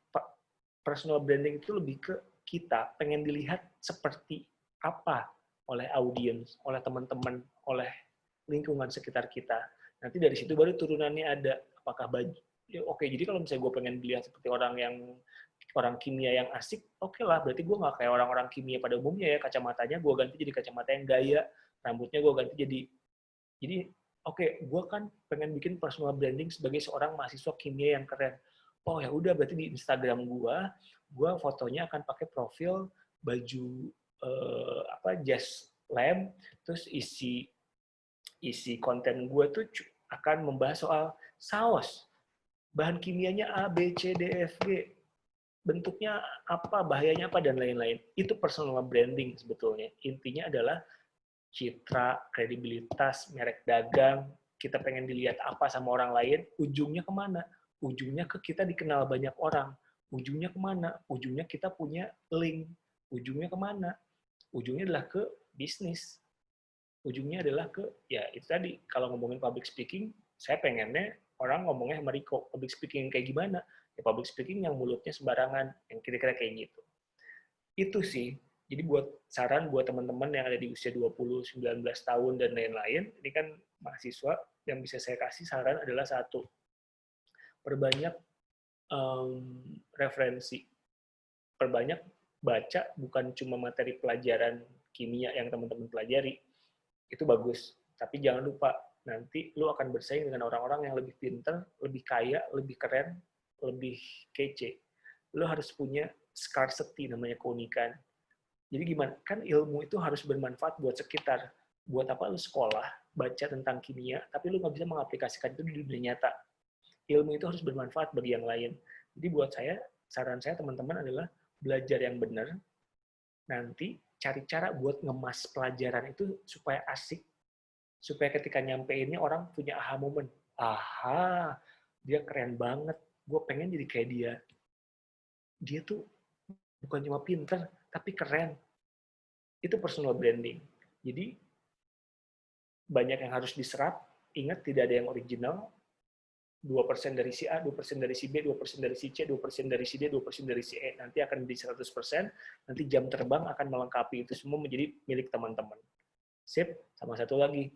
personal branding itu lebih ke kita pengen dilihat seperti apa oleh audiens, oleh teman-teman, oleh lingkungan sekitar kita. Nanti dari situ baru turunannya ada. Apakah baju? Ya, oke, jadi kalau misalnya gue pengen dilihat seperti orang kimia yang asik, oke lah, berarti gue nggak kayak orang-orang kimia pada umumnya ya, kacamatanya gue ganti jadi kacamata yang gaya, rambutnya gue ganti jadi oke, gue kan pengen bikin personal branding sebagai seorang mahasiswa kimia yang keren. Oh ya udah, berarti di Instagram gue fotonya akan pakai profil baju jazz lab, terus isi konten gue tuh akan membahas soal saus, bahan kimianya A, B, C, D, F, G, bentuknya apa, bahayanya apa, dan lain-lain. Itu personal branding sebetulnya. Intinya adalah citra, kredibilitas, merek dagang, kita pengen dilihat apa sama orang lain, ujungnya kemana? Ujungnya ke kita dikenal banyak orang. Ujungnya kemana? Ujungnya kita punya link. Ujungnya kemana? Ujungnya adalah ke bisnis. Ujungnya adalah ke, ya itu tadi, kalau ngomongin public speaking, saya pengennya orang ngomongnya sama Riko, public speaking kayak gimana? Ya public speaking yang mulutnya sembarangan, yang kira-kira kayak gitu. Itu sih. Jadi saran buat teman-teman yang ada di usia 20, 19 tahun, dan lain-lain, ini kan mahasiswa, yang bisa saya kasih saran adalah satu, perbanyak referensi. Perbanyak baca, bukan cuma materi pelajaran kimia yang teman-teman pelajari. Itu bagus. Tapi jangan lupa, nanti lu akan bersaing dengan orang-orang yang lebih pintar, lebih kaya, lebih keren, lebih kece. Lu harus punya scarcity, namanya keunikan. Jadi gimana? Kan ilmu itu harus bermanfaat buat sekitar. Buat apa lu sekolah, baca tentang kimia, tapi lu nggak bisa mengaplikasikan itu di dunia nyata. Ilmu itu harus bermanfaat bagi yang lain. Jadi buat saya, saran saya teman-teman adalah belajar yang benar, nanti cari cara buat ngemas pelajaran itu supaya asik, supaya ketika nyampeinnya orang punya aha moment. Aha, dia keren banget, gue pengen jadi kayak dia. Dia tuh bukan cuma pinter, tapi keren. Itu personal branding. Jadi, banyak yang harus diserap, ingat tidak ada yang original, 2% dari si A, 2% dari si B, 2% dari si C, 2% dari si D, 2% dari si E. Nanti akan menjadi 100%, nanti jam terbang akan melengkapi itu semua menjadi milik teman-teman. Sip, sama satu lagi,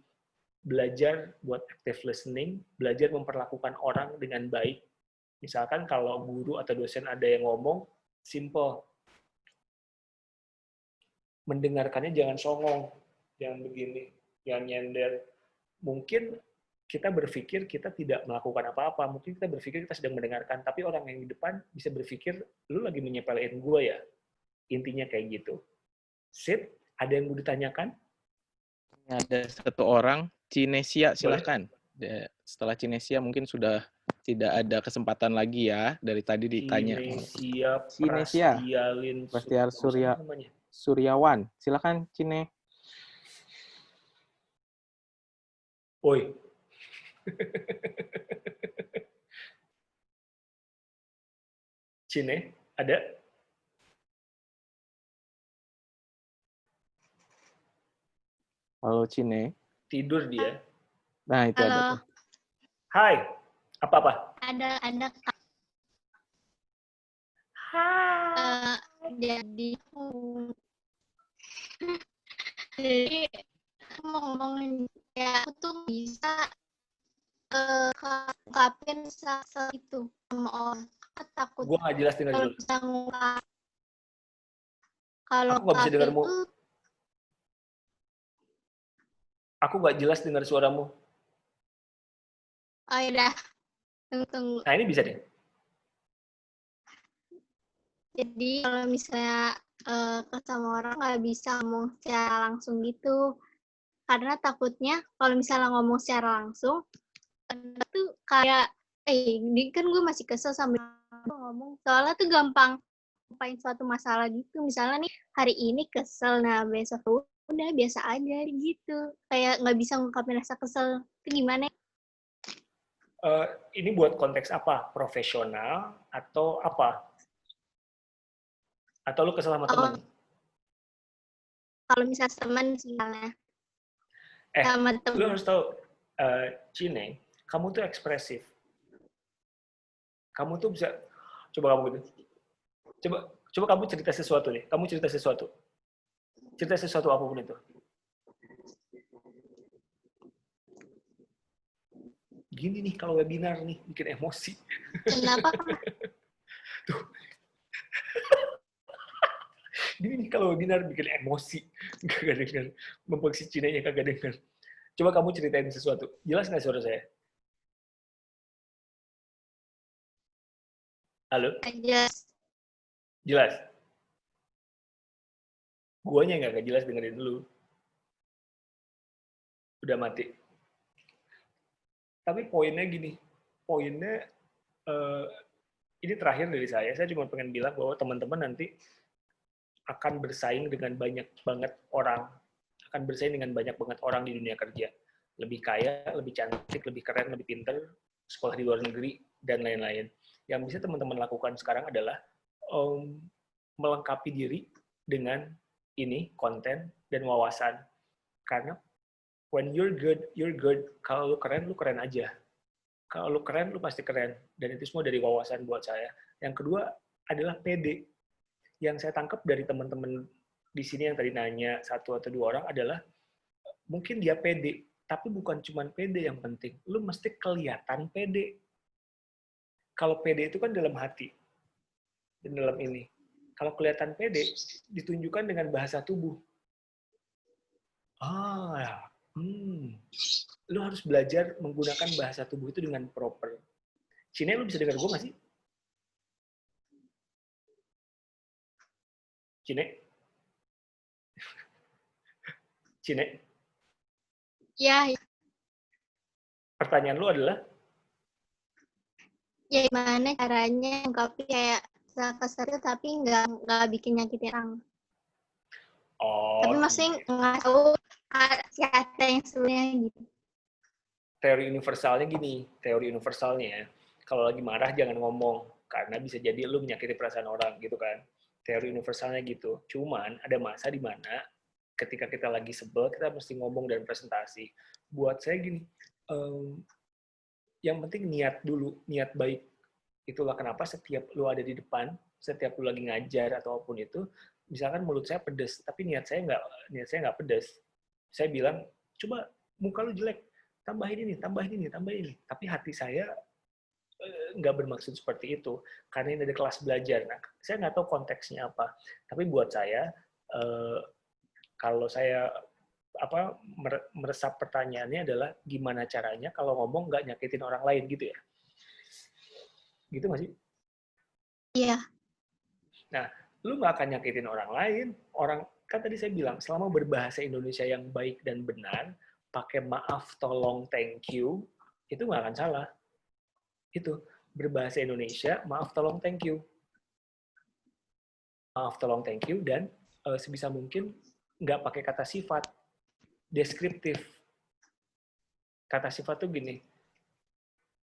belajar buat active listening, belajar memperlakukan orang dengan baik. Misalkan kalau guru atau dosen ada yang ngomong, simple. Mendengarkannya jangan songong, jangan begini, jangan nyender. Mungkin kita berpikir kita tidak melakukan apa-apa, mungkin kita berpikir kita sedang mendengarkan, tapi orang yang di depan bisa berpikir, lu lagi menyepelein gue ya? Intinya kayak gitu. Sip, ada yang mau ditanyakan? Ada satu orang, Cinesia, silahkan. Setelah Cinesia mungkin sudah tidak ada kesempatan lagi ya, dari tadi ditanya. Cinesia, Prastiar Suryawan, silahkan Cine. Oi. Cine, ada? Halo Cine. Tidur dia. Nah, itu Halo. ada. Hai. Apa-apa? Ada Hai. Jadi aku mau ngomongin ya, aku tuh bisa ngungkapin rasa itu sama orang. Aku takut Gua nggak jelas dengar kalau dulu. bisa ngungkap. Kalau Aku nggak bisa dengarmu. itu Aku nggak jelas dengar suaramu. Oh ya, tunggu. Nah, ini bisa deh. Jadi kalau misalnya ketemu orang nggak bisa ngomong secara langsung gitu. Karena takutnya kalau misalnya ngomong secara langsung, tuh kayak, ini kan gue masih kesel sambil ngomong. Soalnya tuh gampang lupain suatu masalah gitu. Misalnya nih, hari ini kesel, nah besok tuh udah biasa aja gitu. Kayak nggak bisa ngungkapin rasa kesel. Itu gimana? Ini buat konteks apa? Profesional atau apa? Atau lu kesel sama temen? Kalau misalnya teman misalnya. Sama Lu temen. harus tahu, Cine, kamu tuh ekspresif. Kamu tuh bisa, coba kamu gitu. Coba kamu cerita sesuatu nih. Kamu cerita sesuatu. Cerita sesuatu apapun itu. Gini nih kalau webinar nih, bikin emosi. Kenapa? Tuh. Gini nih kalau webinar bikin emosi. Kagak dengar. Mumpung si Cinanya kagak dengar. Coba kamu ceritain sesuatu. Jelas nggak suara saya? Halo? Jelas. Jelas? Guanya nggak jelas dengerin dulu. Udah mati. Tapi poinnya gini. Poinnya, ini terakhir dari saya. Saya cuma pengen bilang bahwa teman-teman nanti akan bersaing dengan banyak banget orang. Akan bersaing dengan banyak banget orang di dunia kerja. Lebih kaya, lebih cantik, lebih keren, lebih pinter, sekolah di luar negeri, dan lain-lain. Yang bisa teman-teman lakukan sekarang adalah melengkapi diri dengan ini, konten, dan wawasan. Karena when you're good, you're good. Kalau lu keren aja. Kalau lu keren, lu pasti keren. Dan itu semua dari wawasan buat saya. Yang kedua adalah pede. Yang saya tangkap dari teman-teman di sini yang tadi nanya, 1 atau 2 orang adalah, mungkin dia pede, tapi bukan cuma pede yang penting. Lu mesti kelihatan pede. Kalau pede itu kan dalam hati. Dan dalam ini. Kalau kelihatan pede, ditunjukkan dengan bahasa tubuh. Lu harus belajar menggunakan bahasa tubuh itu dengan proper. Cine, lu bisa dengar gue nggak sih? Cine? Cine? Ya. Pertanyaan lu adalah? Ya gimana caranya ungkapin kayak kesel tapi nggak bikin nyakitin orang. Tapi maksudnya nggak tahu siapa yang sebenarnya gitu. Teori universalnya, kalau lagi marah jangan ngomong, karena bisa jadi lu menyakiti perasaan orang, gitu kan. Teori universalnya gitu. Cuman, ada masa di mana ketika kita lagi sebel, kita mesti ngomong dan presentasi. Buat saya gini, yang penting niat dulu, niat baik. Itulah kenapa setiap lu ada di depan, setiap lu lagi ngajar atau apapun itu, misalkan mulut saya pedes, tapi niat saya nggak pedes. Saya bilang, coba muka lu jelek, tambahin ini. Tapi hati saya nggak bermaksud seperti itu, karena ini ada kelas belajar. Nah, saya nggak tahu konteksnya apa. Tapi buat saya, kalau saya meresap pertanyaannya adalah, gimana caranya kalau ngomong nggak nyakitin orang lain, gitu ya? Gitu nggak sih? Iya. Nah, lu nggak akan nyakitin orang lain. Kan tadi saya bilang, selama berbahasa Indonesia yang baik dan benar, pakai maaf, tolong, thank you, itu nggak akan salah. Itu, berbahasa Indonesia, maaf, tolong, thank you. Maaf, tolong, thank you, dan sebisa mungkin nggak pakai kata sifat, deskriptif. Kata sifat tuh gini,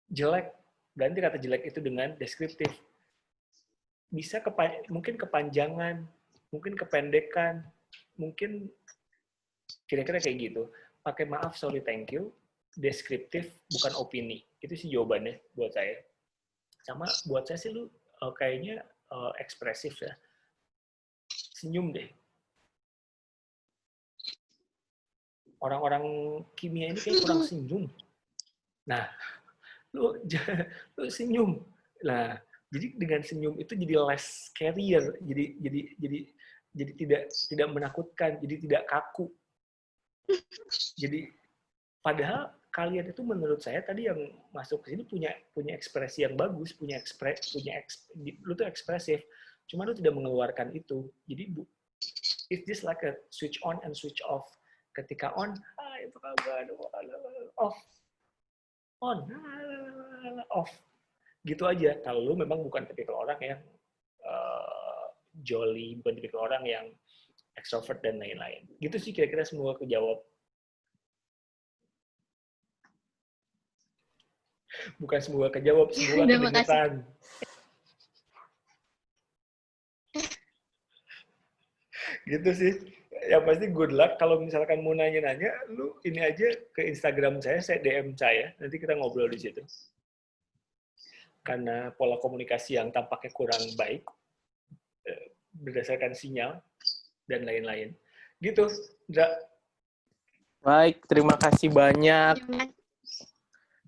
jelek, ganti kata jelek itu dengan deskriptif. Bisa mungkin kepanjangan, mungkin kependekan, mungkin kira-kira kayak gitu. Pakai maaf, sorry, thank you, deskriptif, bukan opini. Itu sih jawabannya buat saya. Sama buat saya sih lu kayaknya ekspresif ya. Senyum deh. Orang-orang kimia ini kayak kurang senyum. Nah, lu senyum. Nah, jadi dengan senyum itu jadi less carrier, jadi tidak menakutkan, jadi tidak kaku. Jadi Padahal kalian itu menurut saya tadi yang masuk ke sini punya ekspresi yang bagus, lu tuh ekspresif. Cuma lu tidak mengeluarkan itu. Jadi it's just like a switch on and switch off. Ketika on, itu kabar, off. On, off. Gitu aja. Kalau lu memang bukan tipikal orang yang jolly, bukan tipikal orang yang extrovert dan lain-lain. Gitu sih kira-kira semua kejawab. Bukan semua kejawab, semua kedengeran. Gitu sih. Yang pasti good luck. Kalau misalkan mau nanya-nanya, lu ini aja ke Instagram saya DM saya. Nanti kita ngobrol di situ. Karena pola komunikasi yang tampaknya kurang baik, berdasarkan sinyal, dan lain-lain. Gitu, Ndra. Baik, terima kasih banyak.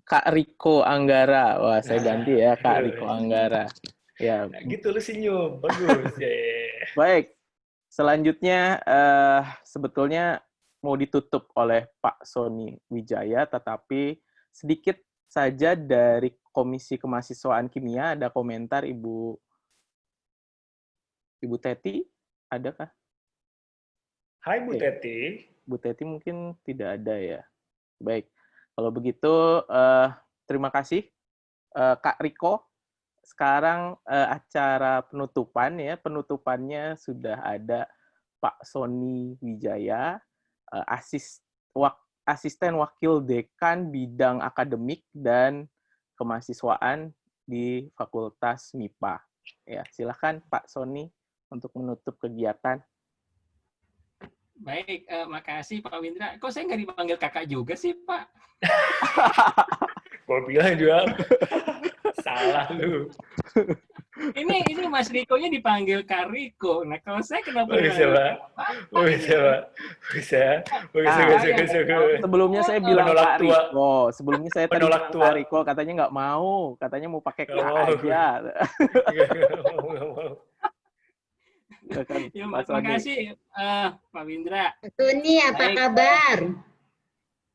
Kak Riko Anggara. Wah, saya ganti ya, Kak Riko Anggara. Ya. Nah, gitu, lu senyum. Bagus. Yeah. Baik. Selanjutnya, sebetulnya mau ditutup oleh Pak Sony Wijaya, tetapi sedikit saja dari Komisi Kemahasiswaan Kimia, ada komentar Ibu Teti, adakah? Hai Bu Teti. Bu Teti mungkin tidak ada ya. Baik, kalau begitu terima kasih Kak Riko. Sekarang acara penutupan ya, penutupannya sudah ada Pak Sony Wijaya, asisten wakil dekan bidang akademik dan kemahasiswaan di Fakultas MIPA. Ya, silakan Pak Sony untuk menutup kegiatan. Baik, makasih Pak Windra. Kok saya nggak dipanggil kakak juga sih, Pak? Gue bilang juga. Salah lu. Ini Mas Riko-nya dipanggil Kak Riko. Nah, kalau saya kenapa bisa, Pak? Bisa. Sebelumnya saya bilang Kak Riko. Sebelumnya saya tadi bilang Kak Riko, katanya nggak mau. Katanya mau pakai Kak aja. Ya, makasih Pak Windra. Tony, apa kabar?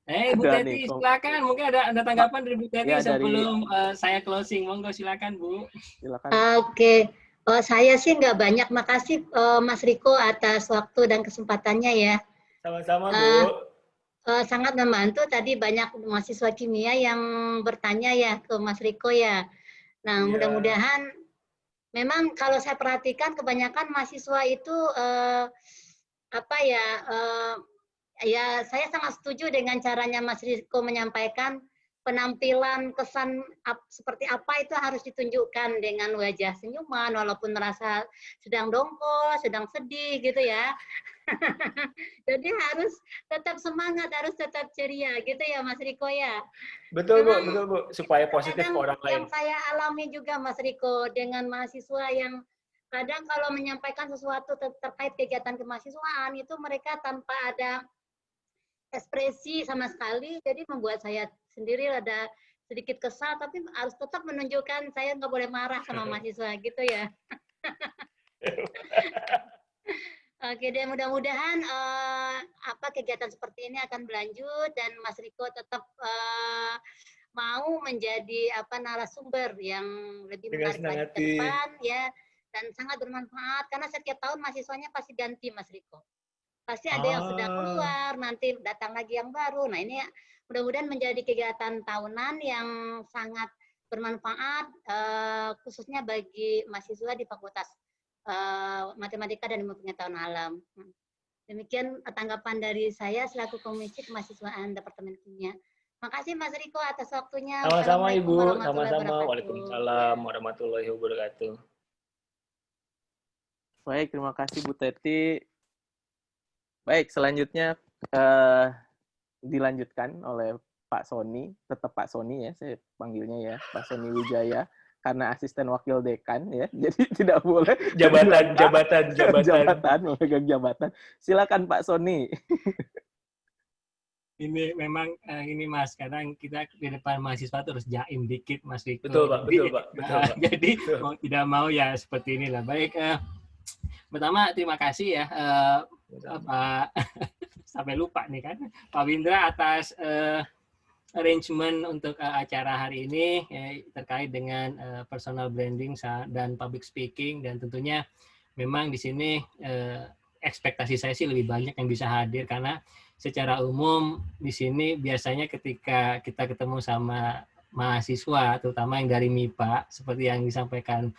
Bu Teti, silakan. Mungkin ada tanggapan dari Bu Teti sebelum saya closing. Monggo, silakan Bu. Silakan. Oke. Saya sih nggak banyak. Makasih Mas Riko atas waktu dan kesempatannya ya. Sama-sama Bu. Sangat membantu. Tadi banyak mahasiswa kimia yang bertanya ya ke Mas Riko ya. Nah, mudah-mudahan memang kalau saya perhatikan kebanyakan mahasiswa itu ya saya sangat setuju dengan caranya Mas Riko menyampaikan penampilan kesan seperti apa itu harus ditunjukkan dengan wajah senyuman walaupun merasa sedang dongkol, sedang sedih gitu ya. Jadi harus tetap semangat, harus tetap ceria gitu ya Mas Riko ya. Betul Bu, supaya positif ke orang lain. Yang saya alami juga Mas Riko dengan mahasiswa yang kadang kalau menyampaikan sesuatu terkait kegiatan kemahasiswaan itu mereka tanpa ada ekspresi sama sekali, jadi membuat saya sendiri ada sedikit kesal, tapi harus tetap menunjukkan saya nggak boleh marah sama mahasiswa gitu ya. Oke, dan mudah-mudahan kegiatan seperti ini akan berlanjut dan Mas Riko tetap mau menjadi narasumber yang lebih menarik lagi ke depan ya, dan sangat bermanfaat karena setiap tahun mahasiswanya pasti ganti Mas Riko. Pasti ada yang sudah keluar, nanti datang lagi yang baru. Nah ini mudah-mudahan menjadi kegiatan tahunan yang sangat bermanfaat, khususnya bagi mahasiswa di Fakultas Matematika dan Ilmu Pengetahuan Alam. Demikian tanggapan dari saya selaku Komisi Kemahasiswaan Departemen Kimia. Makasih Mas Riko atas waktunya. Sama-sama Ibu, sama-sama. Waalaikumsalam warahmatullahi wabarakatuh. Baik, terima kasih Bu Teti. Baik, selanjutnya dilanjutkan oleh Pak Sony, tetap Pak Sony ya, saya panggilnya ya, Pak Sony Wijaya, karena asisten wakil dekan ya, jadi tidak boleh jabatan, memegang jabatan. Silakan Pak Sony. Ini memang ini Mas, kadang kita di depan mahasiswa terus jaim dikit Mas Riko. Betul Pak. Jadi mau tidak mau ya seperti inilah. Baik, pertama terima kasih ya Pak sampai lupa nih kan Pak Windra atas arrangement untuk acara hari ini terkait dengan personal branding dan public speaking, dan tentunya memang di sini ekspektasi saya sih lebih banyak yang bisa hadir, karena secara umum di sini biasanya ketika kita ketemu sama mahasiswa, terutama yang dari MIPA, seperti yang disampaikan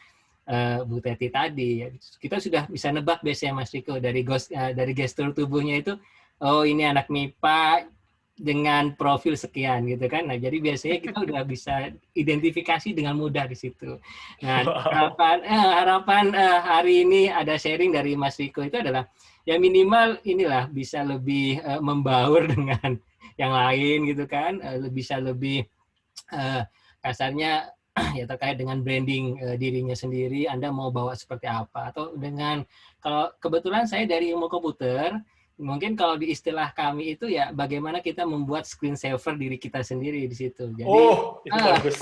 Bu Teti tadi, kita sudah bisa nebak biasanya Mas Riko dari gestur tubuhnya itu, oh ini anak MIPA dengan profil sekian gitu kan. Nah, jadi biasanya kita udah bisa identifikasi dengan mudah di situ. Nah, harapan hari ini ada sharing dari Mas Riko itu adalah ya minimal inilah bisa lebih membaur dengan yang lain gitu kan, bisa lebih kasarnya ya terkait dengan branding dirinya sendiri, Anda mau bawa seperti apa, atau dengan, kalau kebetulan saya dari ilmu komputer, mungkin kalau di istilah kami itu ya bagaimana kita membuat screensaver diri kita sendiri di situ. Jadi, itu bagus.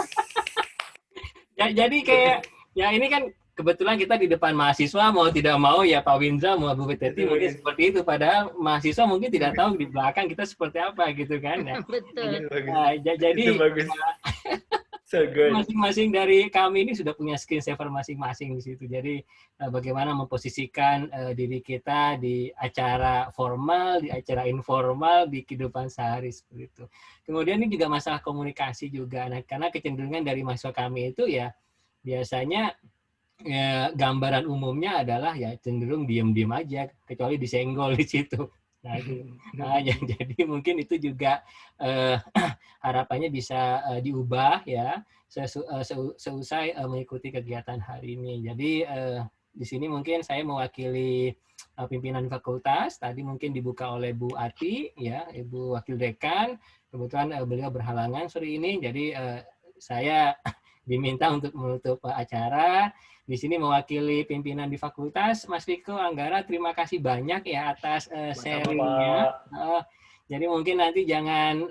Jadi kayak ya ini kan kebetulan kita di depan mahasiswa, mau tidak mau ya Pak Windra, mau Bu Teti mungkin seperti itu. Padahal mahasiswa mungkin tidak tahu di belakang kita seperti apa gitu kan. Ya. Betul. Jadi so masing-masing dari kami ini sudah punya screensaver masing-masing di situ. Jadi bagaimana memposisikan diri kita di acara formal, di acara informal, di kehidupan sehari seperti itu. Kemudian ini juga masalah komunikasi juga. Nah, karena kecenderungan dari mahasiswa kami itu ya biasanya ya, gambaran umumnya adalah ya cenderung diem-diem aja, kecuali disenggol di situ. Nah, jadi mungkin itu juga harapannya bisa diubah ya seusai mengikuti kegiatan hari ini. Jadi di sini mungkin saya mewakili pimpinan fakultas. Tadi mungkin dibuka oleh Bu Ati, ya, Ibu Wakil Dekan. Kebetulan beliau berhalangan sore ini, jadi saya diminta untuk menutup acara. Di sini mewakili pimpinan di fakultas, Mas Riko, Anggara, terima kasih banyak ya atas sharingnya. Jadi mungkin nanti jangan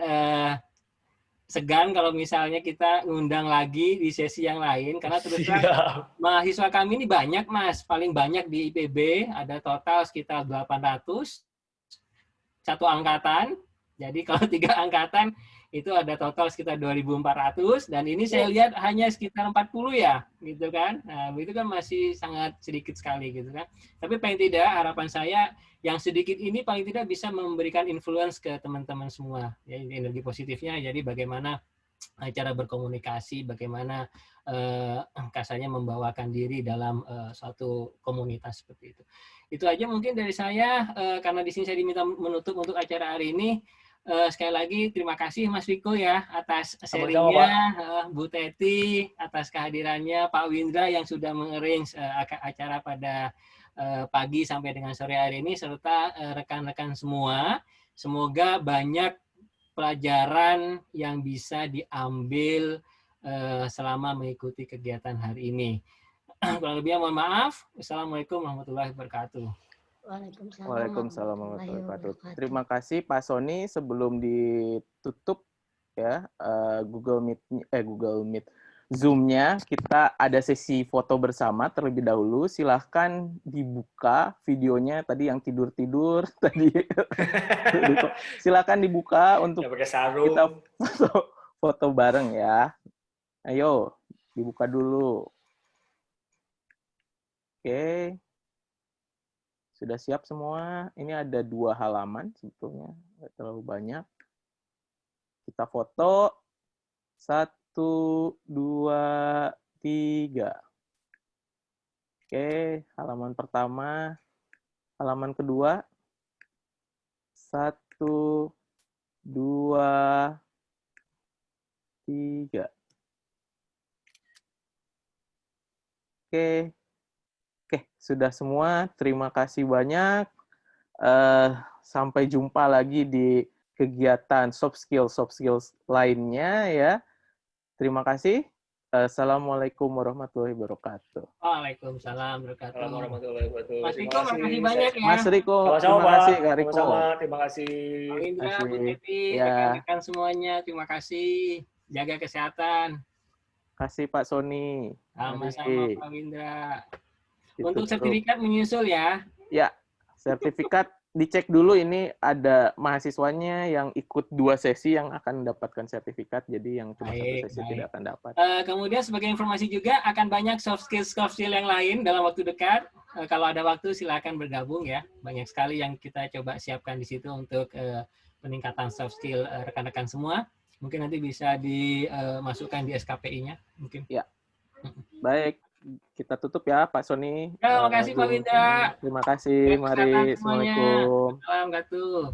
segan kalau misalnya kita ngundang lagi di sesi yang lain, karena terus terang mahasiswa kami ini banyak, Mas. Paling banyak di IPB, ada total sekitar 800, satu angkatan. Jadi kalau 3 angkatan, itu ada total sekitar 2.400, dan ini saya lihat hanya sekitar 40 ya, gitu kan. Nah, itu kan masih sangat sedikit sekali gitu kan. Tapi paling tidak harapan saya yang sedikit ini paling tidak bisa memberikan influence ke teman-teman semua, ya, energi positifnya. Jadi bagaimana cara berkomunikasi, bagaimana kasarnya membawakan diri dalam suatu komunitas seperti itu. Itu aja mungkin dari saya, karena di sini saya diminta menutup untuk acara hari ini. Sekali lagi terima kasih Mas Riko ya atas sharingnya, Bu Teti atas kehadirannya, Pak Windra yang sudah mengarrange acara pada pagi sampai dengan sore hari ini, serta rekan-rekan semua. Semoga banyak pelajaran yang bisa diambil selama mengikuti kegiatan hari ini. Kurang lebihnya mohon maaf. Assalamualaikum warahmatullahi wabarakatuh. Waalaikumsalam warahmatullahi wabarakatuh. Terima kasih Pak Sony. Sebelum ditutup ya Google Meet Zoom-nya, kita ada sesi foto bersama terlebih dahulu. Silahkan dibuka videonya tadi yang tidur-tidur tadi. Silahkan dibuka untuk kita foto bareng ya. Ayo, dibuka dulu. Oke. Sudah siap semua? Ini ada 2 halaman sebetulnya, nggak terlalu banyak. Kita foto. 1, 2, 3. Oke, halaman pertama. Halaman kedua. 1, 2, 3. Oke. Oke, sudah semua. Terima kasih banyak. Sampai jumpa lagi di kegiatan soft skills lainnya ya. Terima kasih. Assalamualaikum warahmatullahi wabarakatuh. Waalaikumsalam warahmatullahi wabarakatuh. Mas Riko, makasih banyak ya. Mas Riko, terima kasih Kak Riko. Terima kasih. Pak Indra, Bu Teti, ya. rekan-rekan semuanya, terima kasih. Jaga kesehatan. Kasih Pak Sony. Sama-sama Pak Indra. Untuk sertifikat menyusul ya. Ya, sertifikat dicek dulu ini ada mahasiswanya yang ikut 2 sesi yang akan mendapatkan sertifikat, jadi yang cuma 1 sesi tidak akan dapat. Kemudian sebagai informasi juga akan banyak soft skill yang lain dalam waktu dekat. Kalau ada waktu silakan bergabung ya. Banyak sekali yang kita coba siapkan di situ untuk peningkatan soft skill rekan-rekan semua. Mungkin nanti bisa dimasukkan di SKPI-nya mungkin. Ya. Baik. Kita tutup ya, Pak Sony. Ya, makasih Pak Winda. Terima kasih. Mari. Assalamualaikum. Salam, Gatuh.